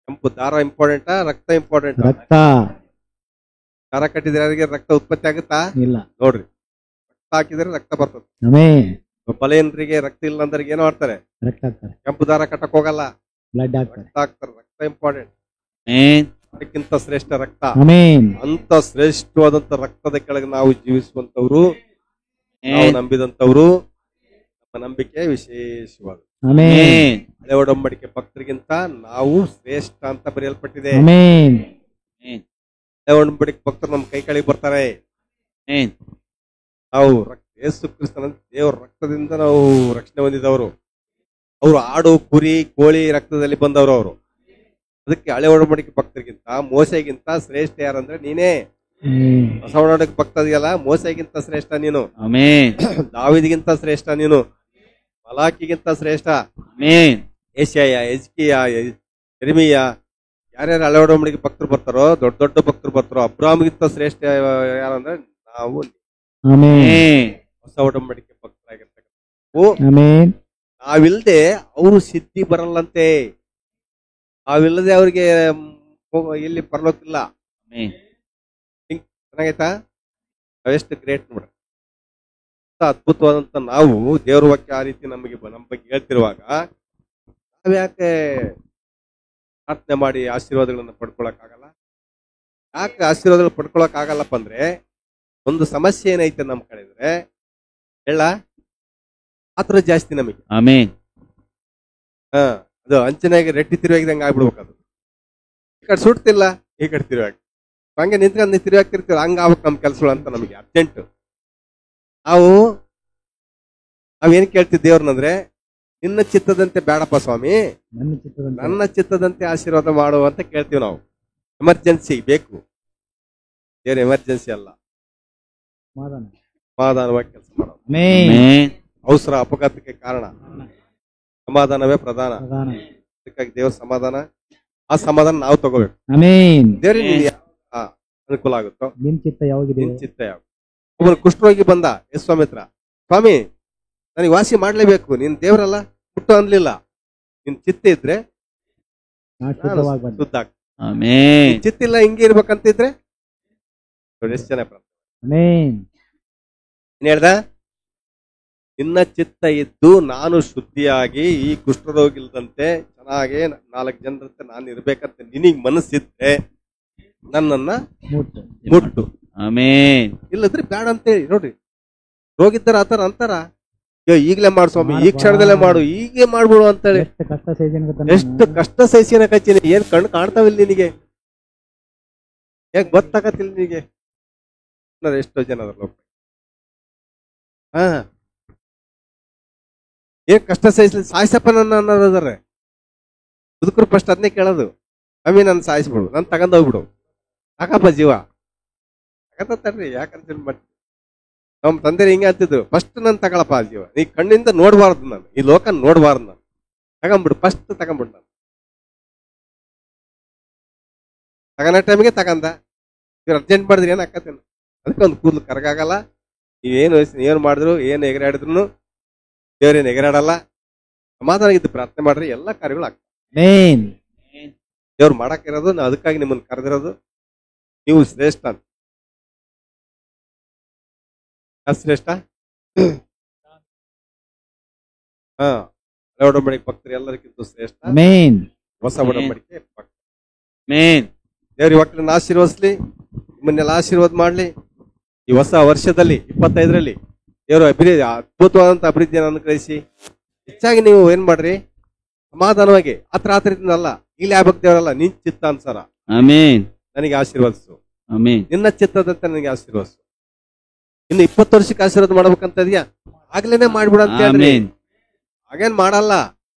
ಕೆಂಪು ದಾರ ಇಂಪಾರ್ಟೆಂಟಾ, ರಕ್ತ ಇಂಪಾರ್ಟೆಂಟ್? ರಕ್ತ. ದಾರ ಕಟ್ಟಿದ್ರೆ ಯಾರಿಗೆ ರಕ್ತ ಉತ್ಪತ್ತಿ ಆಗುತ್ತಾ? ಇಲ್ಲ. ನೋಡ್ರಿ, ರಕ್ತ ಹಾಕಿದ್ರೆ ರಕ್ತ ಬರ್ತದೆ. ಆಮೆನ್. ಬಲೆಯನ್ರಿಗೆ ರಕ್ತ ಇಲ್ಲ ಅಂದ್ರೆ ಏನೋ ಮಾಡ್ತಾರೆ, ರಕ್ತ ಹಾಕ್ತಾರೆ, ಕೆಂಪು ದಾರ ಕಟ್ಟಕ್ ಹೋಗಲ್ಲ, ಬ್ಲಡ್ ಹಾಕ್ತಾರೆ. ರಕ್ತ ಹಾಕ್ತಾರೆ. ರಕ್ತ ಇಂಪಾರ್ಟೆಂಟ್. ಆಮೆನ್. ಅದಕ್ಕಿಂತ ಶ್ರೇಷ್ಠ ರಕ್ತ. ಆಮೆನ್. ಅಂತ ಶ್ರೇಷ್ಠವಾದಂತ ರಕ್ತದ ಕೆಳಗೆ ನಾವು ಜೀವಿಸುವಂತವ್ರು, ನಾವು ನಂಬಿದಂತವ್ರು, ನಮ್ಮ ನಂಬಿಕೆ ವಿಶೇಷವಾದ. ಆಮೆನ್. ಹಳೆ ಒಡಂಬಡಿಕೆ ಭಕ್ತರಿಗಿಂತ ನಾವು ಶ್ರೇಷ್ಠ ಅಂತ ಬರೆಯಲ್ಪಟ್ಟಿದೆ. ಆಮೆನ್. ಹಳೆ ಒಡಂಬಡಿಕೆ ಭಕ್ತರು ನಮ್ಮ ಕೈ ಕೆಳಗೆ ಬರ್ತಾರೆ. ಆಮೆನ್. ನಾವು ಯೇಸು ಕ್ರಿಸ್ತನ ದೇವರ ರಕ್ತದಿಂದ ನಾವು ರಕ್ಷಣೆ ಹೊಂದಿದವರು. ಅವರು ಆಡು ಕುರಿ ಕೋಳಿ ರಕ್ತದಲ್ಲಿ ಬಂದವರು ಅವರು. ಅದಕ್ಕೆ ಹಳೆ ಒಡಂಬಡಿಕೆ ಭಕ್ತರಿಗಿಂತ ಮೋಸೆಗಿಂತ ಶ್ರೇಷ್ಠ ಯಾರಂದ್ರೆ ನೀನೇ. ಹೊಸ ಒಡಂಬಡಿಕೆ ಭಕ್ತ ಇದೆಯಲ್ಲ, ಮೋಸೆಗಿಂತ ಶ್ರೇಷ್ಠ ನೀನು, ಆಮೆನ್. ದಾವೀದಿಗಿಂತ ಶ್ರೇಷ್ಠ ನೀನು, ಮಲಾಕಿಗಿಂತ ಶ್ರೇಷ್ಠ, ಆಮೆನ್. ಏಷ್ಯಾಯ, ಎಜ್ಕಿಯ, ಯೆರೆಮೀಯ, ಯಾರ್ಯಾರು ಹಳೆ ಒಡಂಬಡಿಕೆ ಭಕ್ತರು ಬರ್ತಾರೋ, ದೊಡ್ಡ ದೊಡ್ಡ ಭಕ್ತರು ಬರ್ತಾರೋ, ಅಬ್ರಾಹ್ಮಗಿಂತ ಶ್ರೇಷ್ಠ ಯಾರಂದ್ರೆ ನಾವು. ಆಮೆನ್. ಹೊಸ ಒಡಂಬಡಿಕೆ ಭಕ್ತರಾಗಿರ್ತಕ್ಕಂಥ ಆಮೆನ್. ನಾವಿಲ್ದೆ ಅವರು ಸಿದ್ಧಿ ಬರಲ್ಲಂತೆ. ನಾವಿಲ್ಲದೆ ಅವ್ರಿಗೆ ಇಲ್ಲಿ ಪರಲೋಕಿಲ್ಲ. ಆಮೆನ್. ಚೆನ್ನಾಗೈತಾ? ನಾವೆಷ್ಟು ಗ್ರೇಟ್ ನೋಡ್ರಿ. ಅದ್ಭುತವಾದಂತ ನಾವು ದೇವ್ರ ವಾಕ್ಯ ಆ ರೀತಿ ನಮ್ಮ ಬಗ್ಗೆ ಹೇಳ್ತಿರುವಾಗ ನಾವ್ಯಾಕೆ ಪ್ರಾರ್ಥನೆ ಮಾಡಿ ಆಶೀರ್ವಾದಗಳನ್ನ ಪಡ್ಕೊಳಕ್ಕಾಗಲ್ಲ. ಯಾಕೆ ಆಶೀರ್ವಾದಗಳು ಪಡ್ಕೊಳಕ್ಕಾಗಲ್ಲಪ್ಪ ಅಂದ್ರೆ ಒಂದು ಸಮಸ್ಯೆ ಏನೈತೆ ನಮ್ ಕಡೆ ಅಂದ್ರೆ ಹೇಳ ಆತರ ಜಾಸ್ತಿ ನಮಗೆ. ಆಮೇನ್. ಅದು ಅಂಚನೆಗೆ ರೆಡ್ಡಿ ತಿರುವಾಗಿದಂಗೆ ಆಗ್ಬಿಡ್ಬೇಕು. ಅದು ಈ ಕಡೆ ಸುಡ್ತಿಲ್ಲ, ಈ ಕಡೆ ತಿರುವಾಗಿ ಹಂಗೆ ನಿಂತ್ಕೊಂಡು ತಿರುವಾಗ್ತಿರ್ತೀವಿ. ಹಂಗ ಆಗ್ಬೇಕು ನಮ್ ಕೆಲ್ಸಗಳು ಅಂತ ನಮಗೆ ಅರ್ಜೆಂಟ್. ನಾವೇನ್ ಕೇಳ್ತಿದ್ವಿ ದೇವ್ರನ್ನಂದ್ರೆ, ನಿನ್ನ ಚಿತ್ತದಂತೆ ಬೇಡಪ್ಪ ಸ್ವಾಮಿ, ನನ್ನ ಚಿತ್ತದಂತೆ ಆಶೀರ್ವಾದ ಮಾಡು ಅಂತ ಕೇಳ್ತೀವಿ ನಾವು. ಎಮರ್ಜೆನ್ಸಿ ಬೇಕು, ದೇವ್ರ ಎಮರ್ಜೆನ್ಸಿ ಅಲ್ಲ, ಸಮಾಧಾನವಾಗಿ ಕೆಲಸ ಮಾಡೋ. ಅವಸರ ಅಪಘಾತಕ್ಕೆ ಕಾರಣ, ಸಮಾಧಾನವೇ ಪ್ರಧಾನ. ಅದಕ್ಕಾಗಿ ದೇವ್ರ ಸಮಾಧಾನ, ಆ ಸಮಾಧಾನ ನಾವು ತಗೋಬೇಕು. ದೇವ್ರಿಗೆ ಅನುಕೂಲ ಆಗುತ್ತೋ ನಿನ್ ಚಿತ್ತ ಯಾವಾಗ. ಒಬ್ಬರು ಕುಷ್ಠರೋಗಿ ಬಂದ ಸ್ವಾಮಿ ಹತ್ರ, ಸ್ವಾಮಿ ನನಗೆ ವಾಸಿ ಮಾಡ್ಲೇಬೇಕು, ನೀನ್ ದೇವರಲ್ಲ ಹುಟ್ಟು ಅನ್ಲಿಲ್ಲ, ನಿನ್ ಚಿತ್ತ ಇದ್ರೆ ಶುದ್ಧ ಆಗ್ತದೆ. ಚಿತ್ತ ಇಲ್ಲ ಹಿಂಗೆ ಇರ್ಬೇಕಂತಿದ್ರೆ ಎಷ್ಟು ಜನ ಹೇಳ್ದ, ನಿನ್ನ ಚಿತ್ತ ಇದ್ದು ನಾನು ಶುದ್ಧಿಯಾಗಿ ಈ ಕುಷ್ಠರೋಗಿಲ್ದಂತೆ ಚೆನ್ನಾಗಿ 4 ಜನರಂತೆ ನಾನು ಇರ್ಬೇಕಂತ ನಿನಗ್ ಮನಸ್ಸಿದ್ರೆ ನನ್ನನ್ನ ಮುಟ್ಟು. ಇಲ್ಲದ್ರೆ ಬೇಡ ಅಂತೇಳಿ. ನೋಡ್ರಿ, ರೋಗಿದ್ದಾರ ಆತರ ಅಂತಾರ, ಈಗಲೇ ಮಾಡು ಸ್ವಾಮಿ, ಈ ಕ್ಷಣದಲ್ಲೇ ಮಾಡು, ಹೀಗೆ ಮಾಡ್ಬಿಡು ಅಂತೇಳಿ. ಎಷ್ಟು ಕಷ್ಟ ಸಹಿಸಿನ ಕಚ್ಚಿನಿ, ಏನ್ ಕಣ್ಣು ಕಾಣ್ತಾವಿಲ್ಲ ನಿನಗೆ, ಹೇಗ್ ಗೊತ್ತಾಗತ್ತಿಲ್ಲ ನಿನಗೆ. ಎಷ್ಟೋ ಜನ ಅದ್ರ ಏನ್ ಕಷ್ಟ ಸಹಿಸ್ಲಿ, ಸಾಯಿಸಪ್ಪ ನನ್ನ ಅನ್ನೋದಾರೆ ಬದುಕರು ಫಸ್ಟ್ ಅದನ್ನೇ ಕೇಳೋದು. ಸ್ವಾಮಿ ನನ್ನ ಸಾಯಿಸ್ಬಿಡು, ನನ್ ತಗೊಂಡೋಗ್ಬಿಡು, ಸಾಕಪ್ಪ ಜೀವ ತಗತರಿ. ಯಾಕಂತ ನಮ್ಮ ತಂದೆ ಹಿಂಗೆ ಅಂತಿದ್ರು, ಫಸ್ಟ್ ನನ್ ತಗೊಳಪ್ಪ ಜೀವ, ನೀ ಕಣ್ಣಿಂದ ನೋಡ್ಬಾರ್ದು, ನಾನು ಈ ಲೋಕ ನೋಡ್ಬಾರ್ದು, ನಾನು ತಗೊಂಡ್ಬಿಡು, ಫಸ್ಟ್ ತಗೊಂಡ್ಬಿಡು. ನಾನು ತಗೊಂಡ ಟೈಮಿಗೆ ತಗಂದ, ಇವ್ರು ಅರ್ಜೆಂಟ್ ಮಾಡಿದ್ರಿ ಏನ್ ಹಾಕತ್ತೇನೆ, ಅದಕ್ಕೆ ಒಂದು ಕೂದಲು ಕರಗಾಗಲ್ಲ. ನೀವೇನು ಮಾಡಿದ್ರು, ಏನು ಎಗರಾಡಿದ್ರು ದೇವ್ರೇನು ಎಗರಾಡಲ್ಲ. ಸಮಾಧಾನ ಇದ್ದು ಪ್ರಾರ್ಥನೆ ಮಾಡ್ರಿ, ಎಲ್ಲಾ ಕಾರ್ಯಗಳು ಆಗ್ತವೆ. ದೇವ್ರು ಮಾಡಕ್ಕಿರೋದು, ನಾವು ಅದಕ್ಕಾಗಿ ನಿಮ್ಮನ್ನು ಕರೆದಿರೋದು. ನೀವು ಶ್ರೇಷ್ಠ ಅಂತ. ಶ್ರೇಷ್ಠ ಒಡಂಬಡಿಕೆ ಭಕ್ತರು ಎಲ್ಲರಿಗಿಂತ ಶ್ರೇಷ್ಠ, ಹೊಸ ಒಡಂಬಡಿಕೆ ಭಕ್ತರು. ದೇವ್ರ ಮಕ್ಕಳನ್ನ ಆಶೀರ್ವದಿಸ್ಲಿ, ನಿಮ್ಮನ್ನೆಲ್ಲ ಆಶೀರ್ವಾದ ಮಾಡ್ಲಿ. ಈ ಹೊಸ ವರ್ಷದಲ್ಲಿ 25ರಲ್ಲಿ ದೇವರು ಅದ್ಭುತವಾದಂತ ಅಭಿವೃದ್ಧಿಯನ್ನು ಅನುಗ್ರಹಿಸಿ. ಹೆಚ್ಚಾಗಿ ನೀವು ಏನ್ ಮಾಡ್ರಿ, ಸಮಾಧಾನವಾಗಿ ಆತರದಿಂದ ಅಲ್ಲ, ಇಲ್ಲಿ ಆಗ್ಬೇಕು ದೇವರಲ್ಲ, ನಿನ್ ಚಿತ್ತ ಅನ್ಸಾರ ನನಗೆ ಆಶೀರ್ವದಿಸು, ನಿನ್ನ ಚಿತ್ತದಂತೆ ನನಗೆ ಆಶೀರ್ವದಿಸು. ಇನ್ನು 20 ವರ್ಷಕ್ಕೆ ಆಶೀರ್ವಾದ ಮಾಡ್ಬೇಕಂತ ಇದೆಯಾ, ಆಗ್ಲೇನೆ ಮಾಡ್ಬಿಡ ಅಂತ ಹೇಳ್ರಿ. ಹಾಗೇನ್ ಮಾಡಲ್ಲ,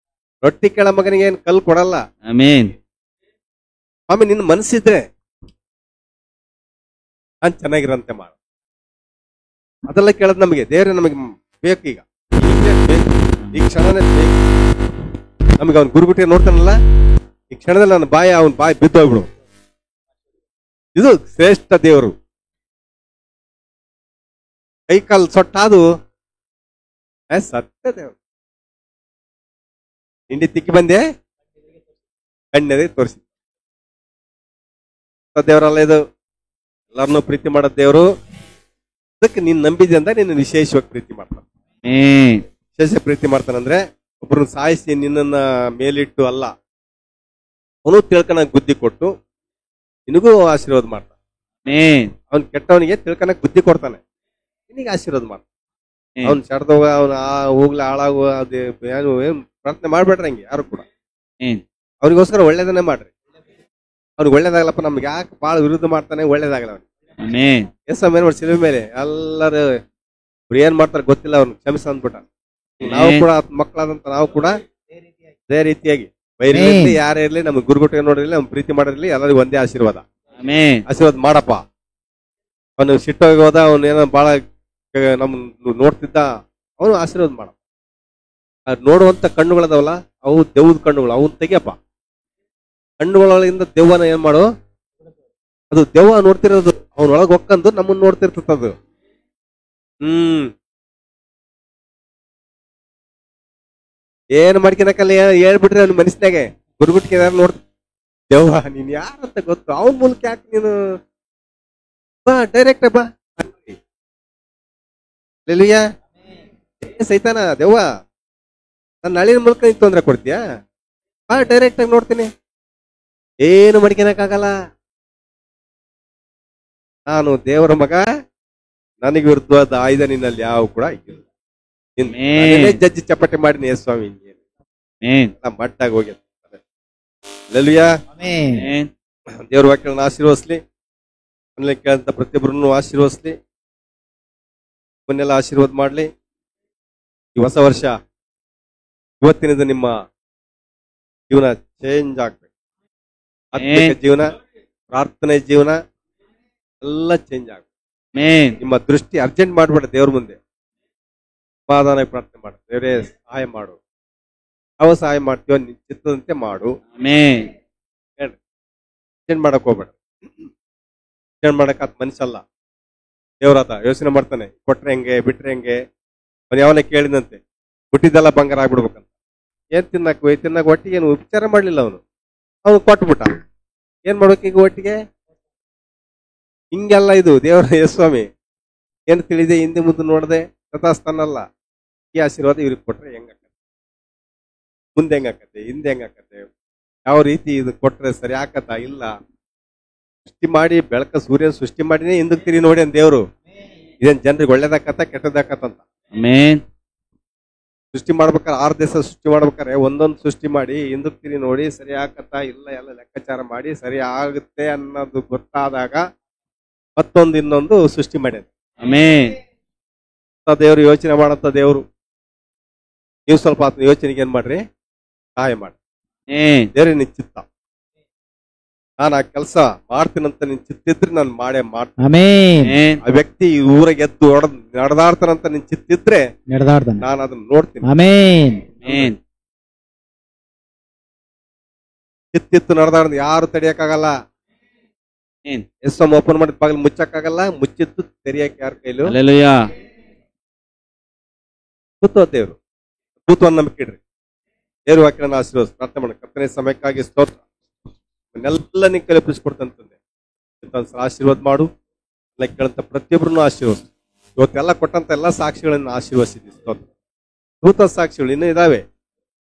ರೊಟ್ಟಿ ಕೆಳ ಮಗನಿಗೆ ಏನ್ ಕಲ್ ಕೊಡಲ್ಲ. ಸ್ವಾಮಿ ನಿನ್ನ ಮನಸ್ಸಿದ್ರೆ ನಾನ್ ಚೆನ್ನಾಗಿರಂತೆ ಮಾಡ, ಅದೆಲ್ಲ ಕೇಳದ್ ನಮಗೆ. ದೇವ್ರೆ ನಮಗೆ ಬೇಕು, ಈಗ ಬೇಕು, ಈ ಕ್ಷಣನೇ ಬೇಕು ನಮಗೆ. ಅವ್ನ ಗುರುಗುಟ್ಟಿಗೆ ನೋಡ್ತಾನಲ್ಲ, ಈ ಕ್ಷಣದಲ್ಲಿ ನನ್ನ ಅವನ ಬಾಯಿ ಬಿದ್ದೋಗ್ಬಿಡು. ಇದು ಶ್ರೇಷ್ಠ ದೇವರು. ಕೈ ಕಾಲು ಸೊಟ್ಟಾದು ಸತ್ಯ ದೇವರು. ಹಿಂಡಿ ತಿಕ್ಕಿ ಬಂದೆ, ಕಣ್ಣೆದೆ ತೋರಿಸಿ. ದೇವರಲ್ಲ ಇದು, ಎಲ್ಲರನ್ನೂ ಪ್ರೀತಿ ಮಾಡೋದ್ ದೇವರು. ಅದಕ್ಕೆ ನೀನ್ ನಂಬಿದೆ ಅಂತ ನಿನ್ನ ವಿಶೇಷವಾಗಿ ಪ್ರೀತಿ ಮಾಡ್ತಾನೆ. ವಿಶೇಷ ಪ್ರೀತಿ ಮಾಡ್ತಾನಂದ್ರೆ, ಒಬ್ಬರನ್ನ ಸಾಯಿಸಿ ನಿನ್ನನ್ನ ಮೇಲಿಟ್ಟು ಅಲ್ಲ, ಅವನು ತಿಳ್ಕನಕ್ ಬುದ್ಧಿ ಕೊಟ್ಟು ನಿನಗೂ ಆಶೀರ್ವಾದ ಮಾಡ್ತಾನೆ. ಅವ್ನ್ ಕೆಟ್ಟವನಿಗೆ ತಿಳ್ಕನಕ್ ಬುದ್ಧಿ ಕೊಡ್ತಾನೆ, ನಿನಗೆ ಆಶೀರ್ವಾದ ಮಾಡ್ತಾನೆ. ಅವ್ನ್ ಚಡ್ದೋಗ ಅವ್ನ ಹೋಗ್ಲಾ ಹಾಳಾಗುವ ಏನ್ ಪ್ರಾರ್ಥನೆ ಮಾಡ್ಬೇಡ್ರಿ ಹಂಗೆ ಯಾರು ಕೂಡ. ಅವ್ನಿಗೋಸ್ಕರ ಒಳ್ಳೇದನ್ನೇ ಮಾಡ್ರಿ. ಅವ್ನಿಗೆ ಒಳ್ಳೇದಾಗಲಪ್ಪ, ನಮ್ಗೆ ಯಾಕೆ ಬಾಳ ವಿರುದ್ಧ ಮಾಡ್ತಾನೆ, ಒಳ್ಳೇದಾಗಲ್ಲ ಅವ್ನಿಗೆ. ಏನ್ ಸಿಲುವೆ ಮೇಲೆ ಎಲ್ಲರೂ ಏನ್ ಮಾಡ್ತಾರೆ ಗೊತ್ತಿಲ್ಲ, ಅವ್ನು ಕ್ಷಮಿಸ ಅಂದ್ಬಿಟ್ಟ. ನಾವು ಕೂಡ ಮಕ್ಕಳಾದಂತ ನಾವು ಕೂಡ ಅದೇ ರೀತಿಯಾಗಿ ಬೈರ್ಲಿ ಯಾರೇ ಇರ್ಲಿ, ನಮ್ಗೆ ಗುರುಗುಟ್ಟಿಗೆ ನೋಡಿರ್ಲಿ, ನಮ್ ಪ್ರೀತಿ ಮಾಡಿರ್ಲಿ, ಎಲ್ಲರಿಗೂ ಒಂದೇ ಆಶೀರ್ವಾದ. ಆಶೀರ್ವಾದ ಮಾಡಪ್ಪ. ಅವನು ಸಿಟ್ಟೋಗಿ ಹೋದ, ಅವನು ಏನೋ ಬಾಳ ನಮ್ ನೋಡ್ತಿದ್ದ, ಅವನು ಆಶೀರ್ವಾದ ಮಾಡಪ್ಪ. ನೋಡುವಂತ ಕಣ್ಣುಗಳದಾವಲ್ಲ, ಅವು ದೆವ್ವದ ಕಣ್ಣುಗಳು, ಅವನ್ ತೆಗಿಯಪ್ಪ. ಕಣ್ಣುಗಳೊಳಗಿಂದ ದೆವ್ವನ ಏನ್ ಮಾಡು, ಅದು ದೆವ್ವ ನೋಡ್ತಿರೋದು, ಅವನೊಳಗೆ ಹೊಕ್ಕಂದು ನಮ್ಮನ್ನ ನೋಡ್ತಿರ್ತದ. ಏನ್ ಮಾಡ್ಕೊಳಕಲ್ಲ, ಹೇಳ್ಬಿಟ್ರಿ ಅವ್ನ ಮನಸ್ಸಿನಾಗೆ ಗುರುಗುಟ್ಟಿಗೆ ನೋಡ್ ದೆವ್ವ ನೀನ್ ಯಾರಂತ ಗೊತ್ತು, ಅವನ್ ಮೂಲಕ ಯಾಕೆ ನೀನು ಬಾ, ಡೈರೆಕ್ಟ್ ಬಾ. ಸೈತಾನ ದೆವ್ವ, ನನ್ನ ಅಳಿನ ಮೂಲಕ ನೀನ್ ತೊಂದ್ರೆ ಕೊಡ್ತೀಯಾ, ಬಾ ಡೈರೆಕ್ಟ್ ಆಗಿ ನೋಡ್ತೀನಿ. ಏನು ಮಡಿಕೆನಕ್ಕಾಗಲ್ಲ. ನಾನು ದೇವರ ಮಗ, ನನಗೆ ವಿರುದ್ಧವಾದ ಆಯುಧ ನಿನ್ನಲ್ಲಿ ಯಾವ ಕೂಡ ಇಲ್ಲ. ಜಜ್ಜಿ ಚಪ್ಪಟೆ ಮಾಡಿನಿ ಯೇಸು ಸ್ವಾಮಿ, ಮಟ್ಟಾಗಿ ಹೋಗ್ಯ. ಅಲ್ಲೆಲೂಯಾ. ದೇವ್ರ ವಾಕ್ಯಗಳನ್ನ ಆಶೀರ್ವದಿಸ್ಲಿ. ಮನೇಲಿ ಕೇಳಂತ ಪ್ರತಿಯೊಬ್ಬರನ್ನು ಆಶೀರ್ವದಿಸ್ಲಿ. ಇವನ್ನೆಲ್ಲ ಆಶೀರ್ವಾದ ಮಾಡ್ಲಿ. ಈ ಹೊಸ ವರ್ಷ ಇವತ್ತಿನಿಂದ ನಿಮ್ಮ ಜೀವನ ಚೇಂಜ್ ಆಗ್ಬೇಕು. ಆತ್ಮಿಕ ಜೀವನ, ಪ್ರಾರ್ಥನೆ ಜೀವನ ಎಲ್ಲ ಚೇಂಜ್ ಆಗ್ಬೇಕು. ನಿಮ್ಮ ದೃಷ್ಟಿ ಅರ್ಜೆಂಟ್ ಮಾಡ್ಬೇಡ. ದೇವ್ರ ಮುಂದೆ ಸಮಾಧಾನ ಪ್ರಾರ್ಥನೆ ಮಾಡು. ದೇವರೇ ಸಹಾಯ ಮಾಡು. ಯಾವ ಸಹಾಯ ಮಾಡ್ತೀವೋ ನಿನ್ ಚಿತ್ತದಂತೆ ಮಾಡು. ಹೇಳ್ರಿ, ಅರ್ಜೆಂಟ್ ಮಾಡಕ್ ಹೋಗ್ಬೇಡ. ಅರ್ಜೆಂಟ್ ಮಾಡಕ್ ಆತ ಮನುಷ್ಯಲ್ಲ, ದೇವ್ರಾತ ಯೋಚನೆ ಮಾಡ್ತಾನೆ. ಕೊಟ್ರೆ ಹೆಂಗೆ, ಬಿಟ್ರೆ ಹೆಂಗೆ. ಅವನು ಯಾವನೇ ಕೇಳಿದಂತೆ ಹುಟ್ಟಿದ್ದೆಲ್ಲ ಬಂಗಾರ ಆಗ್ಬಿಡ್ಬೇಕಂತ. ಏನ್ ತಿನ್ನಕ್ ಒಟ್ಟಿಗೆ ಏನು ಉಪಚಾರ ಮಾಡ್ಲಿಲ್ಲ. ಅವನು ಕೊಟ್ಬಿಟ್ಟ. ಏನ್ ಮಾಡ್ಬೇಕು ಈಗ ಒಟ್ಟಿಗೆ? ಹಿಂಗೆಲ್ಲ ಇದು ದೇವರ ಯೇಸ್ವಾಮಿ ಏನ್ ತಿಳಿದೆ, ಹಿಂದೆ ಮುಂದೆ ನೋಡದೆ ತಥಾಸ್ತಾನಲ್ಲ. ಈ ಆಶೀರ್ವಾದ ಇವ್ರಿಗೆ ಕೊಟ್ರೆ ಹೆಂಗಾಕತ್ತೆ, ಮುಂದೆ ಹೆಂಗಾಕತ್ತೆ, ಹಿಂದೆ ಹೆಂಗಾಕತ್ತೆ, ಯಾವ ರೀತಿ ಇದು ಕೊಟ್ರೆ ಸರಿ ಆಕತ್ತ ಇಲ್ಲ. ಸೃಷ್ಟಿ ಮಾಡಿ ಬೆಳಕ ಸೂರ್ಯನ ಸೃಷ್ಟಿ ಮಾಡಿನೇ ಹಿಂದಕ್ಕೆ ತಿರಿ ನೋಡಿ ಅಂತ ದೇವ್ರು. ಇದೇನ್ ಜನರಿಗೆ ಒಳ್ಳೇದಾಕತ್ತ ಕೆಟ್ಟದಾಕತ್ತಂತ. ಸೃಷ್ಟಿ ಮಾಡ್ಬೇಕಾರೆ 6 ದಿವಸ ಸೃಷ್ಟಿ ಮಾಡ್ಬೇಕಾರೆ ಒಂದೊಂದು ಸೃಷ್ಟಿ ಮಾಡಿ ಹಿಂದಕ್ಕೆ ತಿರಿ ನೋಡಿ ಸರಿ ಆಕತ್ತ ಇಲ್ಲ ಎಲ್ಲ ಲೆಕ್ಕಾಚಾರ ಮಾಡಿ ಸರಿ ಆಗುತ್ತೆ ಅನ್ನೋದು ಗೊತ್ತಾದಾಗ ಮತ್ತೊಂದು ಇನ್ನೊಂದು ಸೃಷ್ಟಿ ಮಾಡ್ಯಾರ. ದೇವ್ರು ಯೋಚನೆ ಮಾಡಂತ ದೇವ್ರು. ನೀವು ಸ್ವಲ್ಪ ಆತನ ಯೋಚನೆಗೆ ಏನ್ ಮಾಡ್ರಿ, ಸಹಾಯ ಮಾಡಿ. ದೇವ್ರಿ ನಿನ್ ಚಿತ್ತ, ನಾನು ಆ ಕೆಲಸ ಮಾಡ್ತೀನಂತ ನಿನ್ ಚಿತ್ತಿದ್ರೆ ನಾನು ಮಾಡೇ ಮಾಡ್ತೀನಿ. ಆ ವ್ಯಕ್ತಿ ಊರಾಗ ಎದ್ದು ನಡೆದಾಡ್ತಾನಂತ ನಿನ್ ಚಿತ್ತಿದ್ರೆ ನಾನು ಅದನ್ನ ನೋಡ್ತೀನಿ. ಚಿತ್ತಿತ್ತು ನಡೆದಾಡ್ದು ಯಾರು ತಡಿಯಕ್ಕಾಗಲ್ಲ. ಎಸ್ ಓಪನ್ ಮಾಡಿದ ಬಾಗಿಲು ಮುಚ್ಚಕ್ಕಾಗಲ್ಲ, ಮುಚ್ಚಿತ್ತು ತೆರಿಯಕ್ಕೆ ಯಾರ ಕೈಲು. ದೇವ್ರು ಅದ್ಭುತವನ್ನು ನಂಬಿಕೆ ಇಡ್ರಿ. ದೇವ್ರ ವಾಕ್ಯನ ಆಶೀರ್ವಾದ ಪ್ರಾರ್ಥನೆ ಮಾಡಿ. ಕರ್ತನೆ ಸಮಯಕ್ಕಾಗಿ ಸ್ತೋತ್ರ. ಎಲ್ಲ ನಿನ್ ಕಲ್ಪಿಸ್ಕೊಡ್ತಂತಂದೆ ಆಶೀರ್ವಾದ ಮಾಡು. ಕೇಳಂತ ಪ್ರತಿಯೊಬ್ಬರನ್ನು ಆಶೀರ್ವದಿಸು. ಇವತ್ತೆಲ್ಲ ಕೊಟ್ಟಂತ ಎಲ್ಲಾ ಸಾಕ್ಷಿಗಳನ್ನ ಆಶೀರ್ವದಿಸಿದ್ವಿ. ಸ್ತೋತ್ರ. ಅದ್ಭುತ ಸಾಕ್ಷಿಗಳು ಇನ್ನೂ ಇದಾವೆ.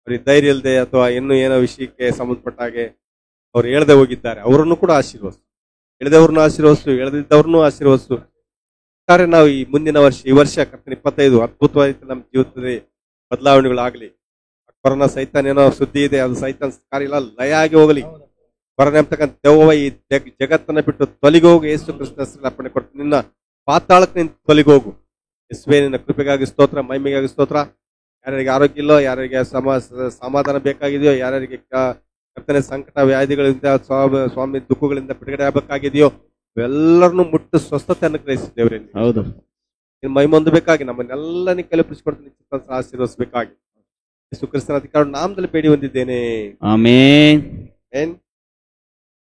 ಅವ್ರಿಗೆ ಧೈರ್ಯ ಇಲ್ಲದೆ ಅಥವಾ ಇನ್ನೂ ಏನೋ ವಿಷಯಕ್ಕೆ ಸಂಬಂಧಪಟ್ಟ ಹಾಗೆ ಅವ್ರು ಹೇಳ್ದೆ ಹೋಗಿದ್ದಾರೆ, ಅವರನ್ನು ಕೂಡ ಆಶೀರ್ವದಿಸು. ಎಳೆದವ್ರನ್ನ ಆಶೀರ್ವದಿಸು, ಎಳೆದಿದ್ದವ್ರನ್ನೂ ಆಶೀರ್ವದಿಸು. ನಾವು ಈ ಮುಂದಿನ ವರ್ಷ, ಈ ವರ್ಷ ಕರ್ತನೆ 25 ಅದ್ಭುತವಾದ ನಮ್ಮ ಜೀವಿತದಲ್ಲಿ ಬದಲಾವಣೆಗಳಾಗ್ಲಿ. ಕೊರೋನಾ ಸೈತಾನ್ ಏನೋ ಸುದ್ದಿ ಇದೆ, ಅದು ಸೈತಾನ್ ಕಾರ್ಯ ಇಲ್ಲ, ಲಯ ಆಗಿ ಹೋಗಲಿ. ಕೊರೋನಾ ಅಂತಕ್ಕಂಥ ದೆವ್ವ ಈ ಜಗತ್ತನ್ನ ಬಿಟ್ಟು ತೊಲಿಗೋಗು. ಯೇಸು ಕ್ರಿಸ್ತನ ಹೆಸರಲ್ಲಿ ಅರ್ಪಣೆ ಕೊಡ್ತೀನಿ. ನಿನ್ನ ಪಾತಾಳಕ್ಕೆ ನಿಂತು ತೊಲಿಗೋಗು. ಯೇಸುವೇ, ನಿನ್ನ ಕೃಪೆಗಾಗಿ ಸ್ತೋತ್ರ, ಮಹಿಮೆಗಾಗಿ ಸ್ತೋತ್ರ. ಯಾರ್ಯಾರಿಗೆ ಆರೋಗ್ಯ ಇಲ್ಲೋ, ಯಾರ್ಯಾರಿಗೆ ಸಮಾಧಾನ ಬೇಕಾಗಿದೆಯೋ, ಯಾರ್ಯಾರಿಗೆ ಕರ್ತನೆ ಸಂಕಟ ವ್ಯಾಧಿಗಳಿಂದ ಸ್ವಾಮಿ ದುಃಖಗಳಿಂದ ಬಿಡುಗಡೆ ಆಗಬೇಕಾಗಿದೆಯೋ ಎಲ್ಲರನ್ನು ಮುಟ್ಟು ಸ್ವಸ್ಥತೆ ಅನುಗ್ರಹಿಸಿದ್ದೇವ್ರಿ. ಹೌದು, ನಿನ್ನ ಮಹಿಮೆ ಹೊಂದಬೇಕಾಗಿ ನಮ್ಮನ್ನೆಲ್ಲ ನೀ ಕಲ್ಪಿಸಿಕೊಡ್ತೀನಿ. ಆಶೀರ್ವದಿಸಬೇಕಾಗಿ ಯೇಸು ಕ್ರಿಸ್ತನ ಅಧಿಕಾರ ನಾಮದಲ್ಲಿ ಬೇಡಿ ಹೊಂದಿದ್ದೇನೆ. ಆಮೆನ್. ಏನ್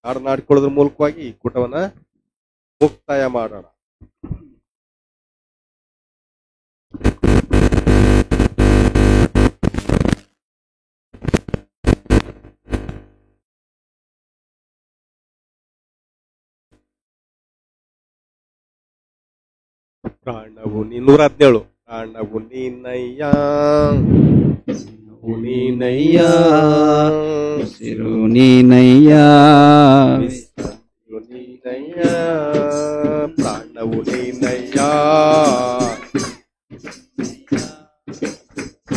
ಹಾಡಿಕೊಳ್ಳೋದ್ರ ಮೂಲಕವಾಗಿ ಈ ಕೂಟವನ್ನ ಮುಕ್ತಾಯ ಮಾಡೋಣ. ಪ್ರಾಣವು 117 ಪ್ರಾಣವು ನೀನಯ್ಯ, ನೀನಯ್ಯ, ಉಸಿರು ನೀನಯ್ಯ, ನೀನಯ್ಯ, ಪ್ರಾಣವು ನೀನಯ್ಯ,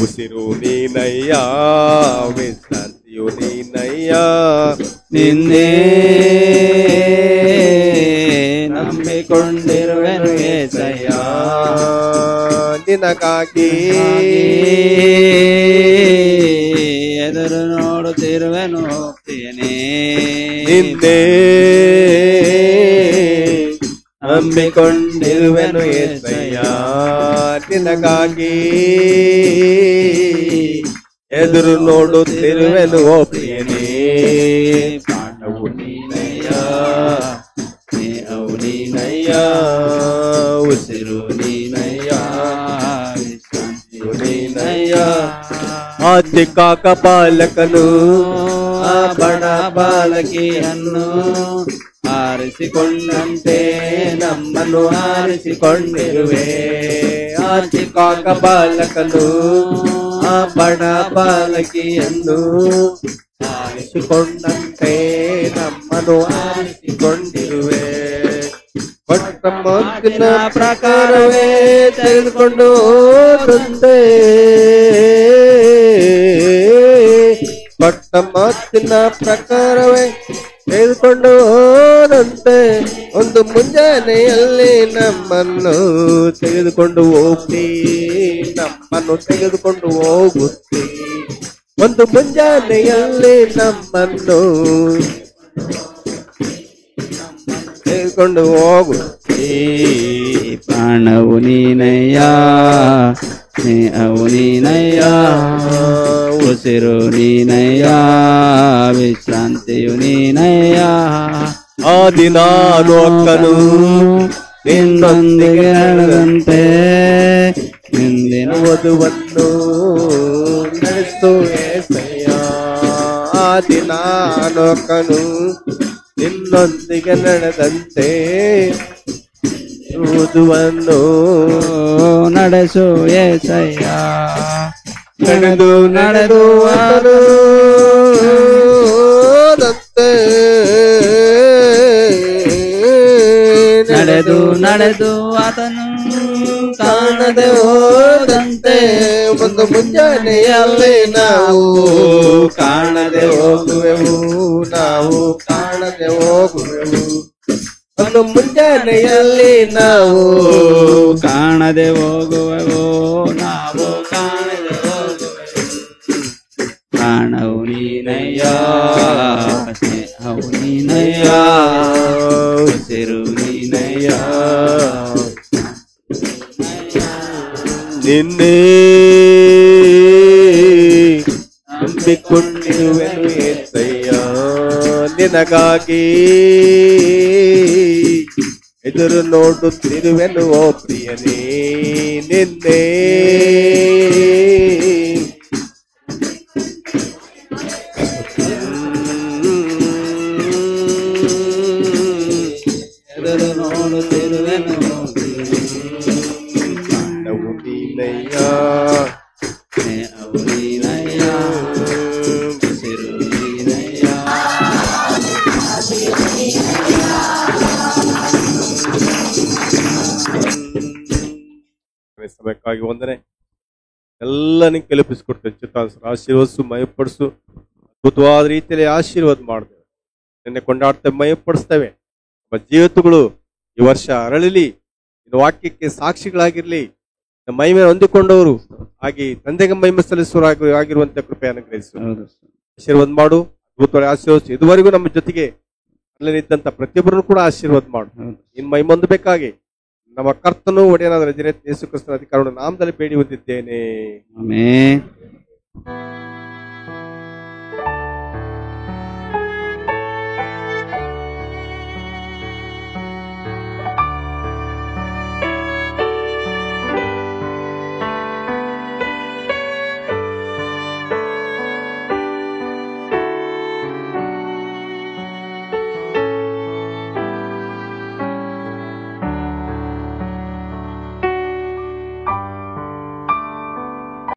ಉಸಿರು ನೀನಯ್ಯ, ವಿಶ್ರಾಂತಿಯು ನೀನಯ್ಯ. ನಿನ್ನೆ ನಂಬಿಕೊಂಡಿರುವೆನು ಏಸಯ್ಯ, ನಿನಗಾಗಿ ಎದುರು ನೋಡುತ್ತಿರುವೆನು ಹೋಗ್ತೇನೆ. ನಿನ್ನೆ ನಂಬಿಕೊಂಡಿರುವೆನು ಏಸಯ್ಯ, ನಿನಗಾಗಿ ಎದುರು ನೋಡುತ್ತಿರುವೆನು ಓ ಪ್ರಿಯನೇ. ಪ್ರಾಣವು ನೀನಯ್ಯ, ಸ್ನೇಹವು ನೀನಯ್ಯ, ಉಸಿರು ನೀನಯ್ಯ, ವಿಶ್ರಾಂತಿಯು ನೀನಯ್ಯ. ಆ ಚಿಕ್ಕ ಕಪಾಲಕನು ಆ ಬಡ ಬಾಲಕಿಯನ್ನು ಆರಿಸಿಕೊಂಡಂತೆ ನಮ್ಮನ್ನು ಆರಿಸಿಕೊಂಡಿರುವೆ. ಆ ಚಿಕ್ಕ ಕಪಾಲಕನು ಆ ಬಡ ಬಾಲಕಿಯನ್ನು ಆರಿಸಿಕೊಂಡಂತೆ ನಾನು ಆರಿಸಿಕೊಂಡಿರುವೆ. ಕೊಟ್ಟ ಮಾತಿನ ಪ್ರಕಾರವೇ ತೆಗೆದುಕೊಂಡು ಹೋದಂತೆ, ಕೊಟ್ಟ ಮಾತಿನ ಪ್ರಕಾರವೇ ತೆಗೆದುಕೊಂಡು ಹೋದಂತೆ, ಒಂದು ಮುಂಜಾನೆಯಲ್ಲಿ ನಮ್ಮನ್ನು ತೆಗೆದುಕೊಂಡು ಹೋಗ್ತಿ, ನಮ್ಮನ್ನು ತೆಗೆದುಕೊಂಡು ಹೋಗುತ್ತಿ. ಒಂದು ಮುಂಜಾನೆಯಲ್ಲಿ ನಮ್ಮನ್ನು ತೆಗೆದುಕೊಂಡು ಹೋಗುತ್ತಿ. ಪ್ರಾಣವು ನೀನಯ್ಯ, ಸ್ನೇಹವು ನೀನಯ್ಯ, ಉಸಿರು ನೀನಯ್ಯ, ವಿಶ್ರಾಂತಿಯು ನೀನಯ್ಯ. ಆದಿನಾನೊಕ್ಕನು ನಿನ್ನೊಂದಿಗೆ ನಡೆದಂತೆ ಹಿಂದಿನ ವಧುವನ್ನು ನಡೆಸು ಏಸಯ್ಯ. ಆದಿನಾನೊಕ್ಕನು ನಿನ್ನೊಂದಿಗೆ ನಡೆದಂತೆ ವಧುವನ್ನು ನಡೆಸು ಏಸಯ್ಯ. ನಡೆದು ನಡೆದು ಹೋದಂತೆ, ನಡೆದು ನಡೆದು ಆತನು ಕಾಣದೆ ಹೋದಂತೆ, ಒಂದು ಮುಂಜಾನೆಯಲ್ಲಿ ನಾವು ಕಾಣದೆ ಹೋಗುವೆವು, ನಾವು ಕಾಣದೆ ಹೋಗುವೆವು. ಒಂದು ಮುಂಜಾನೆಯಲ್ಲಿ ನಾವು ಕಾಣದೆ ಹೋಗುವೆವು, ನಾವು ಕಾಣದೆ ಹೋಗುವೆವು. ಪ್ರಾಣವು ನೀನಯ್ಯ, ಸ್ನೇಹವು ನೀನಯ್ಯ, ಉಸಿರು ನೀನಯ್ಯ. ನಿನ್ನೆ ನಂಬಿಕೊಂಡಿರುವೆನು ಏಸಯ್ಯ, ನಿನಗಾಗಿ ಎದುರು ನೋಡುತ್ತಿರುವೆನು ಓ ಪ್ರಿಯನೇ. ನಿನ್ನೆ ಎದುರು ನೋಡುತ್ತಿರುವೆನು, ನಾವು ನೀನಯ್ಯ, ಸ್ನೇಹವು ನೀನಯ್ಯ, ಉಸಿರು ನೀನಯ್ಯ. ಸಮಯಕ್ಕಾಗಿ ವಂದನೆ. ಎಲ್ಲ ನಿಂಗೆ ಕಲ್ಪಿಸಿಕೊಡ್ತೇವೆ. ಚಿತ್ತಾಂತರ ಆಶೀರ್ವದಿಸು, ಮಯಪಡಿಸು, ಅದ್ಭುತವಾದ ರೀತಿಯಲ್ಲಿ ಆಶೀರ್ವಾದ ಮಾಡ್ತೇವೆ. ನಿನ್ನೆ ಕೊಂಡಾಡ್ತೇವೆ, ಮಯಪಡಿಸ್ತೇವೆ. ನಮ್ಮ ಜೀವಿತಗಳು ಈ ವರ್ಷ ಅರಳಲಿ, ನಿನ್ನ ವಾಕ್ಯಕ್ಕೆ ಸಾಕ್ಷಿಗಳಾಗಿರ್ಲಿ. ನಮ್ಮ ಮಹಿಮೆ ಹೊಂದಿಕೊಂಡವರು ಹಾಗೆ ತಂದೆಗೆ ಮಹಿಮೆ ಸಲ್ಲಿಸುವರಾಗಿರುವಂತೆ ಕೃಪೆ ಅನುಗ್ರಹಿಸು. ಆಶೀರ್ವಾದ ಮಾಡು, ಅದ್ಭುತವಾಗಿ ಆಶೀರ್ವದಿಸು. ಇದುವರೆಗೂ ನಮ್ಮ ಜೊತೆಗೆ ಅಲ್ಲಿದ್ದಂತ ಪ್ರತಿಯೊಬ್ಬರನ್ನು ಕೂಡ ಆಶೀರ್ವಾದ ಮಾಡು. ನಿನ್ನ ಮಹಿಮೆ ಹೊಂದಬೇಕಾಗಿ ನಮ್ಮ ಕರ್ತನು ಒಡೆಯನಾದ ಯೇಸು ಕ್ರಿಸ್ತನ ಅಧಿಕಾರವನ್ನು ನಾಮದಲ್ಲಿ ಬೇಡಿ ಹೊಂದಿದ್ದೇನೆ. ಆಮೆನ್.